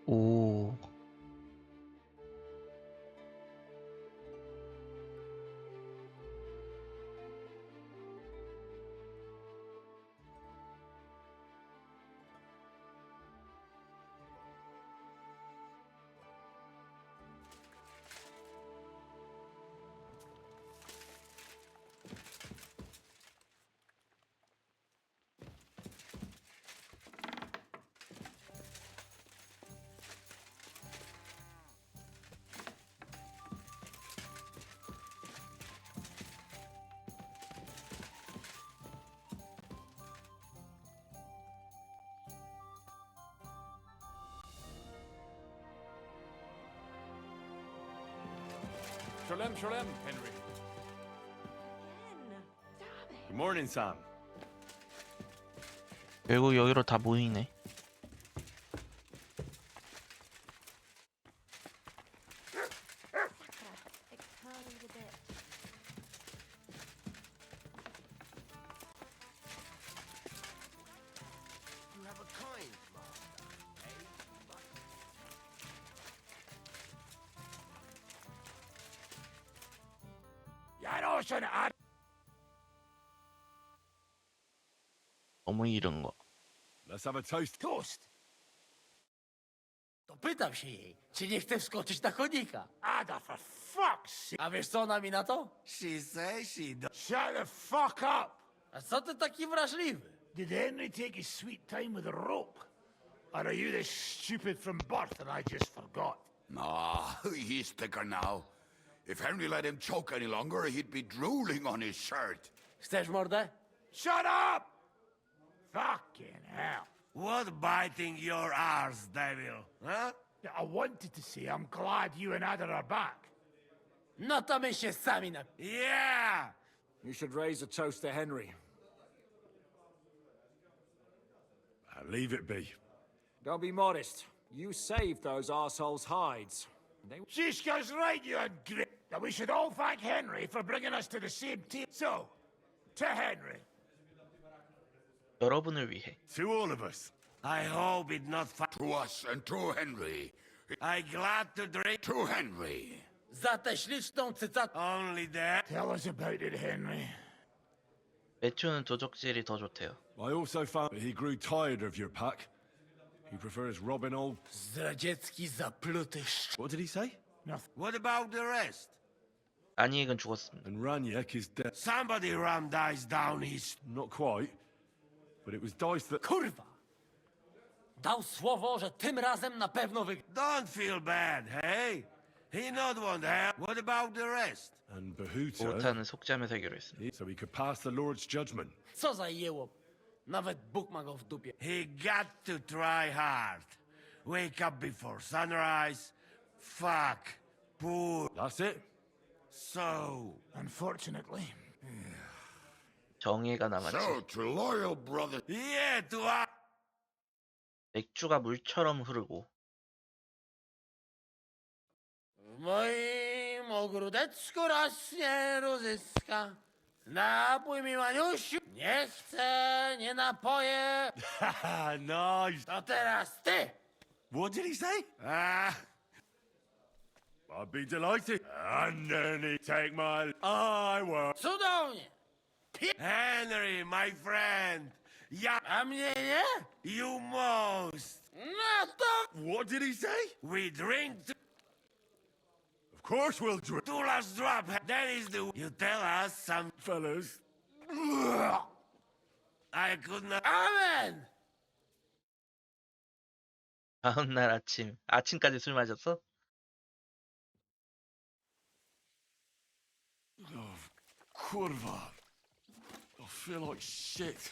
오. Shalem, shalem, Henry. Good morning, Sam. 결국 여기로 다 모이네. You have a kind master, eh? 너무 이른 거. Let's have a toast. Toast! To pytam się jej, czy nie chce wskoczyć na konika. Ada, for fuck's sake! A wiesz co ona mi na to? She says she does. Shut the fuck up! A co ty taki wrażliwy? Did Henry take his sweet time with the rope? Or are you this stupid from birth and I just forgot? Nah, he's thicker now. If Henry let him choke any longer, he'd be drooling on his shirt. Chcesz mordę? Shut up! Fucking hell. What biting your arse, devil? Huh? I wanted to say I'm glad you and Ada are back. No to my się sami na... Yeah! You should raise a toast to Henry. Leave it be. Don't be modest. You saved those assholes' hides. Shishka's right, you ungrat. That we should all thank Henry for bringing us to the same team. So, to Henry. 여러분을 위해. To all of us. I hope it not to us and to Henry. I glad to drink to Henry. Za tę śliczną cycatę. Only that. Tell us about it, Henry. 매튜는 도적질이 더 좋대요. I also found that he grew tired of your pack. He prefers robbing old... Zdradziecki zapluty What did he say? Nothing. What about the rest? 아니익은 죽었습니다. And Raniek is dead. Somebody ram dice down his... Not quite. But it was dice that... Kurwa! Dał słowo, że tym razem na pewno Don't feel bad, hey? He not want help. What about the rest? And Bahuta... 오타는 속죄하면서 하기로 했습니다. So he could pass the Lord's judgment. Co za jełop. Nawet Bóg ma go w dupie. He got to try hard. Wake up before sunrise. Fuck. Poor. That's it? So... Unfortunately. 정의가 남았지. So, to loyal brother... Yeah, to us. 맥주가 물처럼 흐르고. W moim ogródeczku rośnie różyska. Napój mi, Maniusiu. Nie chcę, nie napoję. Nice. To teraz ty. What did he say? I'd be delighted. And then he'd take my... I will... Cudownie. Henry, my friend. Yeah. A mnie nie? You most. No to... What did he say? We drink to... Of course we'll drink. Do last drop. That is the... You tell us some... Fellas. I could not... Amen! 다음날 아침까지 술 마셨어? Oh, curva. I feel like shit.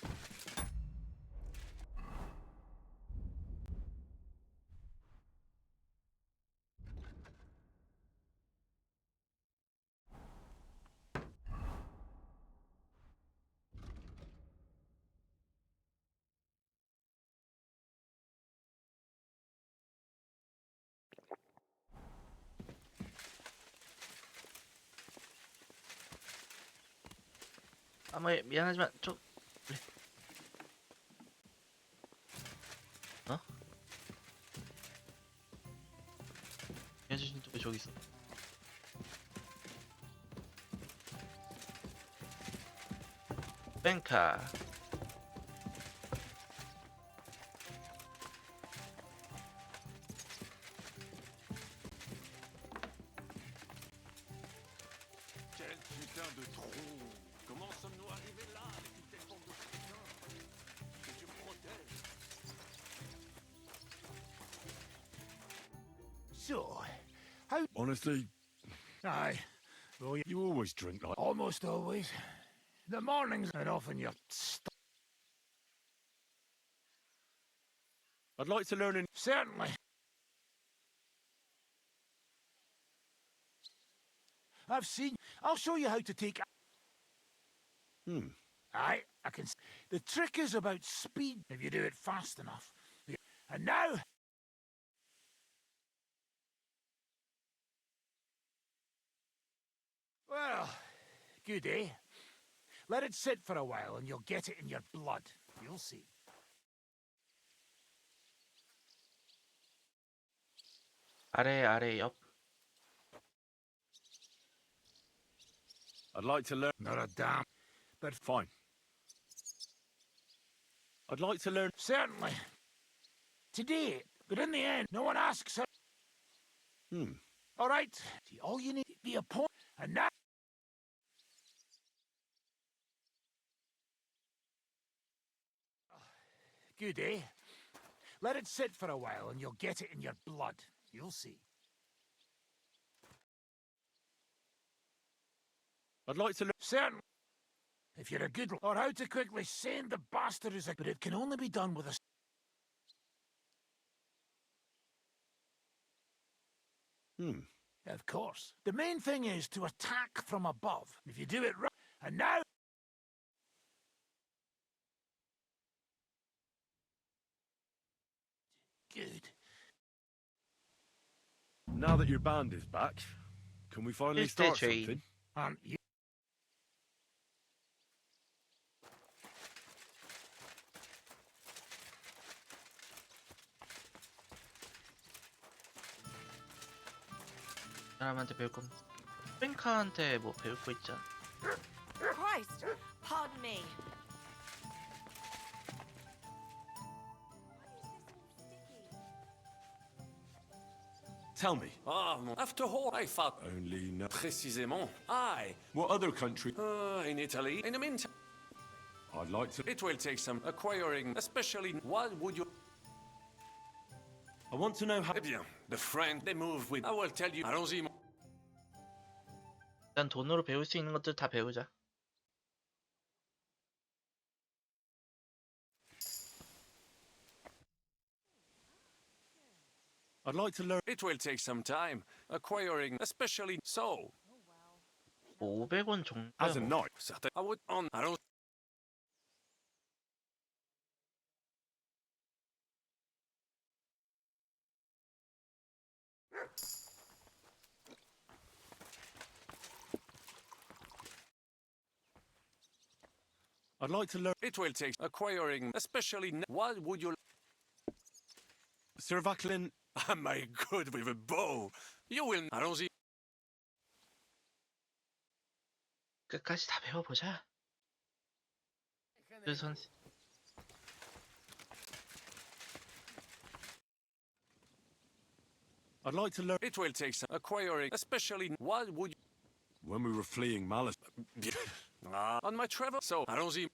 아마 미안하지만 좀 그래. 어? 해주신 왜 저기 있어? 뱅카. Quel putain de trou! Comment sommes-nous arrivés là avec une telle bande de putains? Que Dieu me protège! So, how... Honestly, Aye. Well, you always drink like... almost always. The mornings and often you're I'd like to learn in... Certainly. I've seen... I'll show you how to take... Aye, I can... The trick is about speed, if you do it fast enough. And now... Well, good, eh? Let it sit for a while and you'll get it in your blood. You'll see. 아래 옆. I'd like to learn... Not a damn... But fine. I'd like to learn... Certainly. Today, but in the end, no one asks her... All right. All you need to be a point, and now... Good, eh? Let it sit for a while and you'll get it in your blood. You'll see. I'd like to learn... Certainly. If you're a good... Or how to quickly send the bastard is a... But it can only be done with a... Of course. The main thing is to attack from above. If you do it right... And now... Good. Now that your band is back, can we finally start something? Aren't you? 사람한테 배울 건 뱅카한테 뭐 배울 거 있지 않아? Christ! Pardon me. Tell me. After all, I thought... Only no... Précisément. Aye. What other country? In Italy. In the meantime... I'd like to... It will take some acquiring, especially... What would you... I want to know how... Eh bien, the French, they move with... I will tell you. Allons-y. 일단 돈으로 배울 수 있는 것들 다 배우자. I'd like to learn... It will take some time. Acquiring, especially so. 500원 정도. As a knight. Certain... I would on... I don't... I'd like to learn... It will take acquiring, especially... What would you... Sir Vaclin... Am I good with a bow? You will... Allons-y. 끝까지 다 배워보자. 그 선생. I'd like to learn. It will take some acquiring, especially why would you... When we were fleeing Malice. On my travel, so allons-y.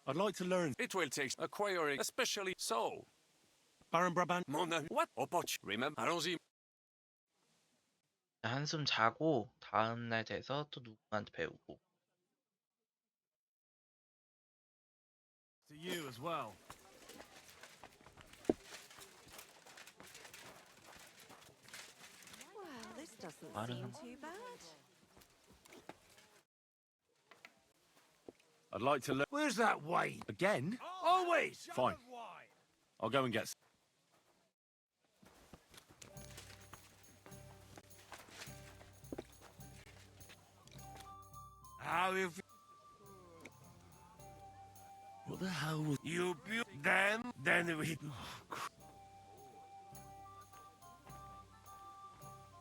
I'd like to learn. It will take acquiring, especially so. Baron Brabant. Mon ami, what? Opoch, remember? Allons-y. 한숨 자고 다음날 돼서 또 누구한테 배우고. To you as well. Well, this doesn't I don't seem know. too bad. I'd like to learn. Where's that wine? Again? Always! Fine. I'll go and get. How you feel? What the hell was? You then we...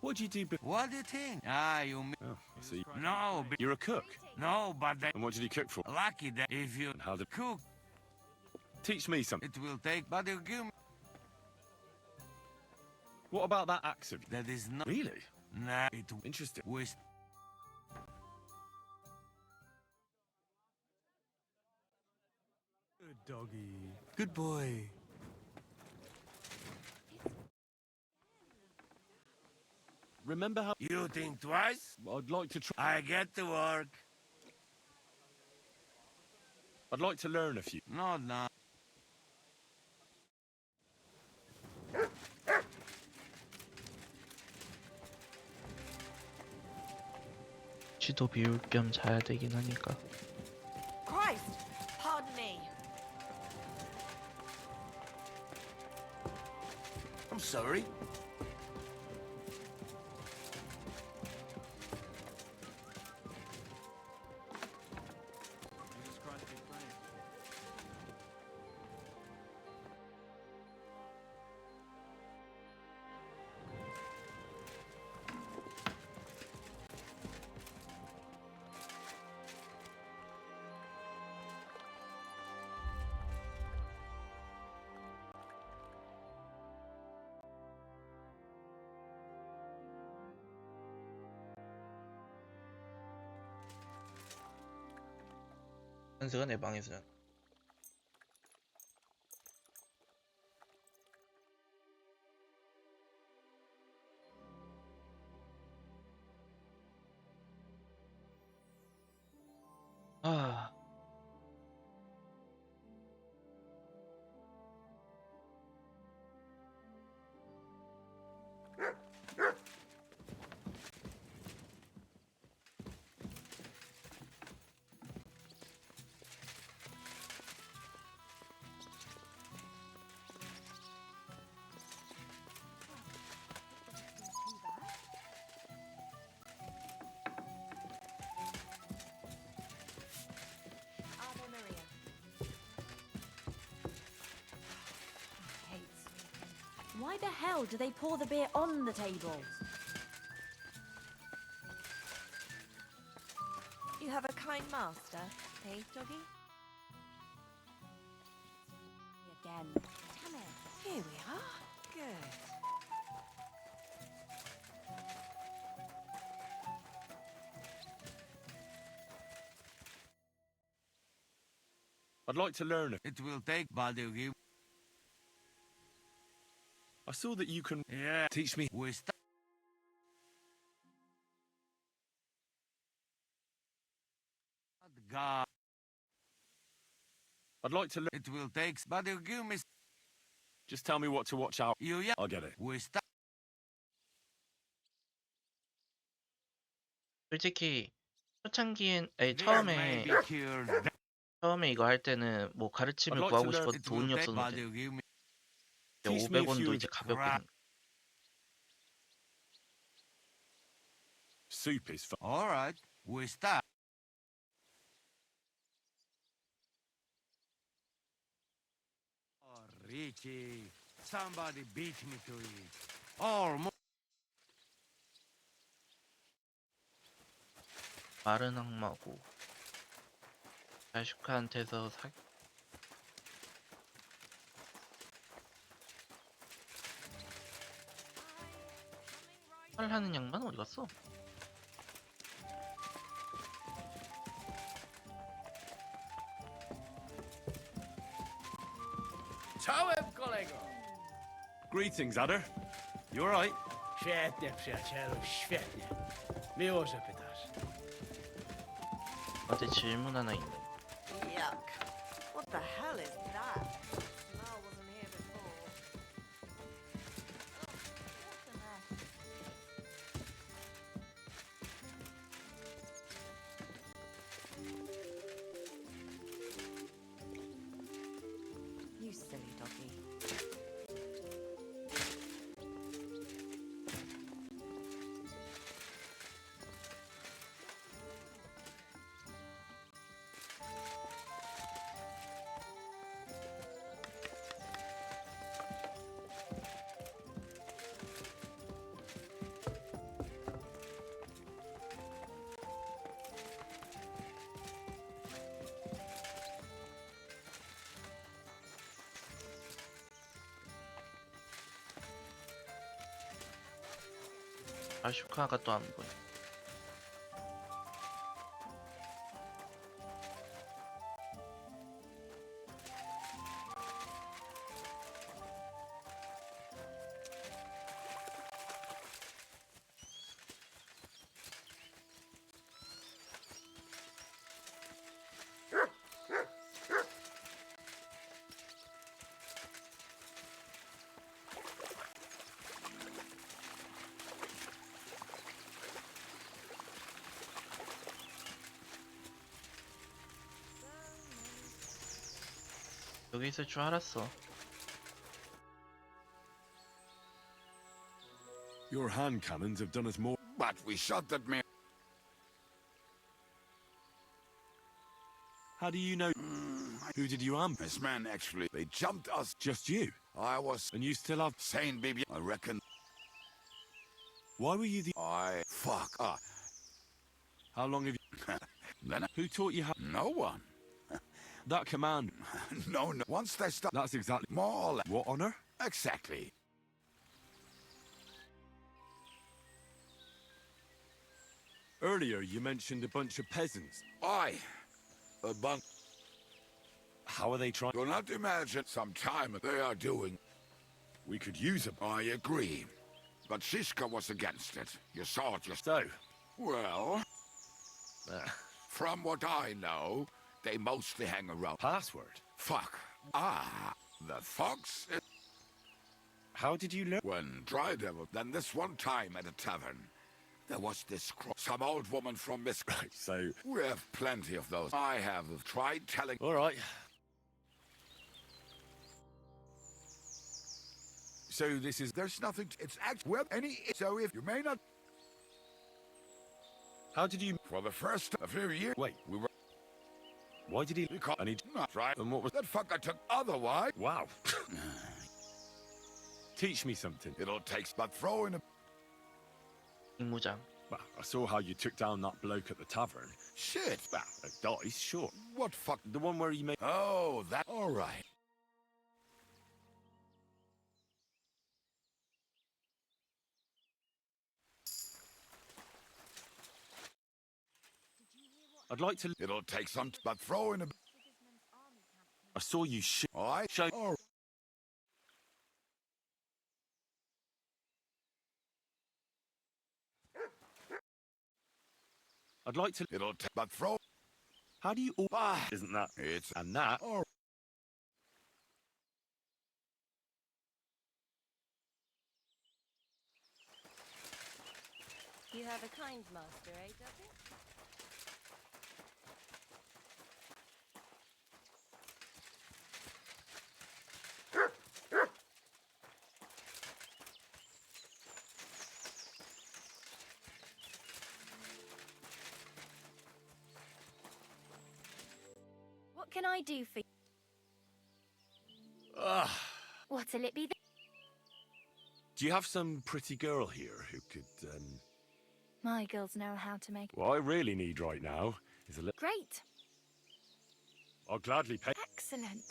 What'd you do? What do you think? Ah, you mean... Oh, I see. No, You're a cook. no, but And what did you cook for? lucky that if you And how did? cook, Teach me something. it will take... But you give me... What about that axe of That is not... Really? Nah, it Interesting. waste... Good doggy. Good boy. Remember how? You think twice? I'd like to try. I get to work. I'd like to learn a few. No, no. 쥐도 비울 겸 자야 되긴 하니까. Christ! Pardon me. I'm sorry. Jesus Christ be praised. 현수가 내 방에서 자. 아. Ave Maria. Why the hell do they pour the beer on the table? You have a kind master, eh, doggy? Again. Damn it. Here we are. Good. I'd like to learn it. It will take, but you give... I saw that you can. Yeah. Teach me. We start... God. I'd like to learn. It will take, but you give me... Just tell me what to watch out. You, yeah. I'll get it. We start... 솔직히 초창기엔 아니 This may be cured. 처음에 이거 할 때는 뭐 가르침을 I'd like 구하고 to learn- 싶어도 It will 돈이 take, but 없었는데 you give me... 이제 Teach me a 500원도 few 이제 가볍게 crap. Soup is fun. All right. We start. Oh, Richie. Somebody beat me to it. Almost. 마른 악마고 자슈카한테서 말하는 양반 어디 갔어? Czołem, kolego! Greetings, Adder. You alright? Świetnie, przyjacielu, świetnie. Miło, że pytasz. 어제 질문 하나 있네. Yuck. What the hell is that? Smell wasn't here before. What on earth? You silly doggy. 자슈카가 또 안 보여. 여기 있을 줄 알았어. Your hand cannons have done us more. But we shot that man. How do you know? Who did you ambush? This man actually, they jumped us. Just you? I was. And you still have. Sane, baby. I reckon. Why were you the. Fuck. How long have you. Then Who taught you how. No one. That command. No. Once they stop. That's exactly. More or less. What honor? Exactly. Earlier, you mentioned a bunch of peasants. Aye. A bunch. How are they trying? Do not imagine some time they are doing. We could use them. I agree. But Shishka was against it. You saw it So? yourself. Well, from what I know, they mostly hang around. Password? Fuck. The fox? How did you learn? When Dry Devil, then this one time at a tavern, there was this some old woman from Miss. Right, so. We have plenty of those. I have tried telling. Alright. So this is. There's nothing. It's actually. Well, any. So if you may not. How did you. For the first a few years. Wait. We were. Why did he. Because. I need. Not right. And what was. That fucker took otherwise. Wow. Teach me something. It'll take. But throw in a. 임무장. Well, I saw how you took down that bloke at the tavern. Shit. Well, a dice, sure. What fuck? The one where you made. Oh, that. All right. I'd like to. It'll take some. But throw in a. I saw you shoot. All right. Show. All right. I'd like to. It'll take. But throw. How do you. Isn't that. It's. And that. All right. You have a kind master, eh, Duffy? What can I do for you? What'll it be? Do you have some pretty girl here who could, My girls know how to make... What I really need right now is a little... Great. I'll gladly pay... Excellent.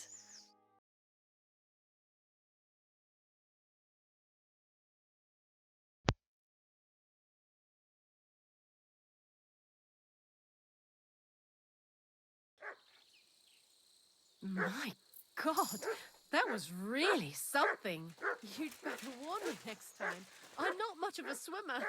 My God, that was really something. You'd better warn me next time. I'm not much of a swimmer.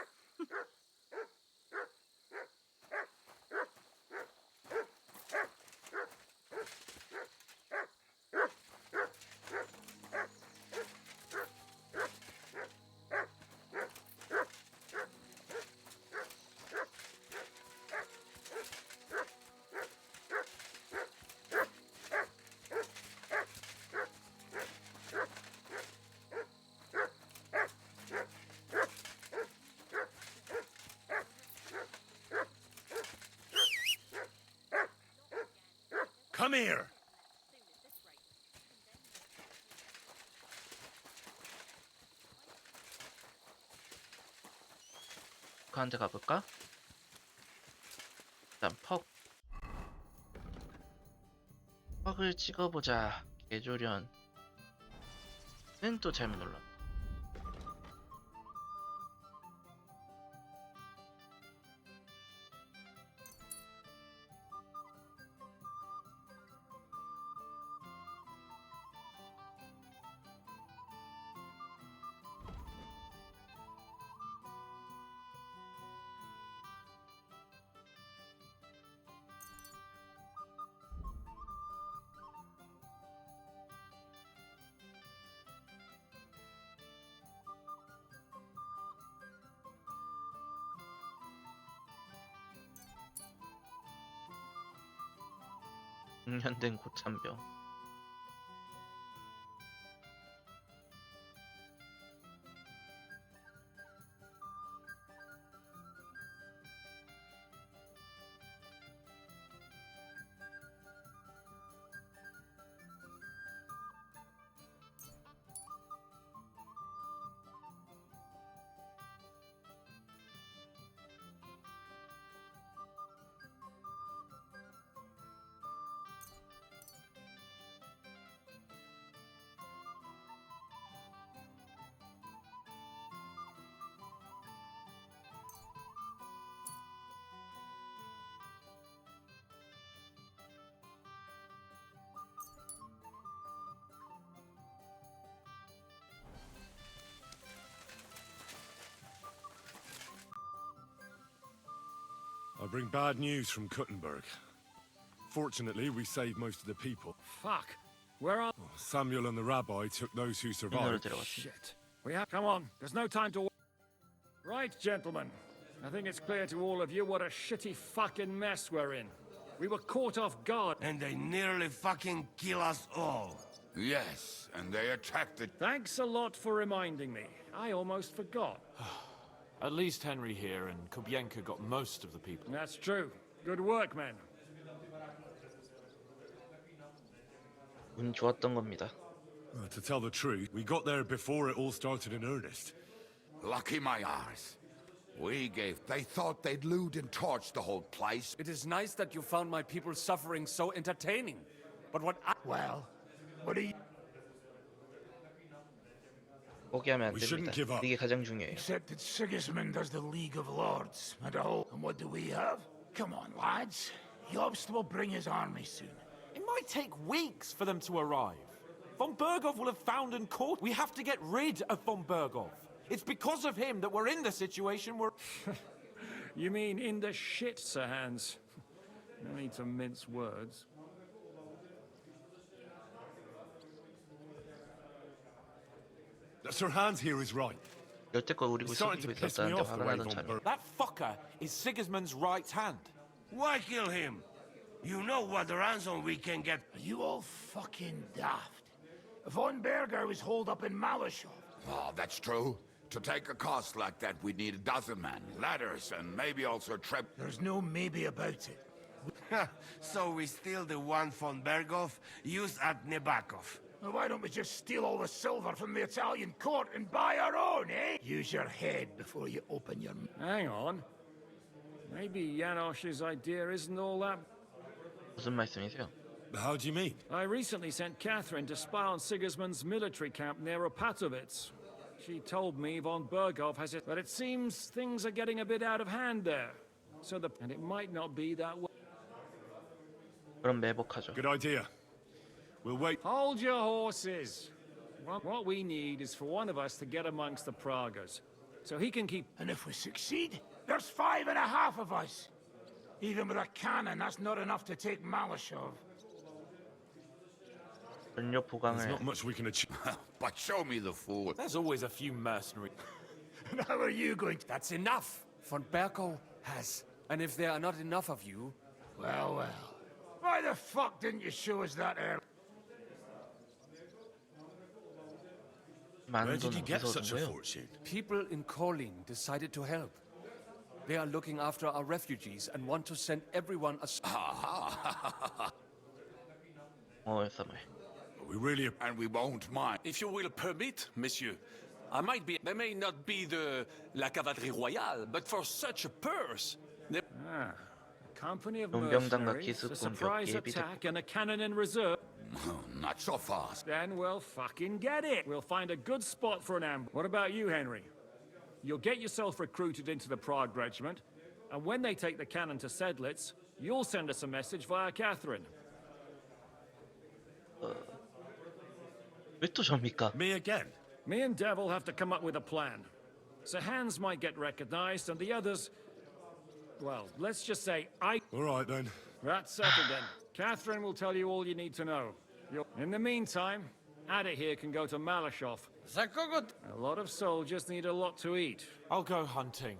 Come here! 그한테 가볼까? 일단 퍽을 찍어보자. 개조련. 는 또 잘못 눌렀. 중년된 고참병. I bring bad news from Kuttenberg. Fortunately, we saved most of the people. Fuck. Where are... Samuel and the rabbi took those who survived. Shit. We have... Come on. There's no time to... Right, gentlemen. I think it's clear to all of you what a shitty fucking mess we're in. We were caught off guard. And they nearly fucking kill us all. Yes, and they attacked the... Thanks a lot for reminding me. I almost forgot. At least Henry here and Kubienka got most of the people. That's true. Good work, men. 운 좋았던 겁니다. To tell the truth, we got there before it all started in earnest. Lucky my arse. They thought they'd loot and torch the whole place. It is nice that you found my people suffering so entertaining. But what I... Well, what do you... 포기하면 안 됩니다. 이게 가장 중요해요. Except that Sigismund does the League of Lords and a whole... And what do we have? Come on, lads. Jobst will bring his army soon. It might take weeks for them to arrive. Von Bergov will have found and caught. We have to get rid of Von Bergov. It's because of him that we're in the situation we're... You mean in the shit, Sir Hans? No need to mince words. Sir Hans here is right. 여태껏 우리 구슬리고 있었다는데 화가 나던 참이. That fucker is Sigismund's right hand. Why kill him? You know what ransom we can get. Are you all fucking daft? Von Berger was holed up in Malashov. Oh, that's true. To take a cost like that, we'd need a dozen men, ladders, and maybe also a trip. There's no maybe about it. So we steal the one von Bergov used at Nebakov. Well, why don't we just steal all the silver from the Italian court and buy our own, eh? Use your head before you open your... Hang on. Maybe Janosch's idea isn't all that. 무슨 말씀이세요? How do you mean? I recently sent Catherine to spy on Sigismund's military camp near Opatovitz. She told me von Berghoff has it, but it seems things are getting a bit out of hand there. And it might not be that way. 그럼 매복하죠. Good idea. We'll wait. Hold your horses. What we need is for one of us to get amongst the Pragas, so he can keep. And if we succeed, there's 5.5 of us. Even with a cannon, that's not enough to take Malashov. 전력 There's 보강을 not much we can achieve. But show me the fool. There's always a few mercenaries. And how are you going to... That's enough. Von Berko has. And if there are not enough of you... Well, well. Why the fuck didn't you show us that earlier? 많은 Where did you 돈 get 어디서 such a 얻은 거예요? fortune? People in Kolin decided to help. They are looking after our refugees and want to send everyone a... 쌈을. We really... And we won't mind. If you will permit, monsieur, I might be... They may not be la cavalerie royale, but for such a purse... A company of 용병단과 mercenaries, a 기습 공격 surprise 예비 attack, and a cannon in reserve. Not so fast. Then we'll fucking get it. We'll find a good spot for an ambush. What about you, Henry? You'll get yourself recruited into the Prague regiment, and when they take the cannon to Sedlitz, you'll send us a message via Catherine. 왜 또 접니까? Me again? Me and Devil have to come up with a plan. So Hans might get recognized, and the others... Well, let's just say All right, then. That's settled then. Catherine will tell you all you need to know. In the meantime, Ada here can go to Malashov. A lot of soldiers need a lot to eat. I'll go hunting.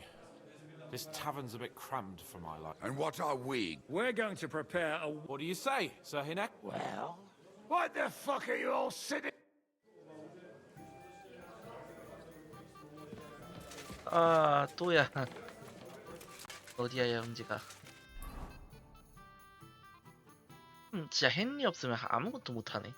This tavern's a bit crammed for my life. And what are we? We're going to prepare a... What do you say, Sir Hinek? Well, what the fuck are you all sitting... 아, 또야. 어디야, 영지가. 진짜 헨리 없으면 아무것도 못하네.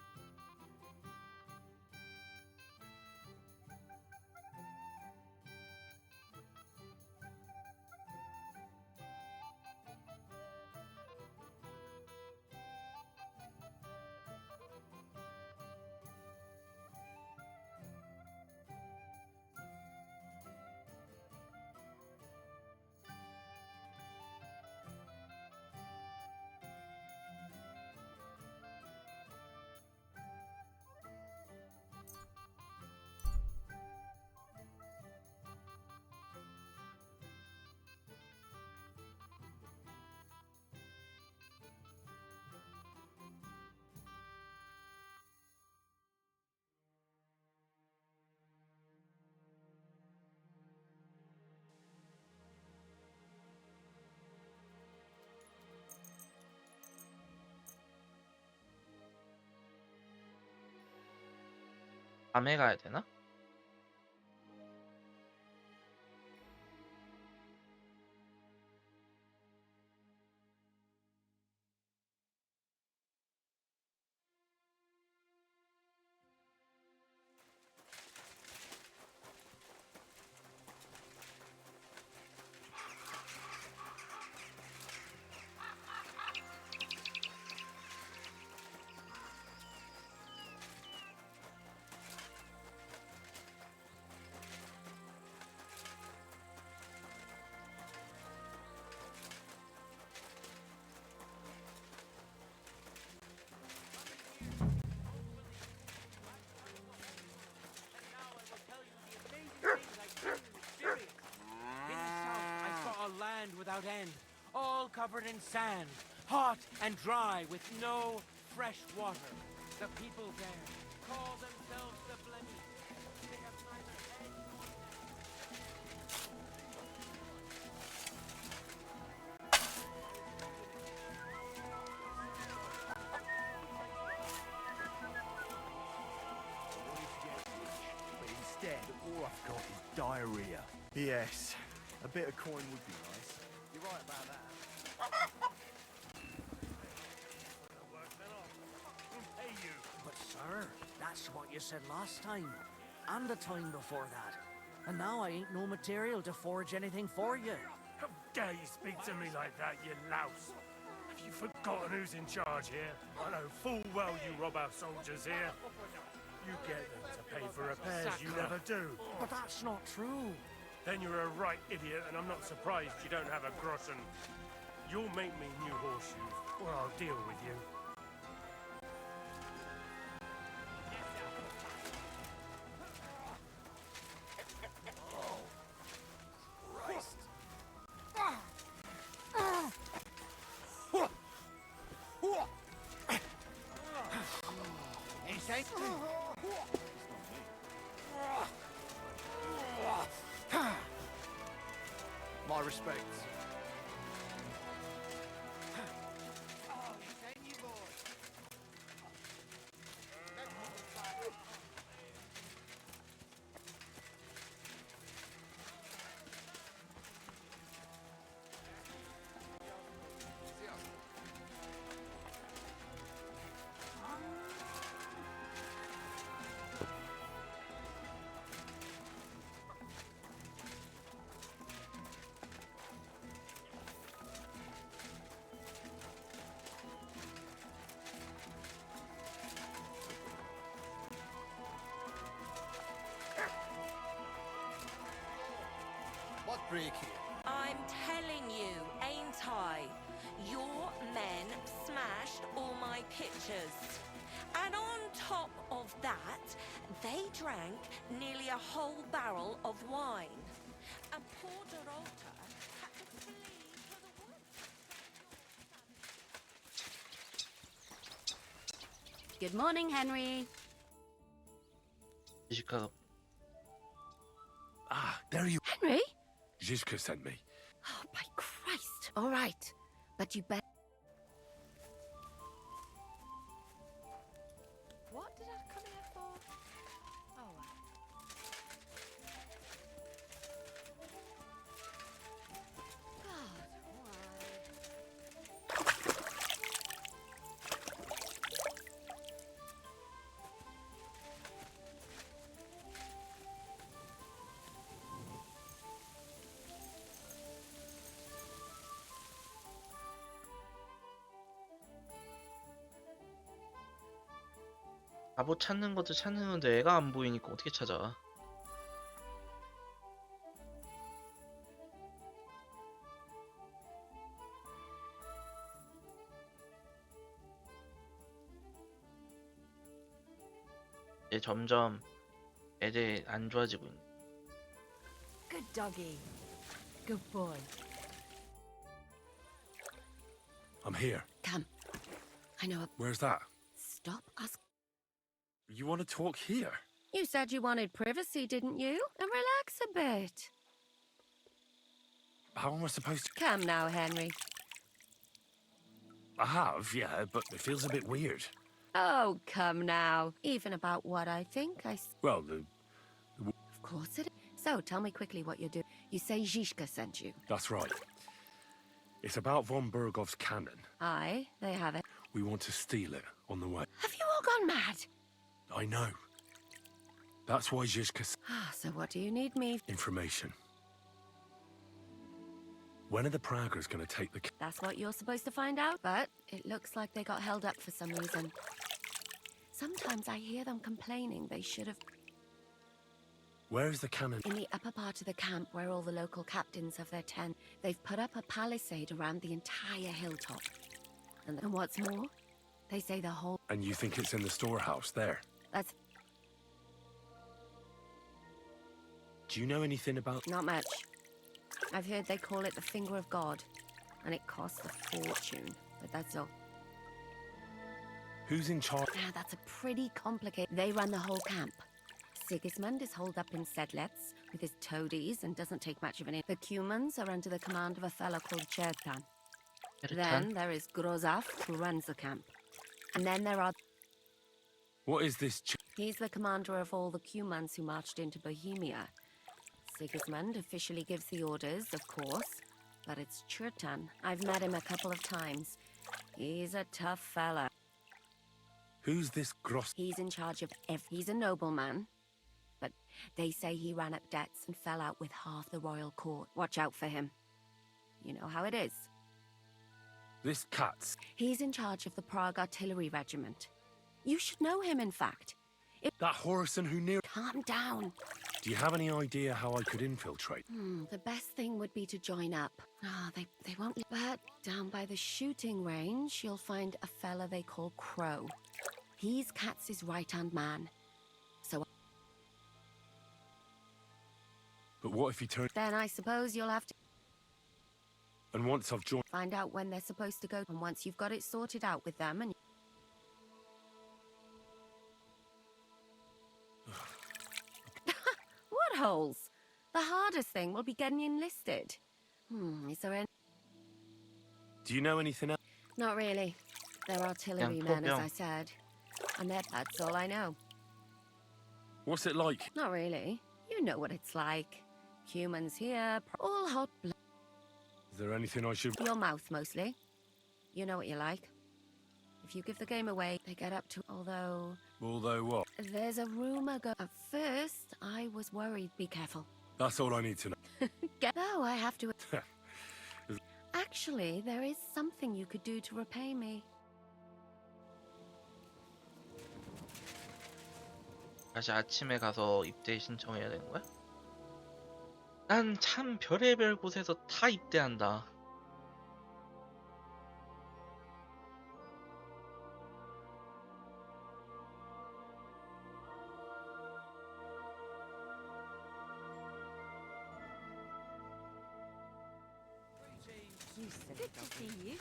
밤에 가야 되나? Without end, all covered in sand, hot and dry with no fresh water. The people there call themselves the Flemings. They have neither head nor But instead, all I've got is diarrhea. Yes, a bit of coin would be nice. You're right about that. Hey, you. But, sir, that's what you said last time. And the time before that. And now I ain't no material to forge anything for you. dare you speak to me like that, you louse? Have you forgotten who's in charge here? I know full well you rob our soldiers here. You get them to pay for repairs you never do. But that's not true. Then you're a right idiot, and I'm not surprised you don't have a groschen. You'll make me new horseshoes, or I'll deal with you. My respects. What break here? I'm telling you, ain't I? Your men smashed all my pictures. And on top of that, they drank nearly a whole barrel of wine. And poor Dorota had to flee for the woods. Good morning, Henry. 지식가가 Ah, there you... Henry? Zizka sent me. Oh, by Christ. All right. But you bet. What did I come here for? Oh. God, 갑옷 찾는 것도 찾는 건데 애가 안 보이니까 어떻게 찾아? 이제 점점 애들 안 좋아지고 있는. good doggy. Good boy. I'm here. Come. I know a... Where's that? Stop asking. You want to talk here? You said you wanted privacy, didn't you? And relax a bit. How am I supposed to... Come now, Henry. I have, yeah, but it feels a bit weird. Oh, come now. Even about what I think, Well, the... Of course it is. So, tell me quickly what you're doing. You say Zizka sent you. That's right. It's about von Bergov's cannon. Aye, they have it. We want to steal it on the way. Have you all gone mad? I know. That's why Zizka... Ah, so what do you need me? Information. When are the Praggers going to take the... That's what you're supposed to find out, but it looks like they got held up for some reason. Sometimes I hear them complaining they should have... Where is the cannon? In the upper part of the camp where all the local captains have their tent, they've put up a palisade around the entire hilltop. And what's more, they say the whole... And you think it's in the storehouse there? That's... Do you know anything about... Not much. I've heard they call it the Finger of God, and it costs a fortune, but that's all. Who's in charge? Now, that's a pretty complicated... They run the whole camp. Sigismund is holed up in Sedlets with his toadies and doesn't take much of an... The Cumans are under the command of a fellow called Chertan. Then there is Grozaf, who runs the camp. And then there are... What is this... He's the commander of all the Cumans who marched into Bohemia. Sigismund officially gives the orders, of course, but it's Chertan. I've met him a couple of times. He's a tough fella. Who's this Gross... He's in charge of He's a nobleman, but they say he ran up debts and fell out with half the royal court. Watch out for him. You know how it is. This cat's... He's in charge of the Prague Artillery Regiment. You should know him, in fact. That Horison who near... Calm down. Do you have any idea how I could infiltrate? The best thing would be to join up. They won't... But down by the shooting range, you'll find a fella they call Crow. He's Katz's right-hand man. So... But what if he turns... Then I suppose you'll have to... And once I've joined... Find out when they're supposed to go. And once you've got it sorted out with them and... What holes? The hardest thing will be getting enlisted. Is there any... Do you know anything else? Not really. They're artillerymen, as I said. And that's all I know. What's it like? Not really. You know what it's like. Humans here, all hot blood. Is there anything I should... Your mouth, mostly. You know what you like. If you give the game away, they get up to... Although what? there's a rumor At first, I was worried. Be careful. That's all I need to know. No, I have to... Actually, there is something you could do to repay me. 다시 아침에 가서 입대 신청해야 되는 거야? 난 참 별의별 곳에서 다 입대한다. Good to see you.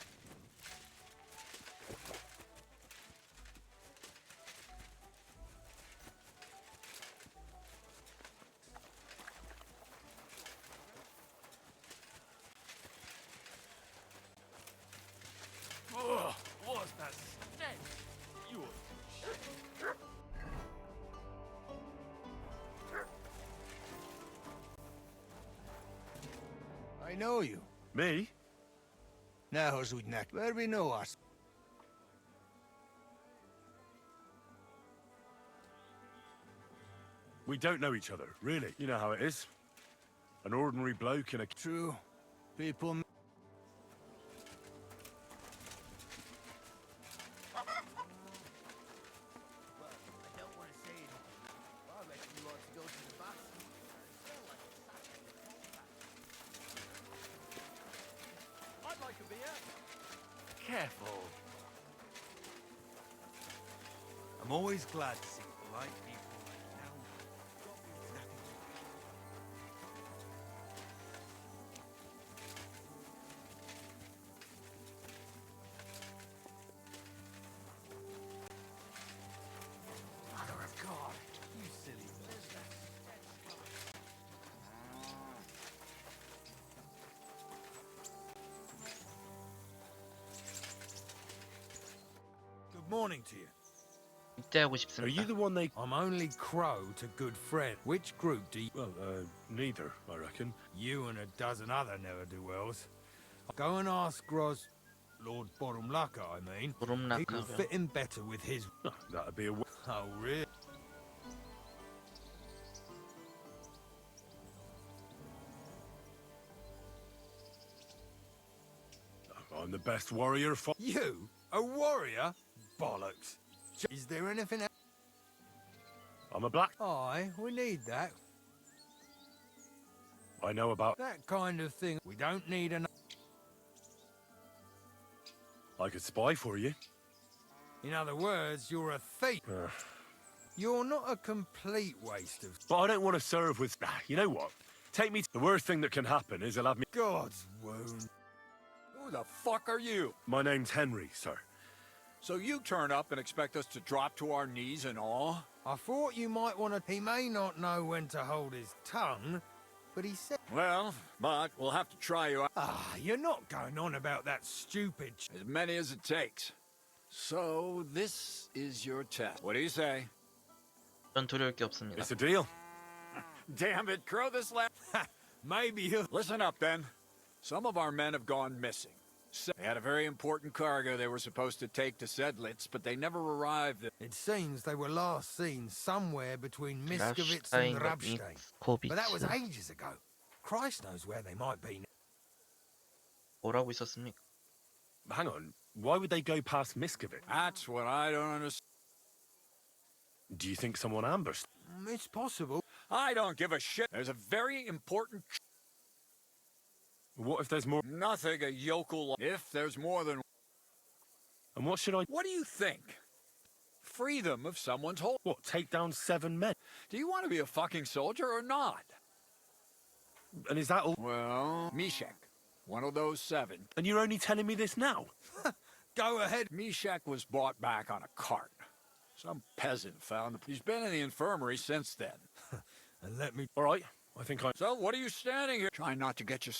Oh, what's that stench? You I know you. Me? Now, Zudnak, where we know us. We don't know each other, really. You know how it is. An ordinary bloke in a... True. People... I'd like a beer. Careful. I'm always glad to see polite people like now. Mother of God, you silly business. Good morning to you. 입대하고 Are 싶습니다. you the one they... I'm only Crow to good friend. Which group do you... Well, neither, I reckon. You and a dozen other ne'er-do-wells. Go and ask Gros... Lord Borumlaka, I mean. Borumlaka, It will fit in better with his... That'd be a... Oh, really? I'm the best warrior for... You? A warrior? Bollocks. Is there anything else? I'm a black... Aye, we need that. I know about... That kind of thing. We don't need an... I could spy for you. In other words, you're a thief. You're not a complete waste of... But I don't want to serve with... You know what? Take me... The worst thing that can happen is he'll have me... God's wound. Who the fuck are you? My name's Henry, sir. So you turn up and expect us to drop to our knees in awe? I thought you might want to... He may not know when to hold his tongue, but he said... Well, but we'll have to try you out. Ah, you're not going on about that stupid... As many as it takes. So, this is your test. What do you say? 전 두려울 게 없습니다. It's a deal. Damn it, Crow this last... Maybe he'll... Listen up, then. Some of our men have gone missing. They had a very important cargo they were supposed to take to Sedlitz, but they never arrived. It seems they were last seen somewhere between Miskovitz and Rabstein. But that was ages ago. Christ knows where they might be now. 뭐라고 있었습니까? Hang on, why would they go past Miskovich? That's what I don't understand. Do you think someone ambushed? It's possible. I don't give a shit. There's a very important... What if there's more? Nothing a yokel... If there's more than... And what should I... What do you think? Free them of someone's hold. What, take down 7 men? Do you want to be a fucking soldier or not? And is that all? Well, Mishek, one of those 7. And you're only telling me this now? Go ahead. Mishek was brought back on a cart. Some peasant found him. He's been in the infirmary since then. And let me... All right, I think I... So, what are you standing here? Trying not to get your...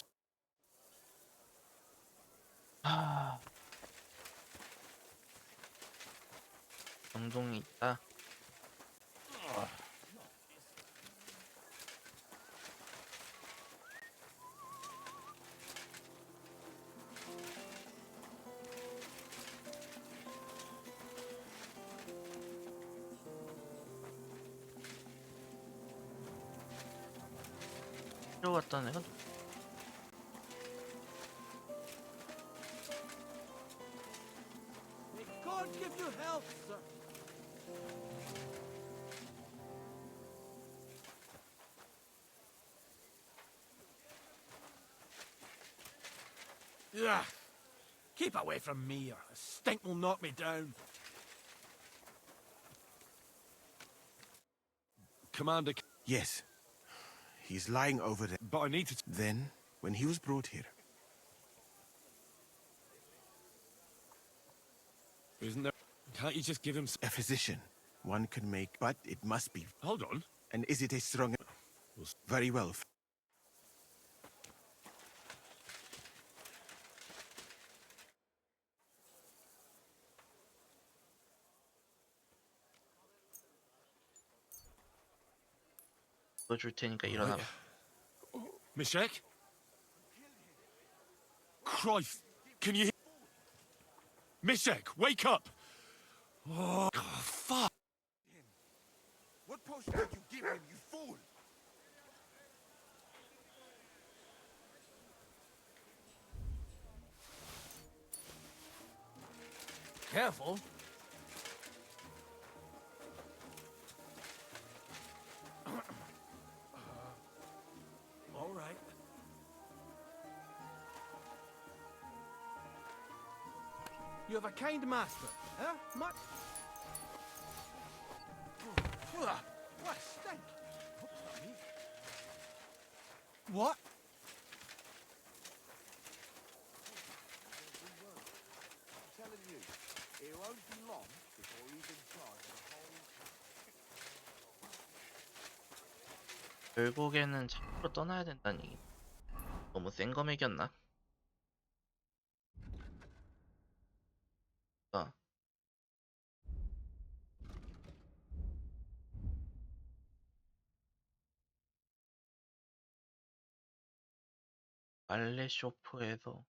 정동이 있다. 필요했던 애가 May God give you health, sir. Ugh. Keep away from me, or a stink will knock me down. Commander... Yes. He's lying over there. But I need to... Then, when he was brought here... Isn't there... Can't you just give him... A physician. One can make... But it must be... Hold on. And is it a strong... Very well. 줄 테니까 일어나. Mishek? Christ, can you hear? Mishek, wake up! Oh, fuck! What potion did you give him, you fool? Careful. All right. You have a kind master, huh? Much. What stink! Oops, not me. What? I'm telling you, it won't be long before he's in charge of the whole... 결국에는 차로 떠나야 된다는 얘기. 너무 센 거 먹였나? 빨래 쇼프에서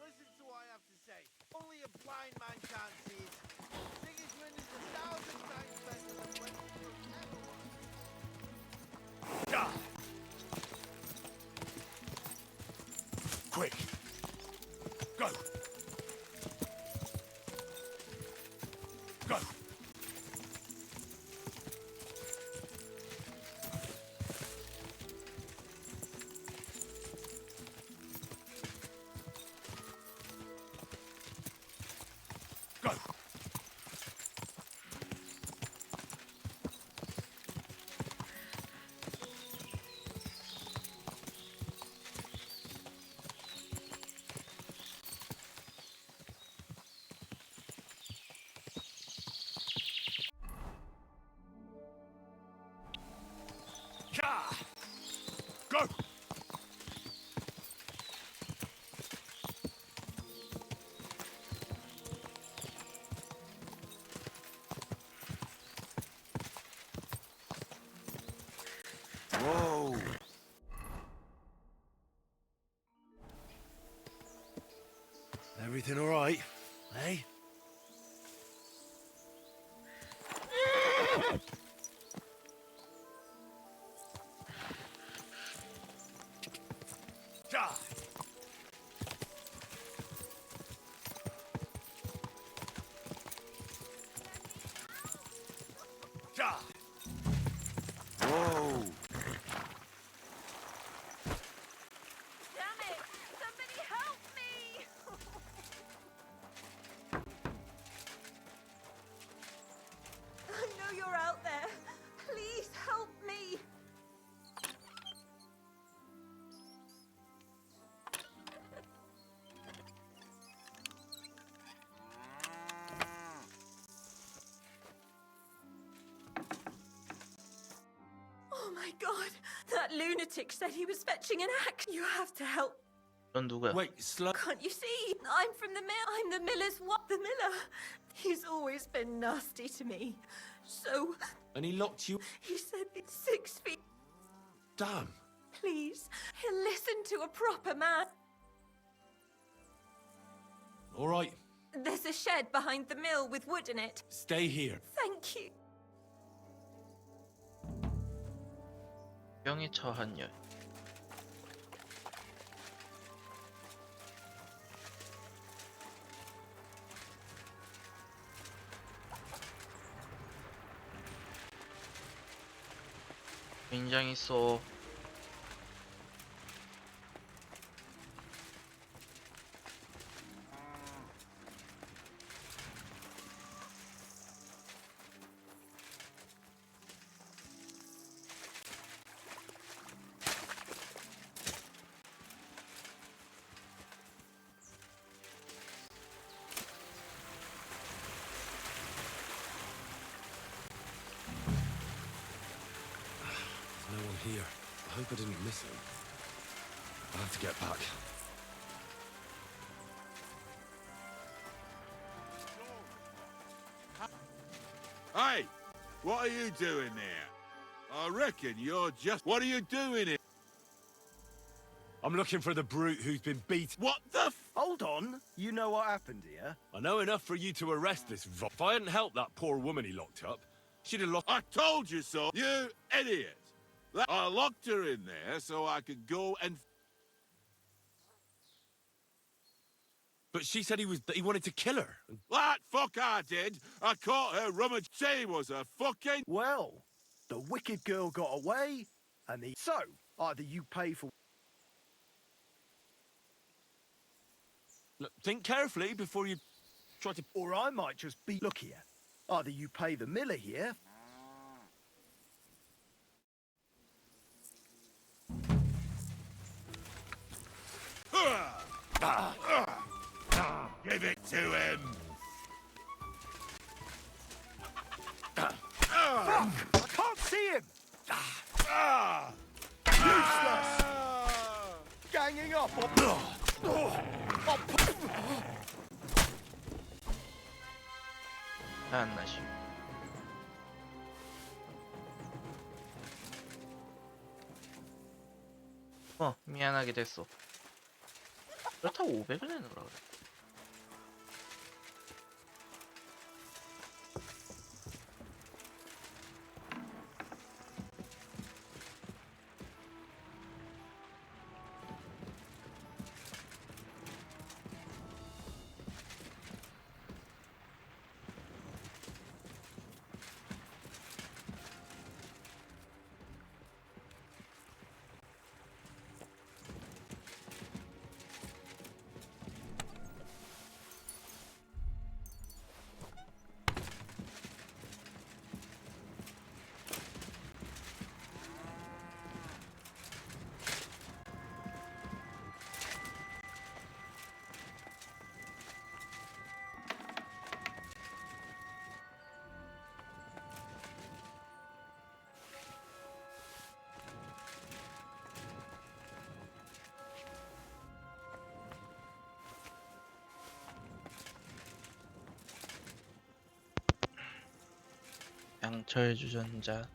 Listen to what I have to say. Only a blind man can't see it. Sigismund is 1,000 times better than when you ever was. Quick! Go! Go! Go! Everything all right, eh? Whoa! Damn it! Somebody help me! I know you're out there. Please help me. Oh my god! That lunatic said he was fetching an axe. You have to help. 넌 누구야? Wait, slow. Can't you see? I'm from the mill. I'm the miller's what? The miller. He's always been nasty to me. So, And he locked you. he said it's 6 feet. Damn. Please, he'll listen to a proper man. All right, There's a shed behind the mill with wood in it. stay here. Thank you. 병에 처한 여. 굉장히 써. No one here. I hope I didn't miss him. I'll have to get back. Hey, what are you doing there? I reckon you're just... What are you doing here? I'm looking for the brute who's been beat. What the f... Hold on. You know what happened here? I know enough for you to arrest this If I hadn't helped that poor woman he locked up, she'd have lost... I told you so, you idiot! I locked her in there so I could go and... But she said he wanted to kill her. That fuck I did! I caught her rummage. She was a fucking... Well, the wicked girl got away, and the... So, either you pay for... Look, think carefully before you try to... Or I might just be... Look here. Either you pay the miller here... Give it to him! Fuck! I can't see him! Useless! Ganging up 안 나시. 미안하게 됐어. 그렇다고 500을 내놓으라 그래. 양철 주전자.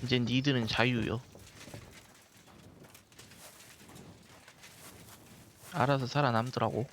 이제 니들은 자유요. 알아서 살아남더라고.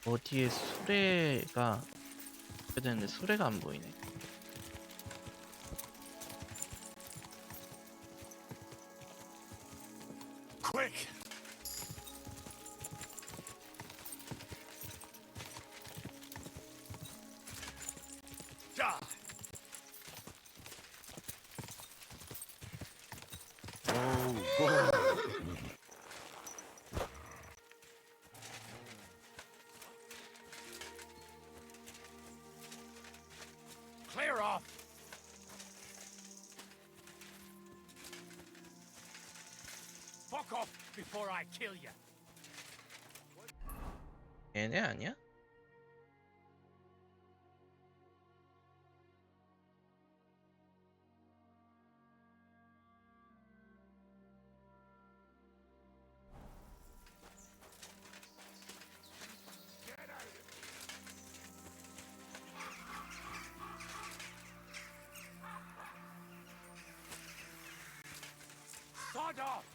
어디에 수레가 있어야 되는데 수레가 안 보이네. Quick! Die! Oh, boy. Clear off! Fuck off before I kill you. 얘네 아니야? Sod off!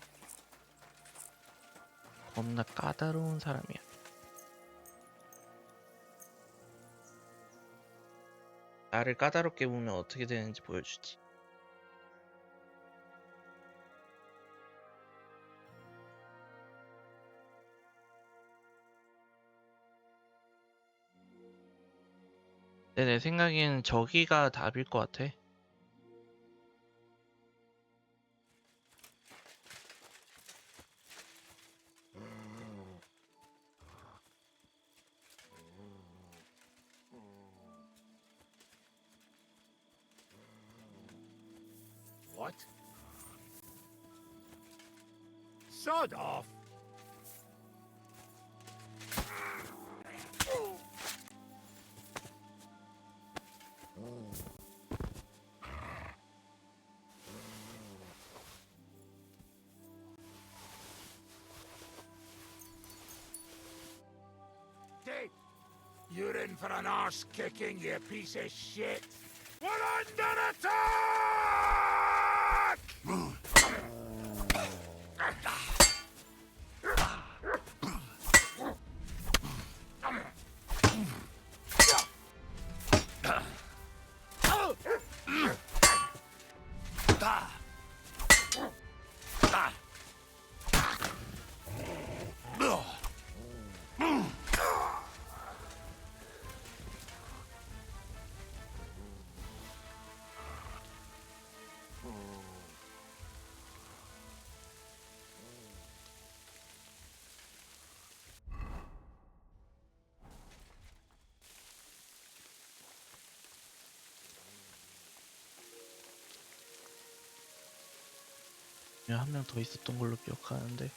겁나 까다로운 사람이야. 나를 까다롭게 보면 어떻게 되는지 보여주지. 내 생각에는 저기가 답일 것 같아. What? Sod off! Dave, you're in for an arse kicking, you piece of shit! We're under attack! 한 명 더 있었던 걸로 기억하는데.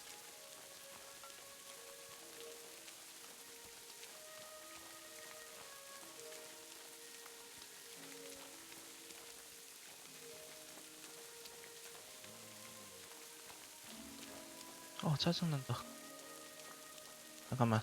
짜증난다. 잠깐만.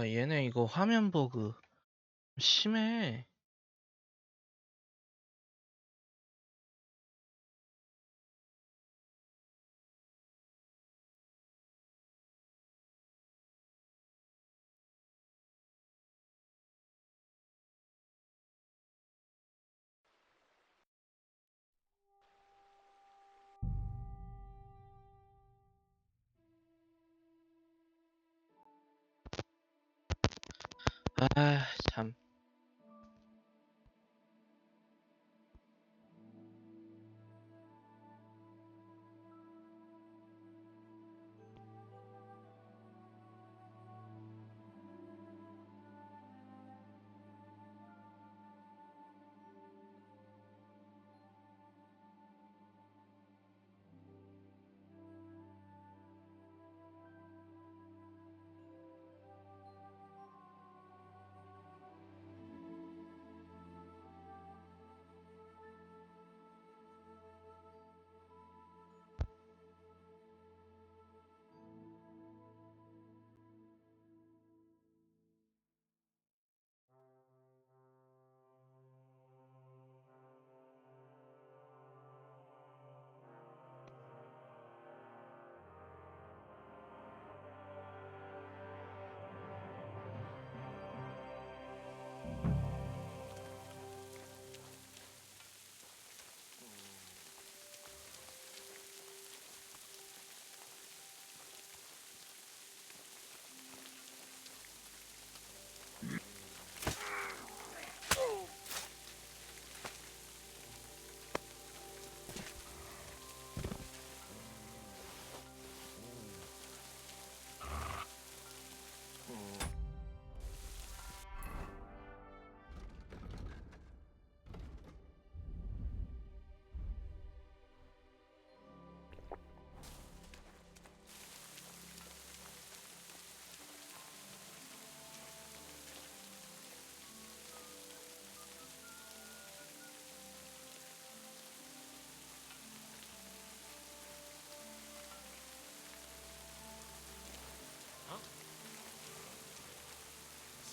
얘네 이거 화면 버그 심해. 아, 참.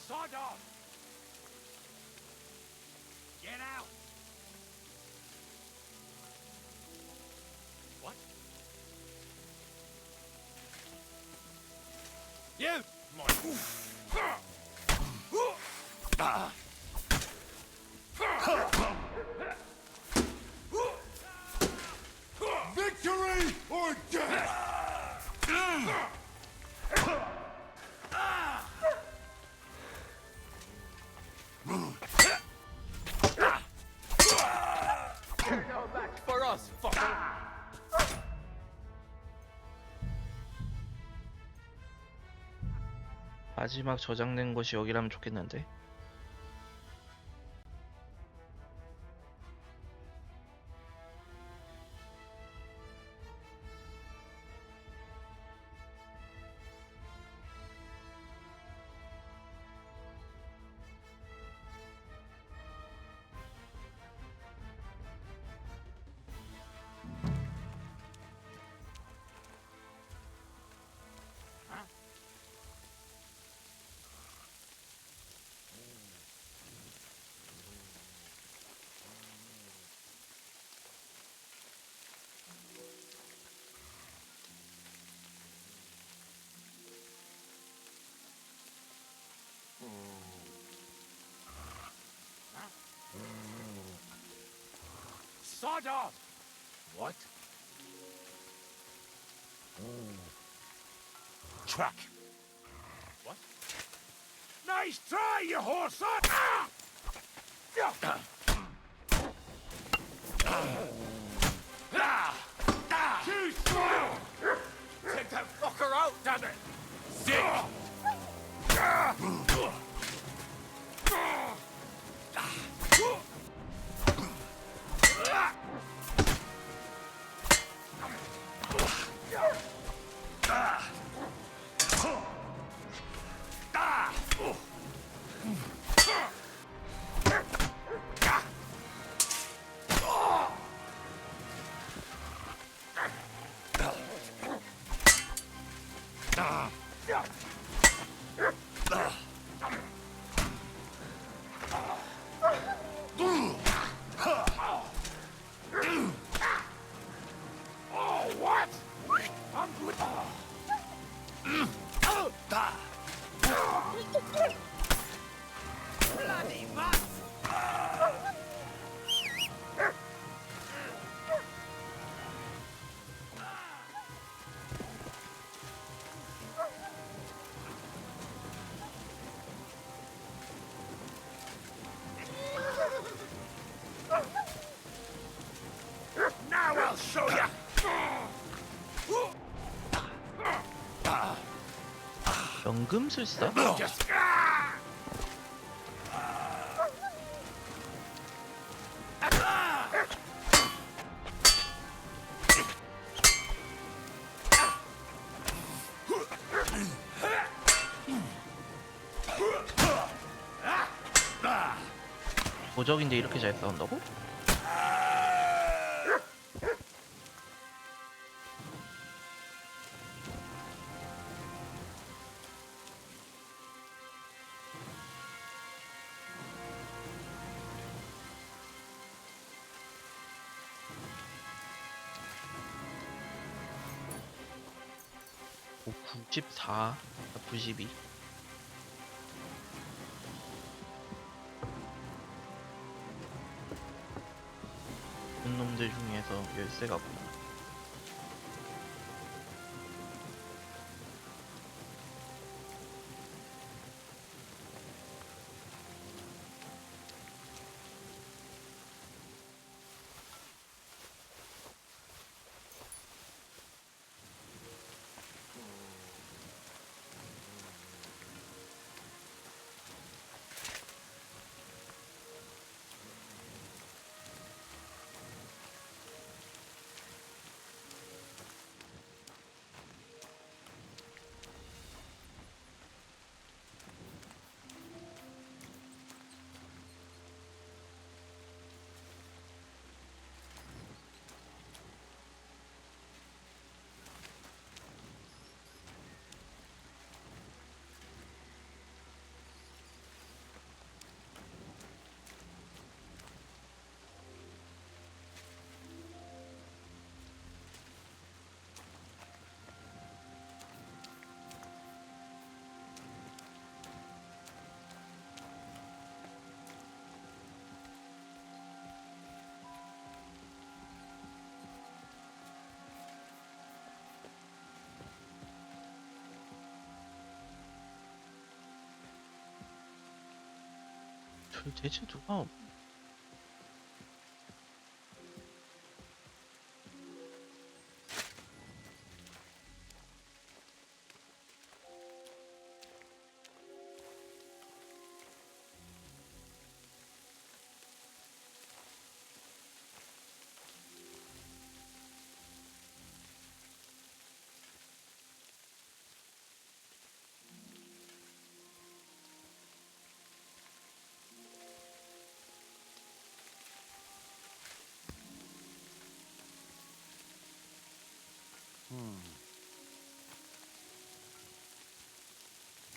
Sod off! Get out! What? You! Victory or death! For us, fucker! 마지막 저장된 곳이 여기라면 좋겠는데. Sod off! What? Track. What? Nice try, you horse! Ah! Too slow! Take that fucker out, damn it! 연금술사? 도적인데 이렇게 잘 싸운다고? 오, 94, 92. 놈들 중에서 열쇠가 없구나. 대체 누가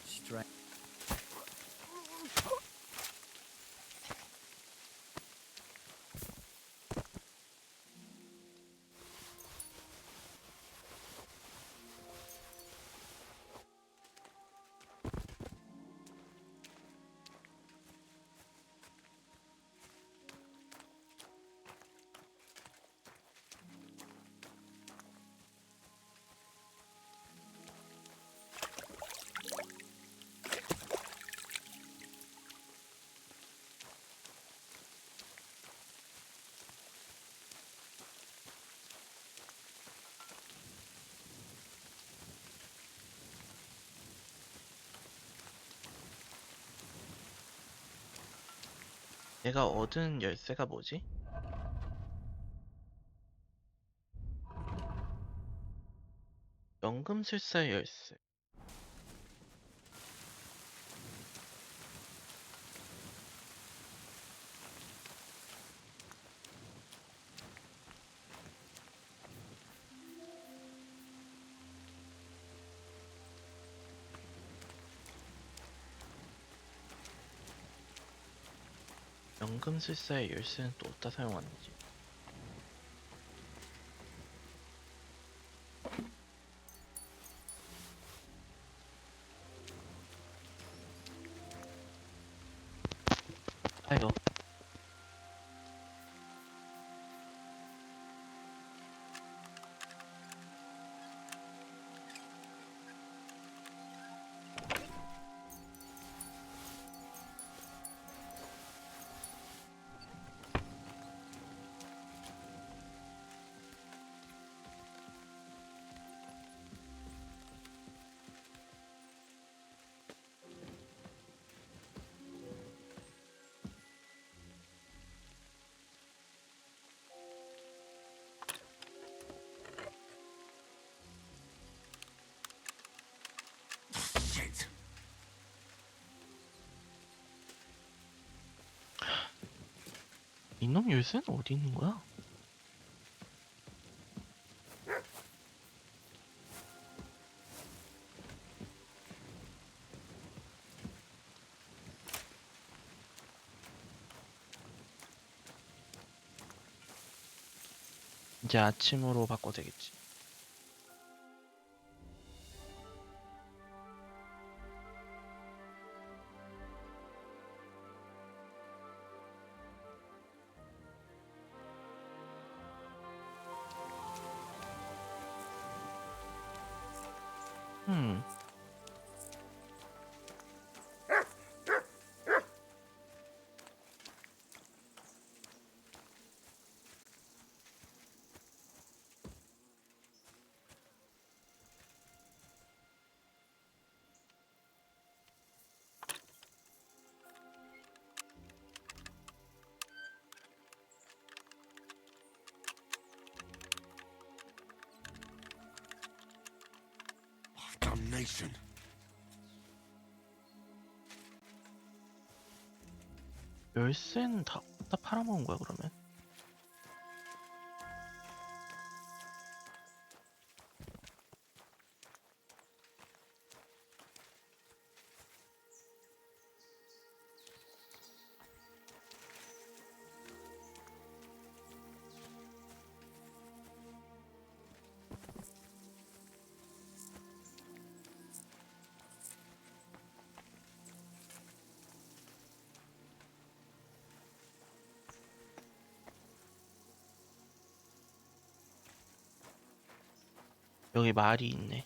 Strange. 내가 얻은 열쇠가 뭐지? 연금술사 열쇠. 연금술사의 열쇠는 또 어디다 사용하는지. 아이고. 이놈 열쇠는 어디 있는 거야? 이제 아침으로 바꿔도 되겠지. Damnation. 열쇠는 다 팔아먹은 거야 그러면? 여기 말이 있네.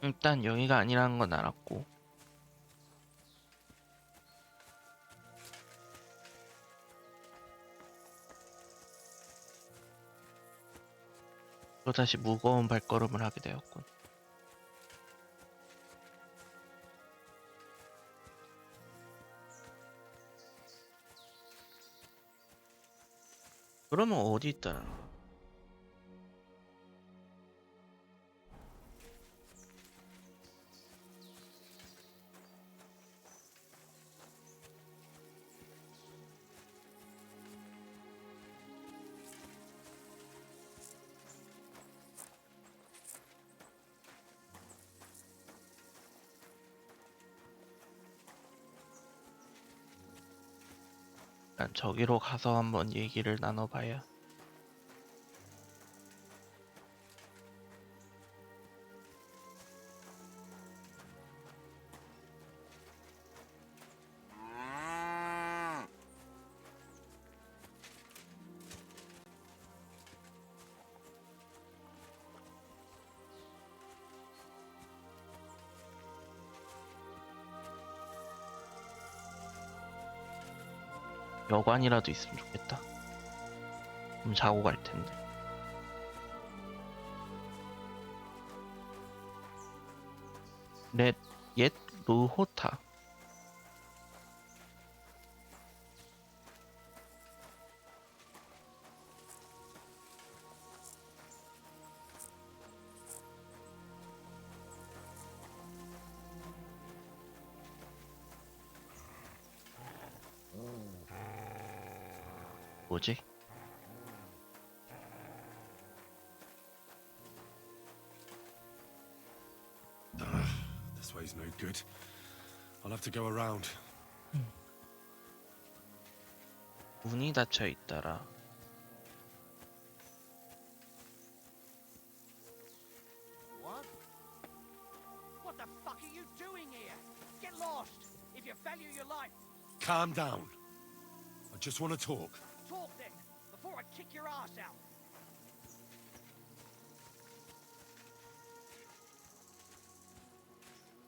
일단 여기가 아니라는 건 알았고, 또다시 무거운 발걸음을 하게 되었군. 그러면 어디 있다는 거야? 난 저기로 가서 한번 얘기를 나눠봐야. 여관이라도 있으면 좋겠다. 그럼 자고 갈 텐데. 옛 루호타. 뭐지? This way's no good. I'll have to go around. 문이 닫혀 있더라. What? What the fuck are you doing here? Get lost! If you value your life, Calm down. I just want to talk. talk then, before I kick your ass out.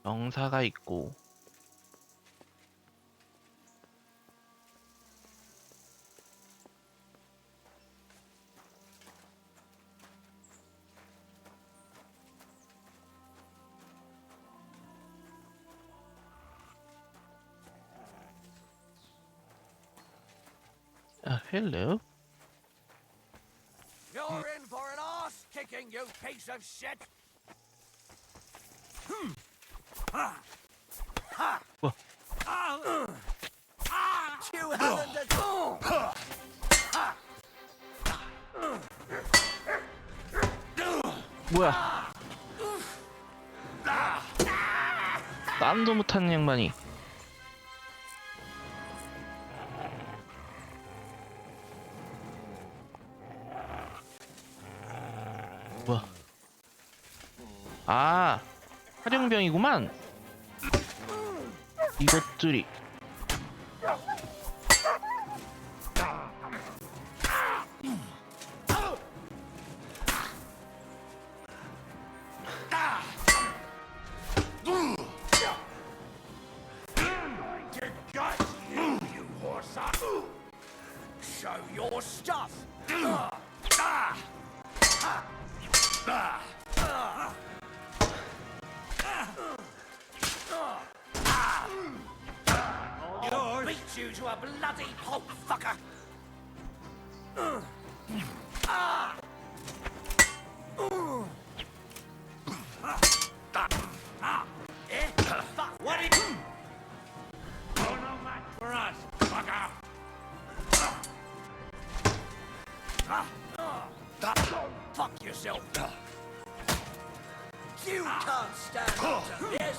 영사가 있고, hello. piece of shit! 우와. You haven't 뭐야? 땀도 못하는 양반이. 뭐야? 아, 화룡병이구만. 이것들이. Show your stuff! I'll beat you to a bloody pulp, fucker! Fuck, what did you... Oh, no match for us, fucker! Fuck yourself! You can't stand up to this!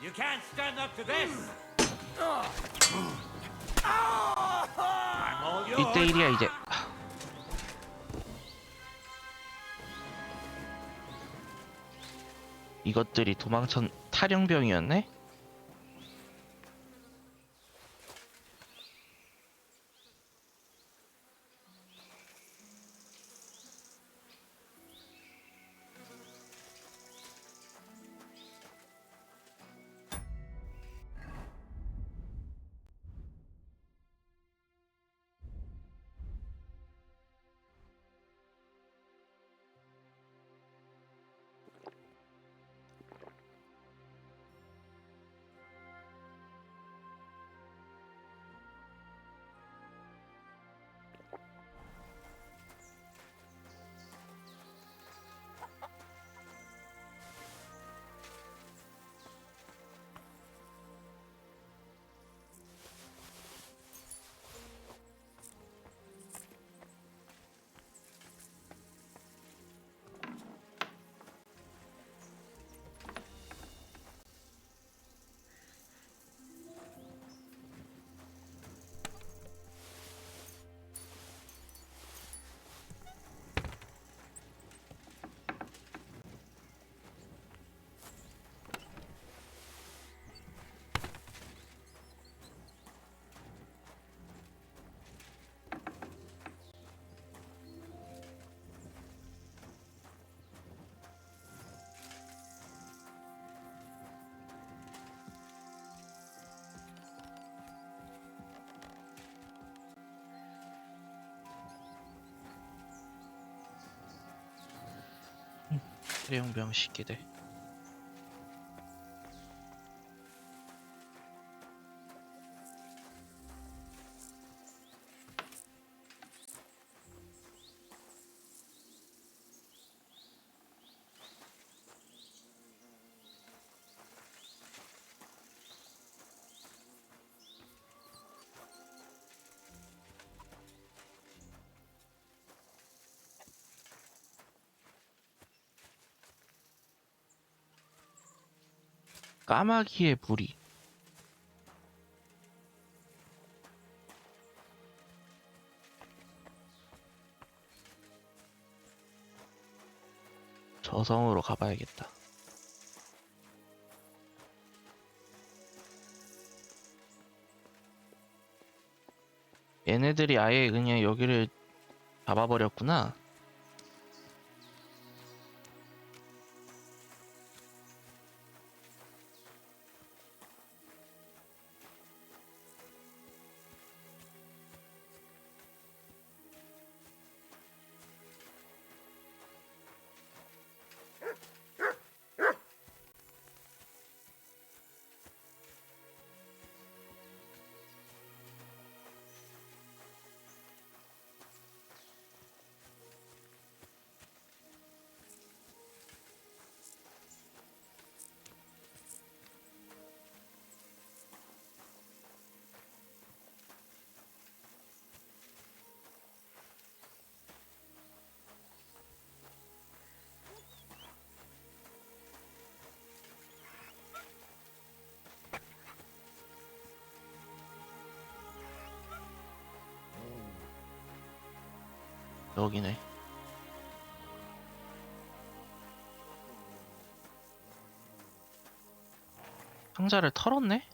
You can't stand up to this! I'm all yours! 1대1이야 이제. 이것들이 도망친 탈영병이었네? 탈영병 시키대. 까마귀의 부리. 저성으로 가봐야겠다. 얘네들이 아예 그냥 여기를 잡아버렸구나. 여기네. 상자를 털었네?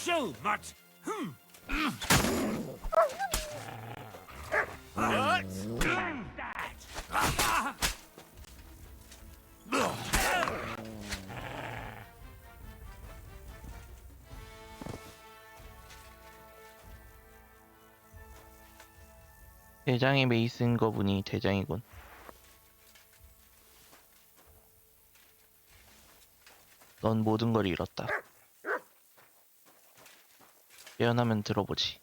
So much. What's that? 대장이 메이스인 거 보니 대장이군. 넌 모든 걸 잃었다. 깨어나면 들어보지.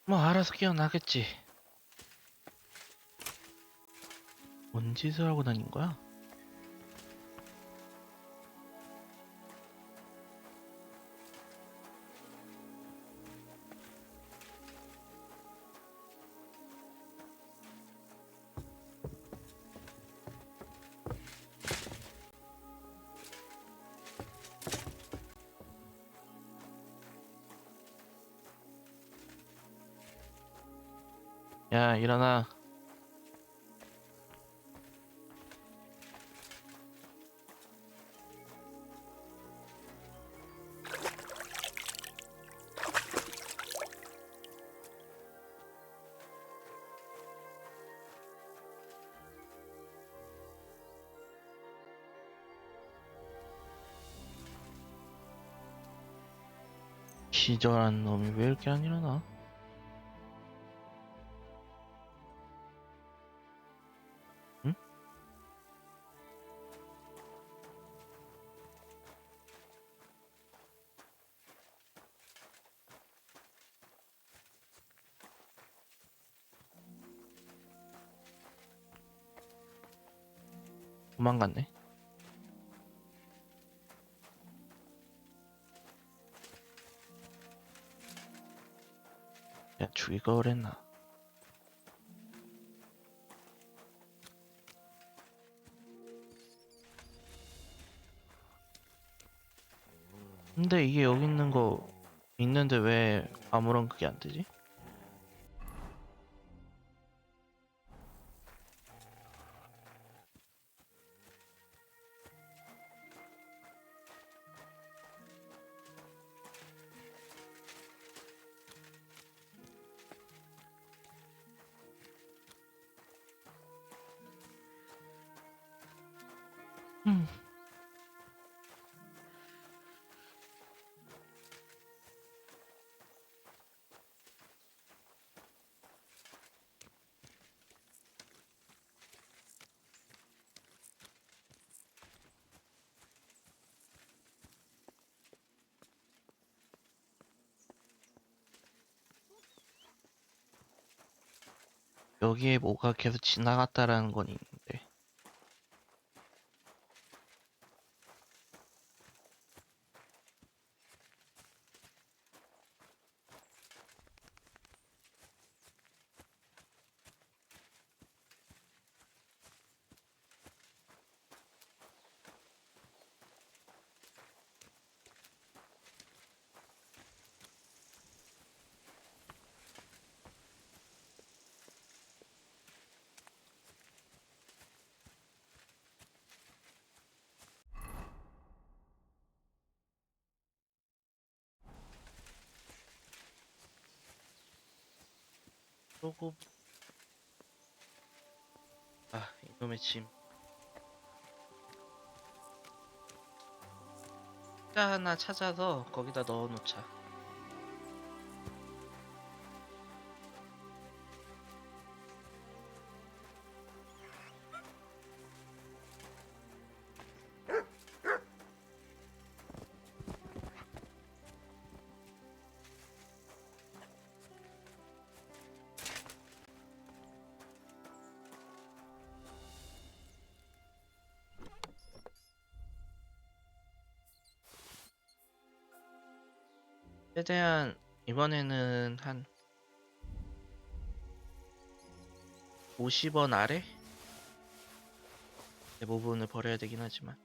뭐 알아서 깨어나겠지. 뭔 짓을 하고 다닌 거야? 야, 일어나. 기절한 놈이 왜 이렇게 안 일어나? 응? 도망갔네. 야, 죽이가 그랬나? 근데 이게 여기 있는 거 있는데 왜 아무런 그게 안 되지? 여기에 뭐가 계속 지나갔다라는 건 있는데. 그리고 이놈의 짐. 숫자 하나 찾아서 거기다 넣어놓자. 최대한 이번에는 한 50원 아래? 대부분을 버려야 되긴 하지만.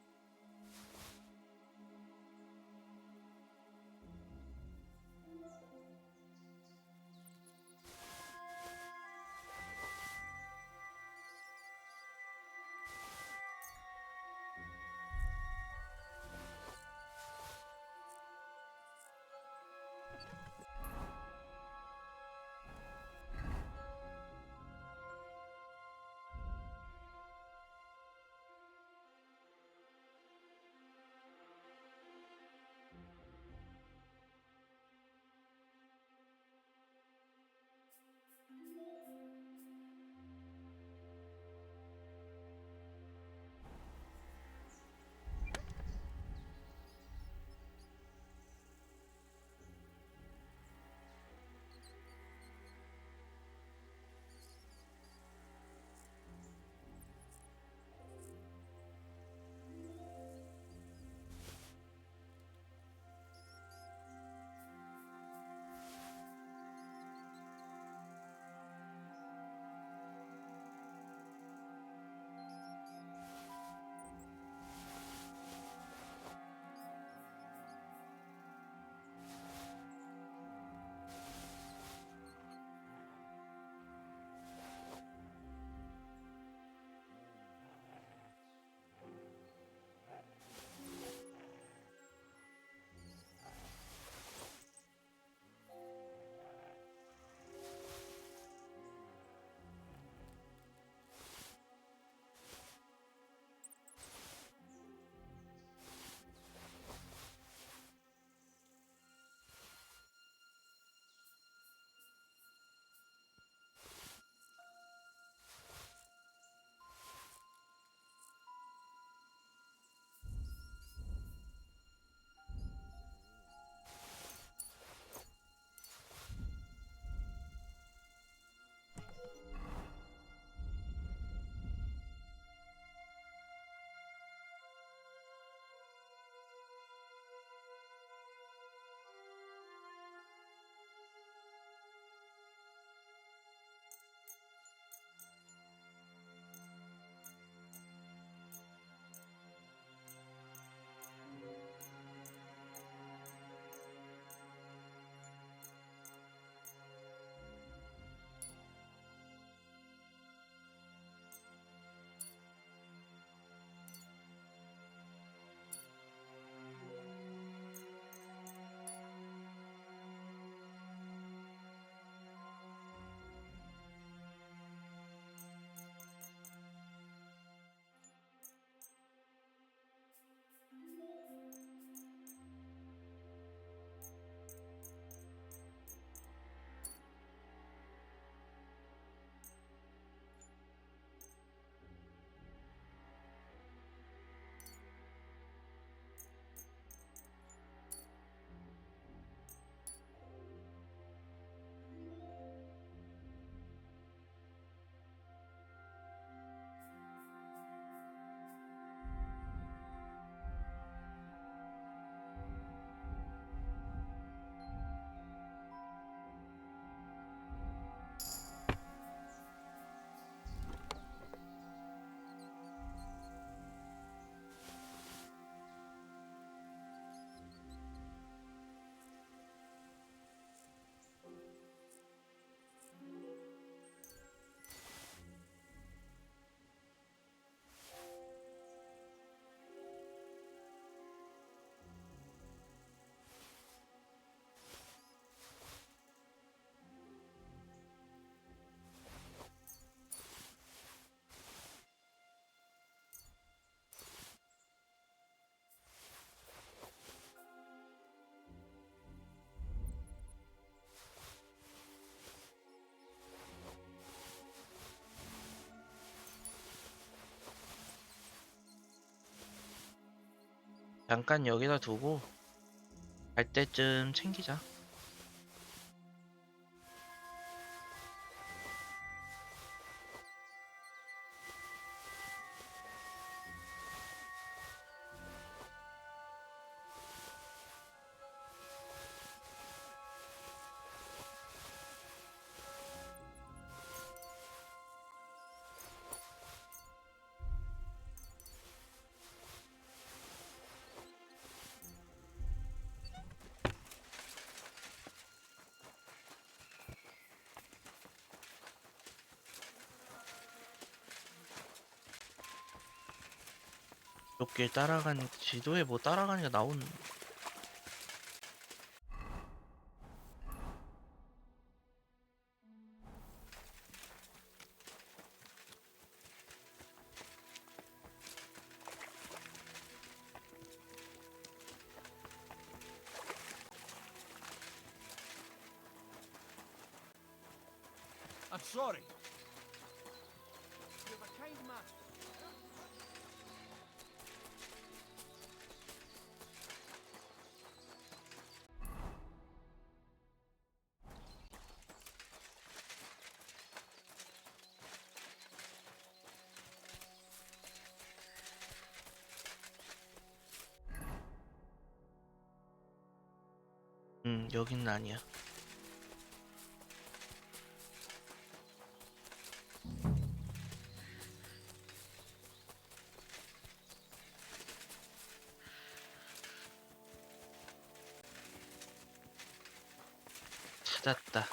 잠깐 여기다 두고 갈 때쯤 챙기자. 이렇게 따라가니 지도에 뭐 따라가니까 나온. I'm sorry. You're a kind man. 여긴 아니야. 찾았다.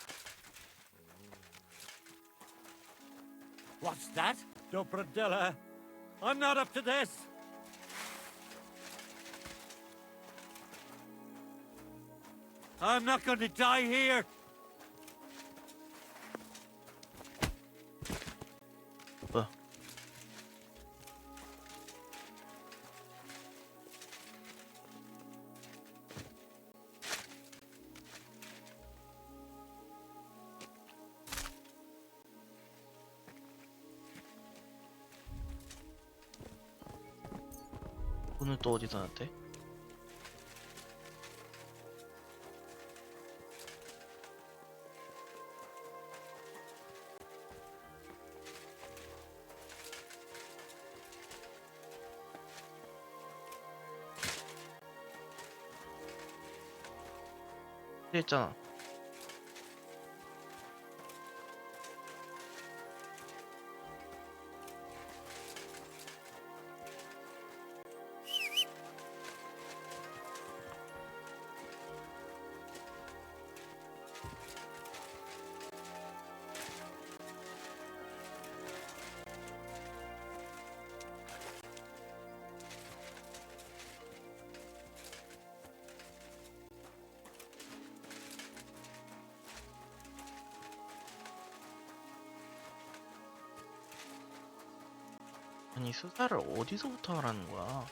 What's that? Dobrodilla. I'm not up to this. I'm not going to die here. 뭐? 오늘 또 어디서 났대? 했잖아. 아니 수사를 어디서부터 하라는 거야?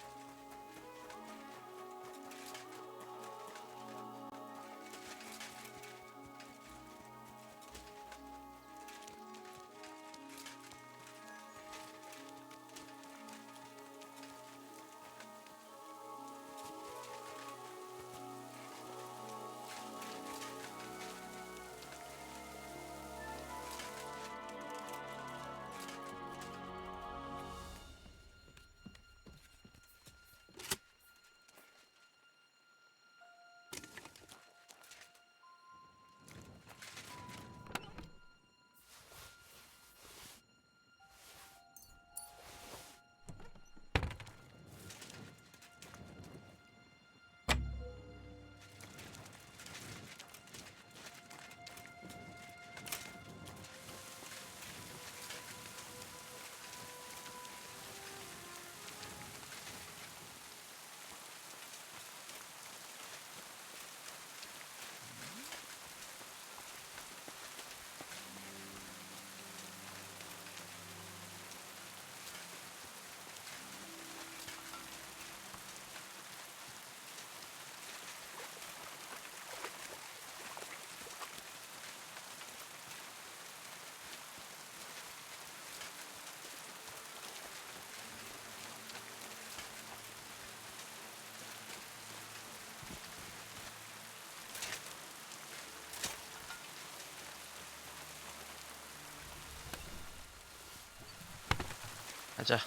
가자.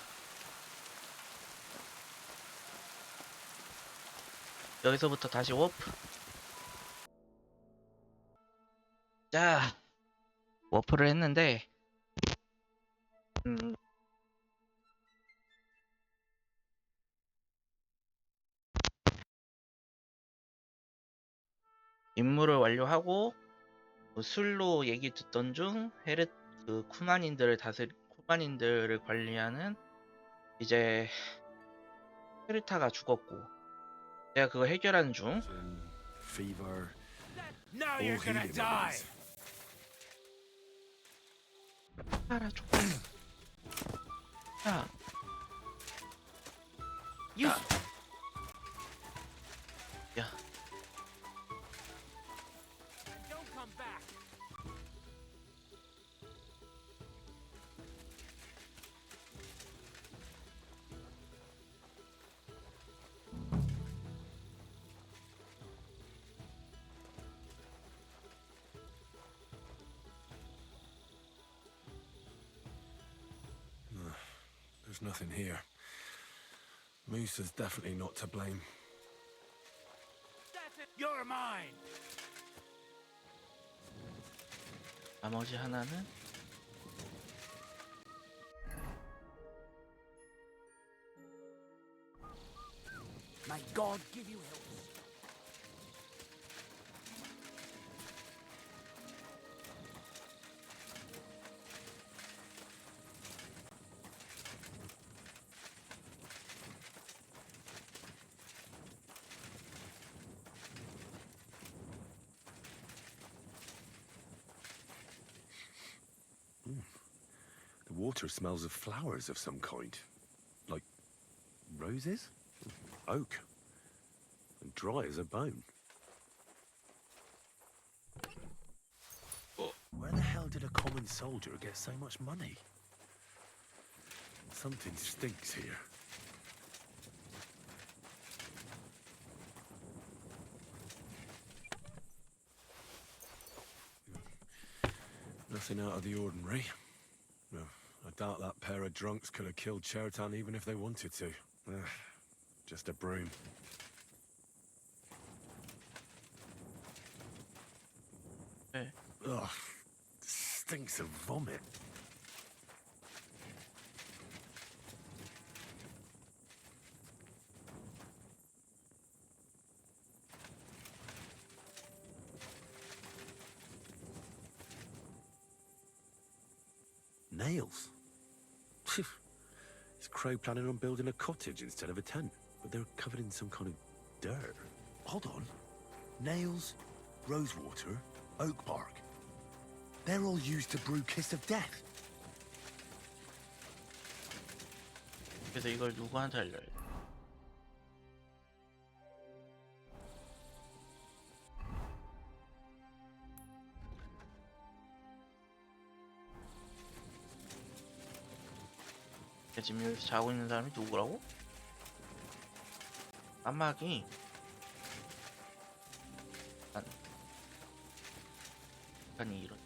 여기서부터 다시 워프. 자, 워프를 했는데 임무를 완료하고 술로 얘기 듣던 중 쿠만인들을 관리하는 이제 헤르타가 죽었고 내가 그거 해결하는 중. Fever. Now all you're gonna healing die. remedies. 알아줘. 야. 야. Don't come back. There's nothing here. Moose is definitely not to blame. That's it. You're mine. 나머지 하나는 May God give you health. The water smells of flowers of some kind. Like roses? Oak. And dry as a bone. Where the hell did a common soldier get so much money? Something stinks here. Nothing out of the ordinary. No, I doubt that pair of drunks could have killed Chertan even if they wanted to. Just a broom. Hey. Ugh, stinks of vomit. Nails. Is Crow planning on building a cottage instead of a tent? But they're covered in some kind of dirt. Hold on. Nails, rosewater, oak bark. They're all used to brew Kiss of Death. 그래서 이걸 누구한테 알려요? 지금 여기서 자고 있는 사람이 누구라고? 까마귀. 아니 이런.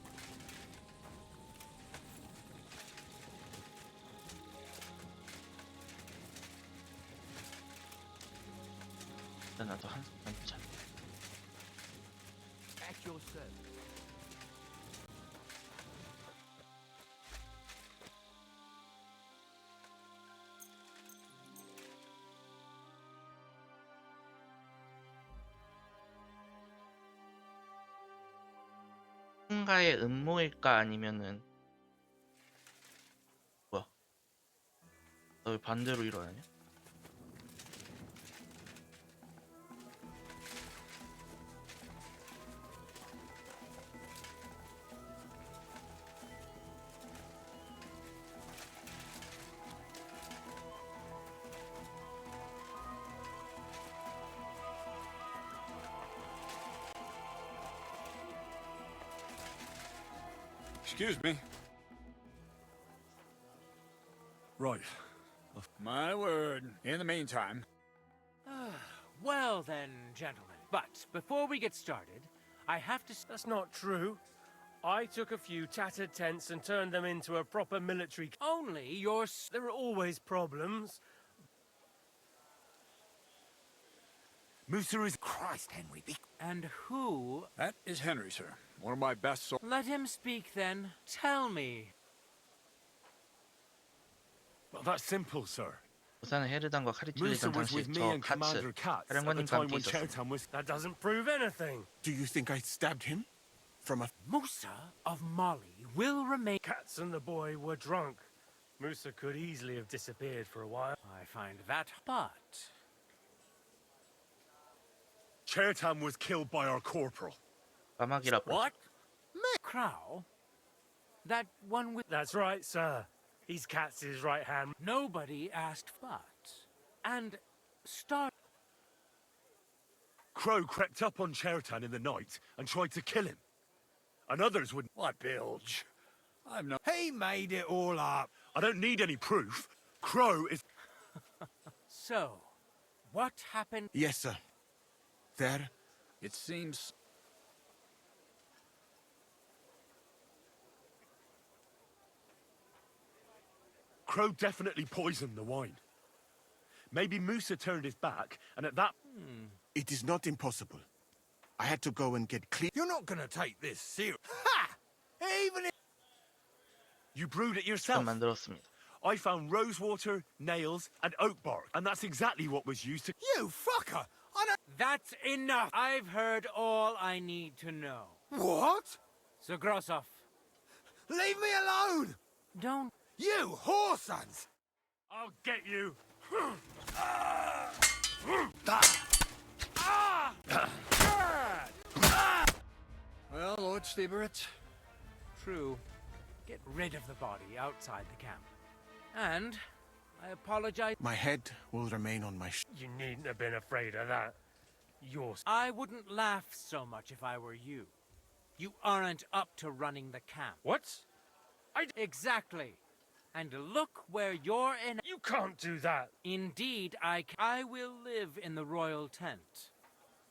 일단 나도 한 손만 자. At your service. 뭔가의 음모일까 아니면은 뭐야? 너 왜 반대로 일어나냐? Excuse me. Right. My word. In the meantime. Well then, gentlemen. But before we get started, I have to... That's not true. I took a few tattered tents and turned them into a proper military. Only your... There are always problems. Musa is... Christ, Henry, And who... That is Henry, sir. One of my best soldiers. Let him speak, then. Tell me. Well, that's simple, sir. 우선 헤르단과 칼이 Musa 찔리던 was 당시 with me 저 and Commander 카츠 Katz at the 사령관님과 time 함께 when 있었습니다. Chertan was... That doesn't prove anything. Do you think I stabbed him? From a... Musa of Mali will remain... Katz and the boy were drunk. Musa could easily have disappeared for a while. I find that... But... Chertan was killed by our corporal. 까마귀라 What? Crow? That one with... That's right, sir. He's Katz's right hand. Nobody asked but. And... Start... Crow crept up on Chertan in the night and tried to kill him. And others would... Why, Bilge? I'm not... He made it all up. I don't need any proof. Crow is... So, what happened? Yes, sir. There. It seems... Crow definitely poisoned the wine. Maybe Musa turned his back, and at that... It is not impossible. I had to go and get clean. You're not gonna take this serious. Ha! Even if... You brewed it yourself. 만들었습니다. I found rosewater, nails, and oak bark, and that's exactly what was used to... You fucker! I don't... That's enough! I've heard all I need to know. What? Zagrosov. Leave me alone! Don't... You whoresons! I'll get you. Well, Lord Stieberitz. True. Get rid of the body outside the camp. And... I apologize... My head will remain on my... You needn't have been afraid of that. I wouldn't laugh so much if I were you. You aren't up to running the camp. What? Exactly. And look where you're in... You can't do that. Indeed, I will live in the royal tent.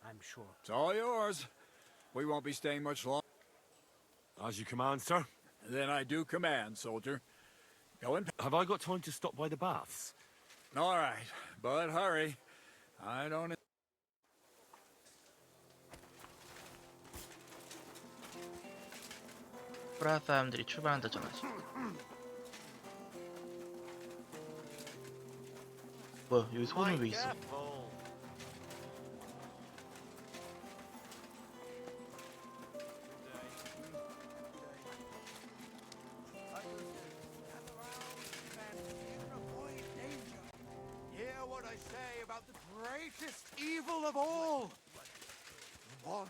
I'm sure. It's all yours. We won't be staying much longer. As you command, sir. Then I do command, soldier. Go in. Have I got time to stop by the baths? All right, but hurry. I don't... 프라 사람들이 출발한다 전하지. 뭐야 여기 손은 왜 있어? Hear what I say about the greatest evil of all. One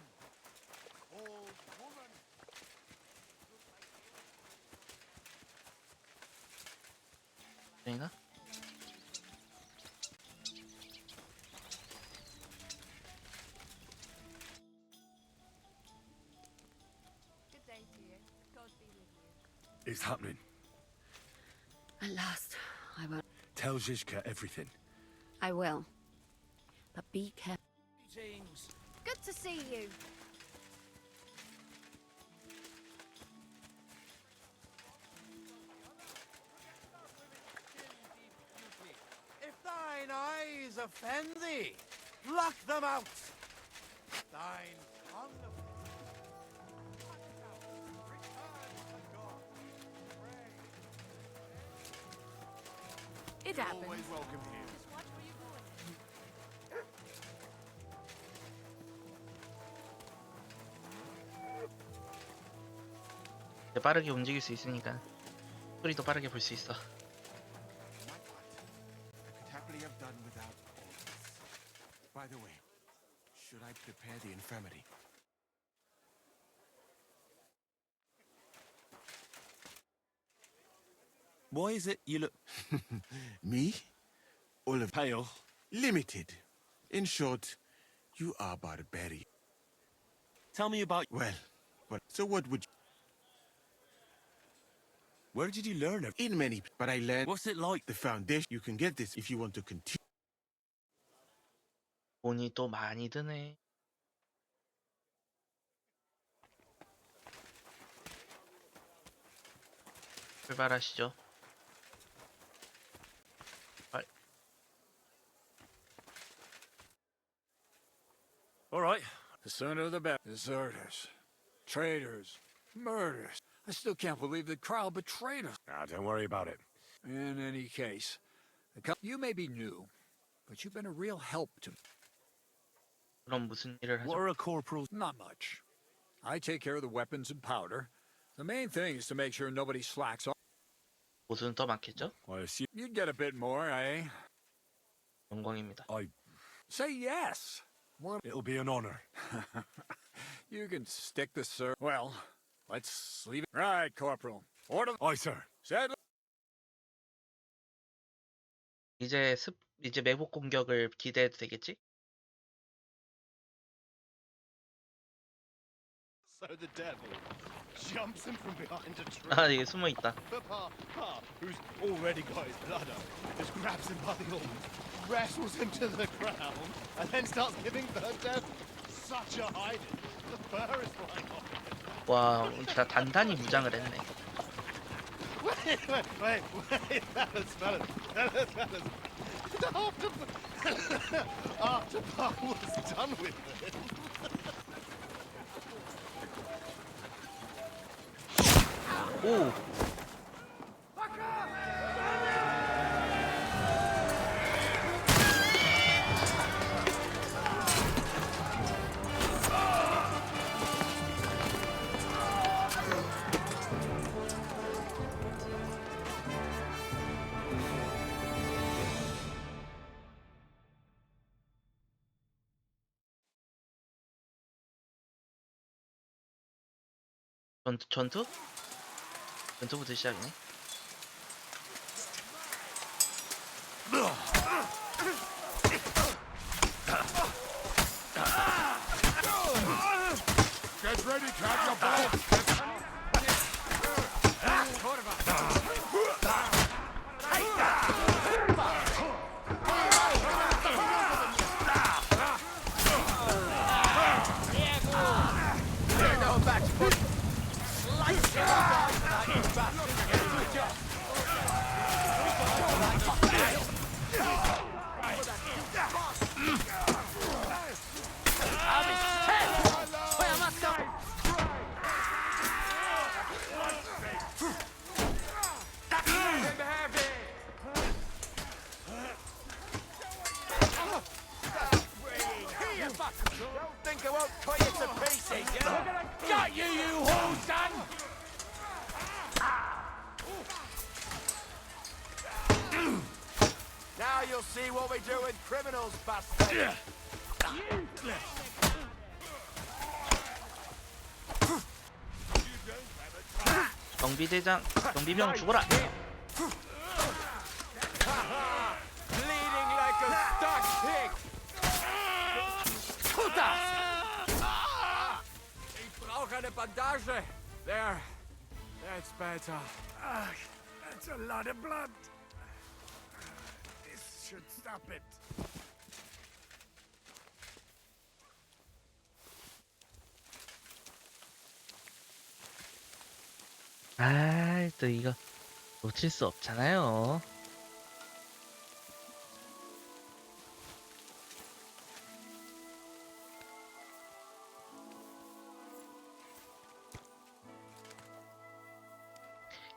called woman. 되나? Good day to you. God be with you. It's happening. At last, I won't. Tell Zizka everything. I will. But be careful. Greetings. Good to see you. If thine eyes offend thee, pluck them out. Thine tongue It happens. always welcome here. Watch where you're going. 빠르게 움직일 수 있으니까 소리도 빠르게 볼 수 있어. I could happily have done without all this. By the way, should I prepare the infirmary? Why is it you look... Me? All of pale? Limited. In short, you are barbarian. Tell me about... Well, so what would you... Where did you learn it? In many, but I learned... What's it like? The foundation. You can get this if you want to continue. 돈이 또 많이 드네. 출발하시죠. All right. The sooner the better. Deserters, traitors, murders. I still can't believe the crowd betrayed us. Ah, don't worry about it. In any case, you may be new, but you've been a real help to me. 그럼 무슨 일을 What 하죠? are a corporal's? Not much. I take care of the weapons and powder. The main thing is to make sure nobody slacks off. 보수는 더 많겠죠? You'd get a bit more, eh? 영광입니다. Say yes. It'll be an honor. You can stick the sir. Well, let's leave it. Right, Corporal. Order. Aye, sir. Said. 이제 매복 공격을 기대해도 되겠지? So the devil jumps him from behind a tree. 아, 이게 숨어 있다. But Pa, who's already got his blood up, just grabs him by the arms, wrestles him to the ground, and then starts giving the devil such a hiding. The fur is flying off. 와, 진짜 단단히 무장을 했네. Wait, fellas. After Pa was done with it. 오! 전투? 전투부터 시작이네. Get ready, catch your ball. Think I won't cut you to pieces, yeah? Got you, you hooligan! Now you'll see what we do with criminals, bastard! 경비대장, 경비병 죽어라! Bleeding like a stuck pig! Ich brauche eine Bandage! There. That's better. That's a lot of blood. This should stop it. 아, 또 이거 놓칠 수 없잖아요.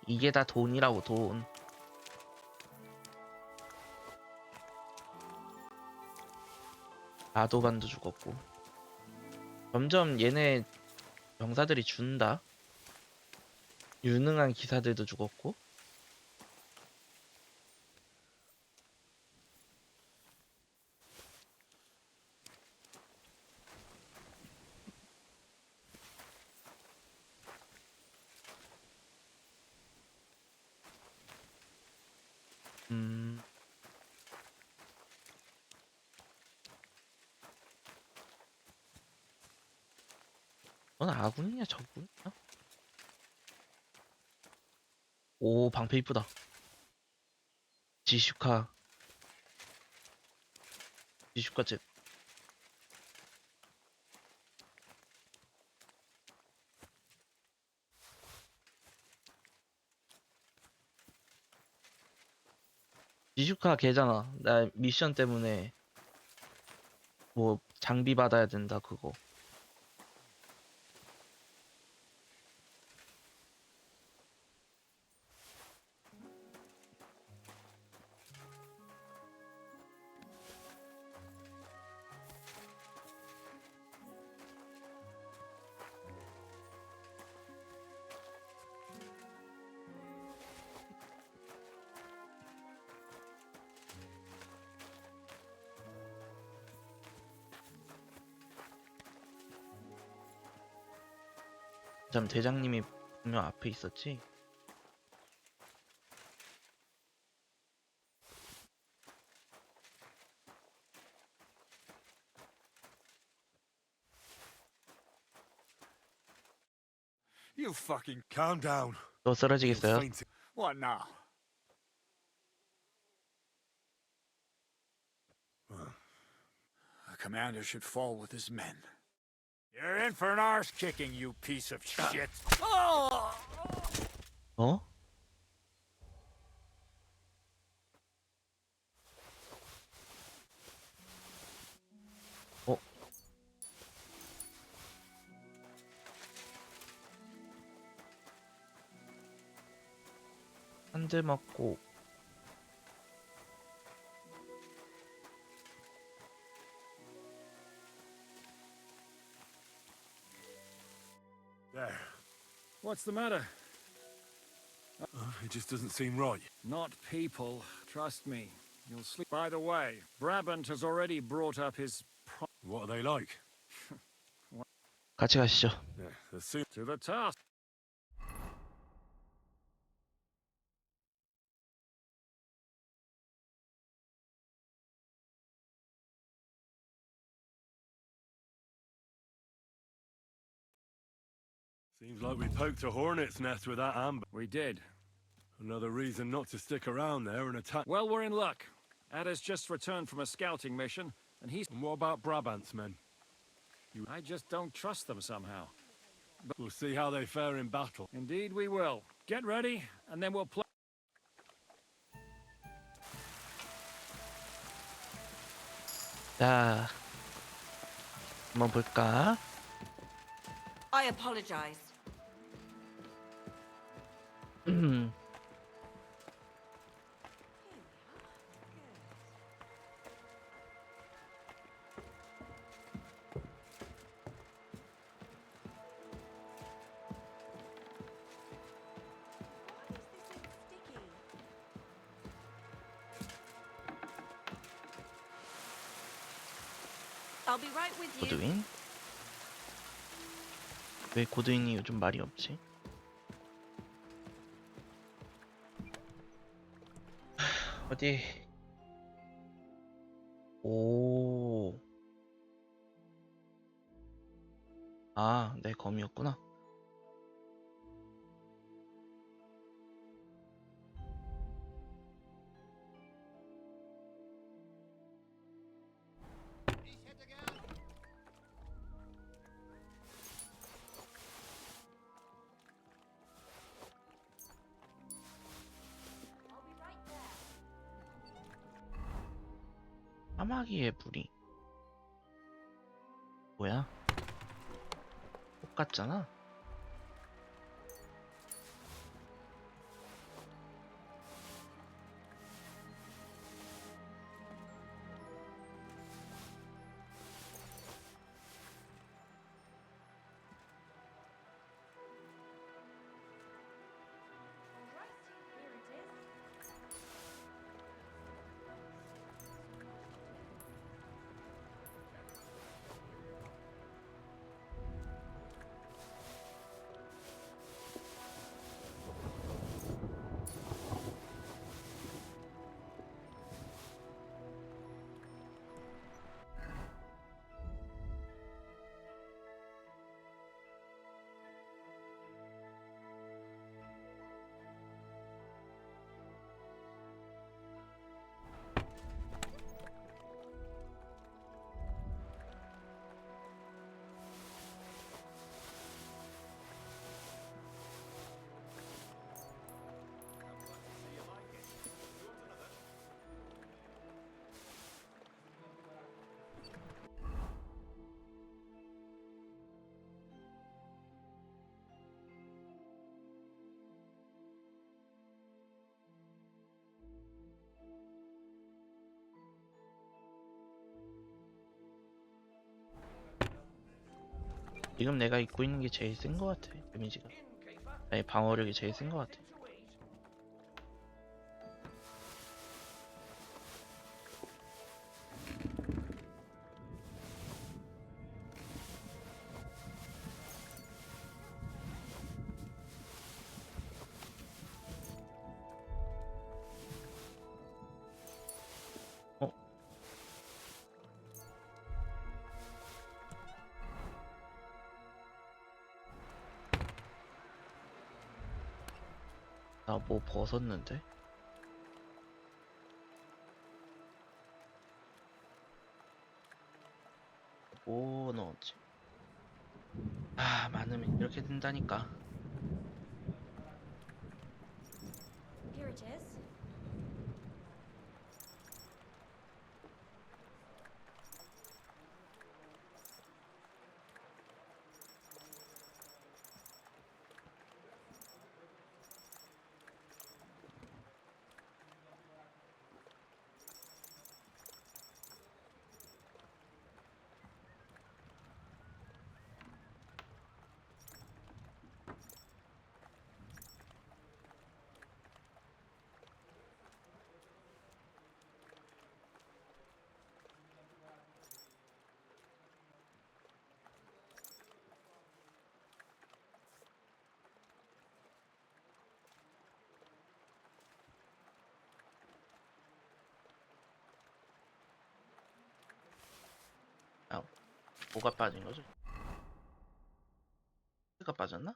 이게 다 돈이라고, 돈. 라도반도 죽었고. 점점 얘네 병사들이 준다. 유능한 기사들도 죽었고. 넌 아군이냐 적군이냐? 오, 방패 이쁘다. 지슈카 젯. 지슈카 걔잖아. 나 미션 때문에 뭐 장비 받아야 된다 그거. 참 대장님이 분명 앞에 있었지. You fucking calm down. 또 쓰러지겠어요? What now? The commander should fall with his men. You're in for an arse kicking, you piece of shit. 어? 어? 한 대 맞고 There. What's the matter? It just doesn't seem right. Not people. Trust me. You'll sleep. By the way, Brabant has already brought up his... What are they like? 같이 가시죠. Yeah, to the task. Seems like we poked a hornet's nest with that amber. We did. Another reason not to stick around there and attack. Well, we're in luck. Ada's just returned from a scouting mission, and he's... And what about Brabant's men? I just don't trust them somehow. But we'll see how they fare in battle. Indeed we will. Get ready, and then we'll play... 자, 한번 볼까? I apologize. I'll be right with you. 고두인? 왜 고두인이 요즘 말이 없지? 어디? 오. 아, 내 검이었구나. 까마귀의 불이 뭐야? 똑같잖아. 지금 내가 입고 있는 게 제일 센 것 같아. 데미지가. 아니 방어력이 제일 센 것 같아. 나 뭐 벗었는데? 뭐 넣었지? 아, 많으면 이렇게 된다니까. Here it is. 아, 뭐가 빠진 거죠? 가 빠졌나?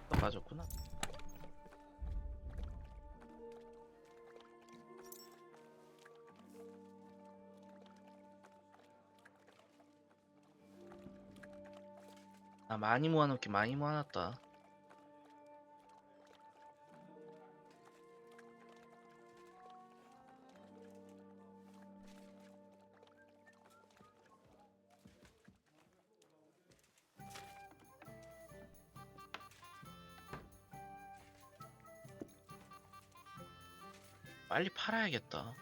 빠졌구나. 아, 많이 모아놓기 많이 모아놨다. 빨리 팔아야겠다.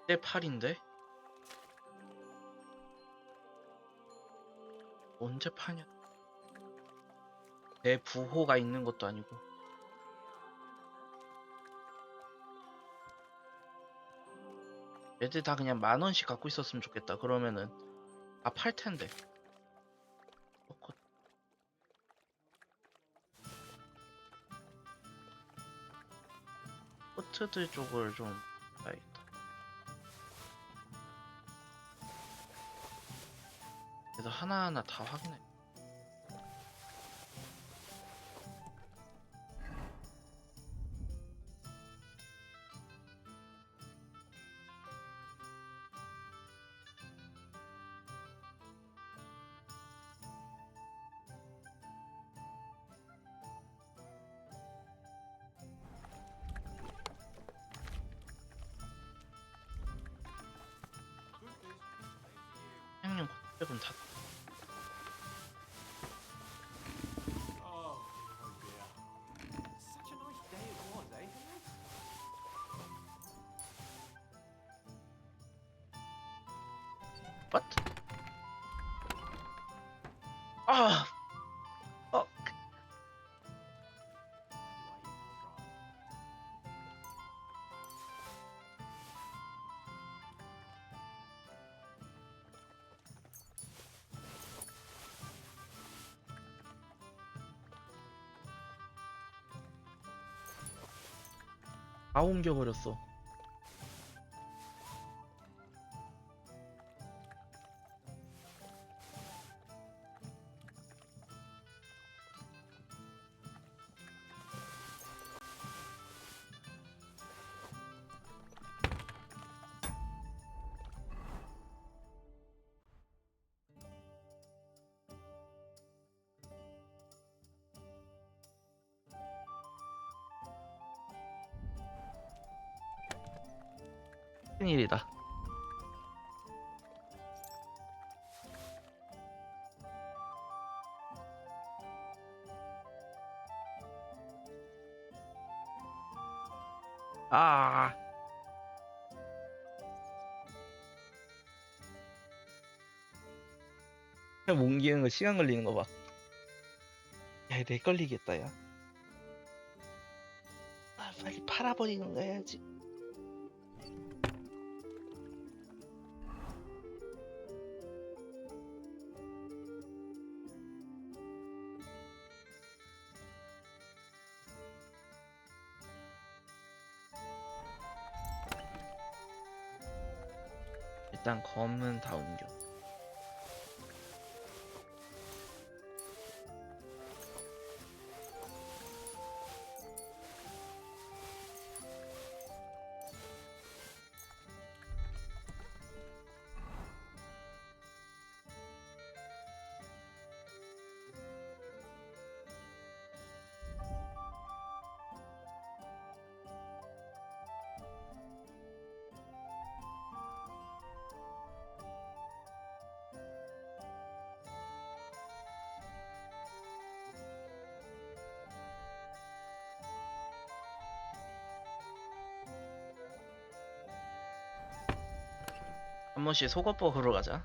내 팔인데? 언제 파냐? 내 부호가 있는 것도 아니고. 애들 다 그냥 10,000원씩 갖고 있었으면 좋겠다. 그러면은 다 팔 텐데. 코트들 쪽을 좀 봐야겠다. 그래서 하나하나 다 확인해. 사냥용 코트백은 다. Such a nice day it was, eh? What? 아! 다 옮겨버렸어. 큰일이다. 아. 그냥 옮기는 거 시간 걸리는 거 봐. 야, 내 걸리겠다, 야. 아, 빨리 팔아버리는 거 해야지. 일단 검은 다 옮겨. 한 번씩 속옷 보러 가자.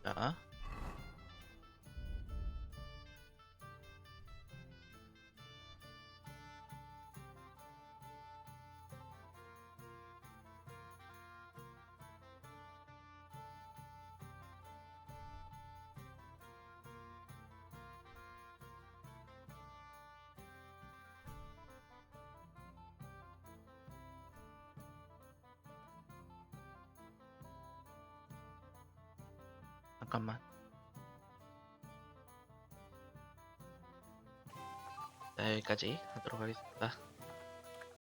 자. 잠깐만. 자, 여기까지 하도록 하겠습니다.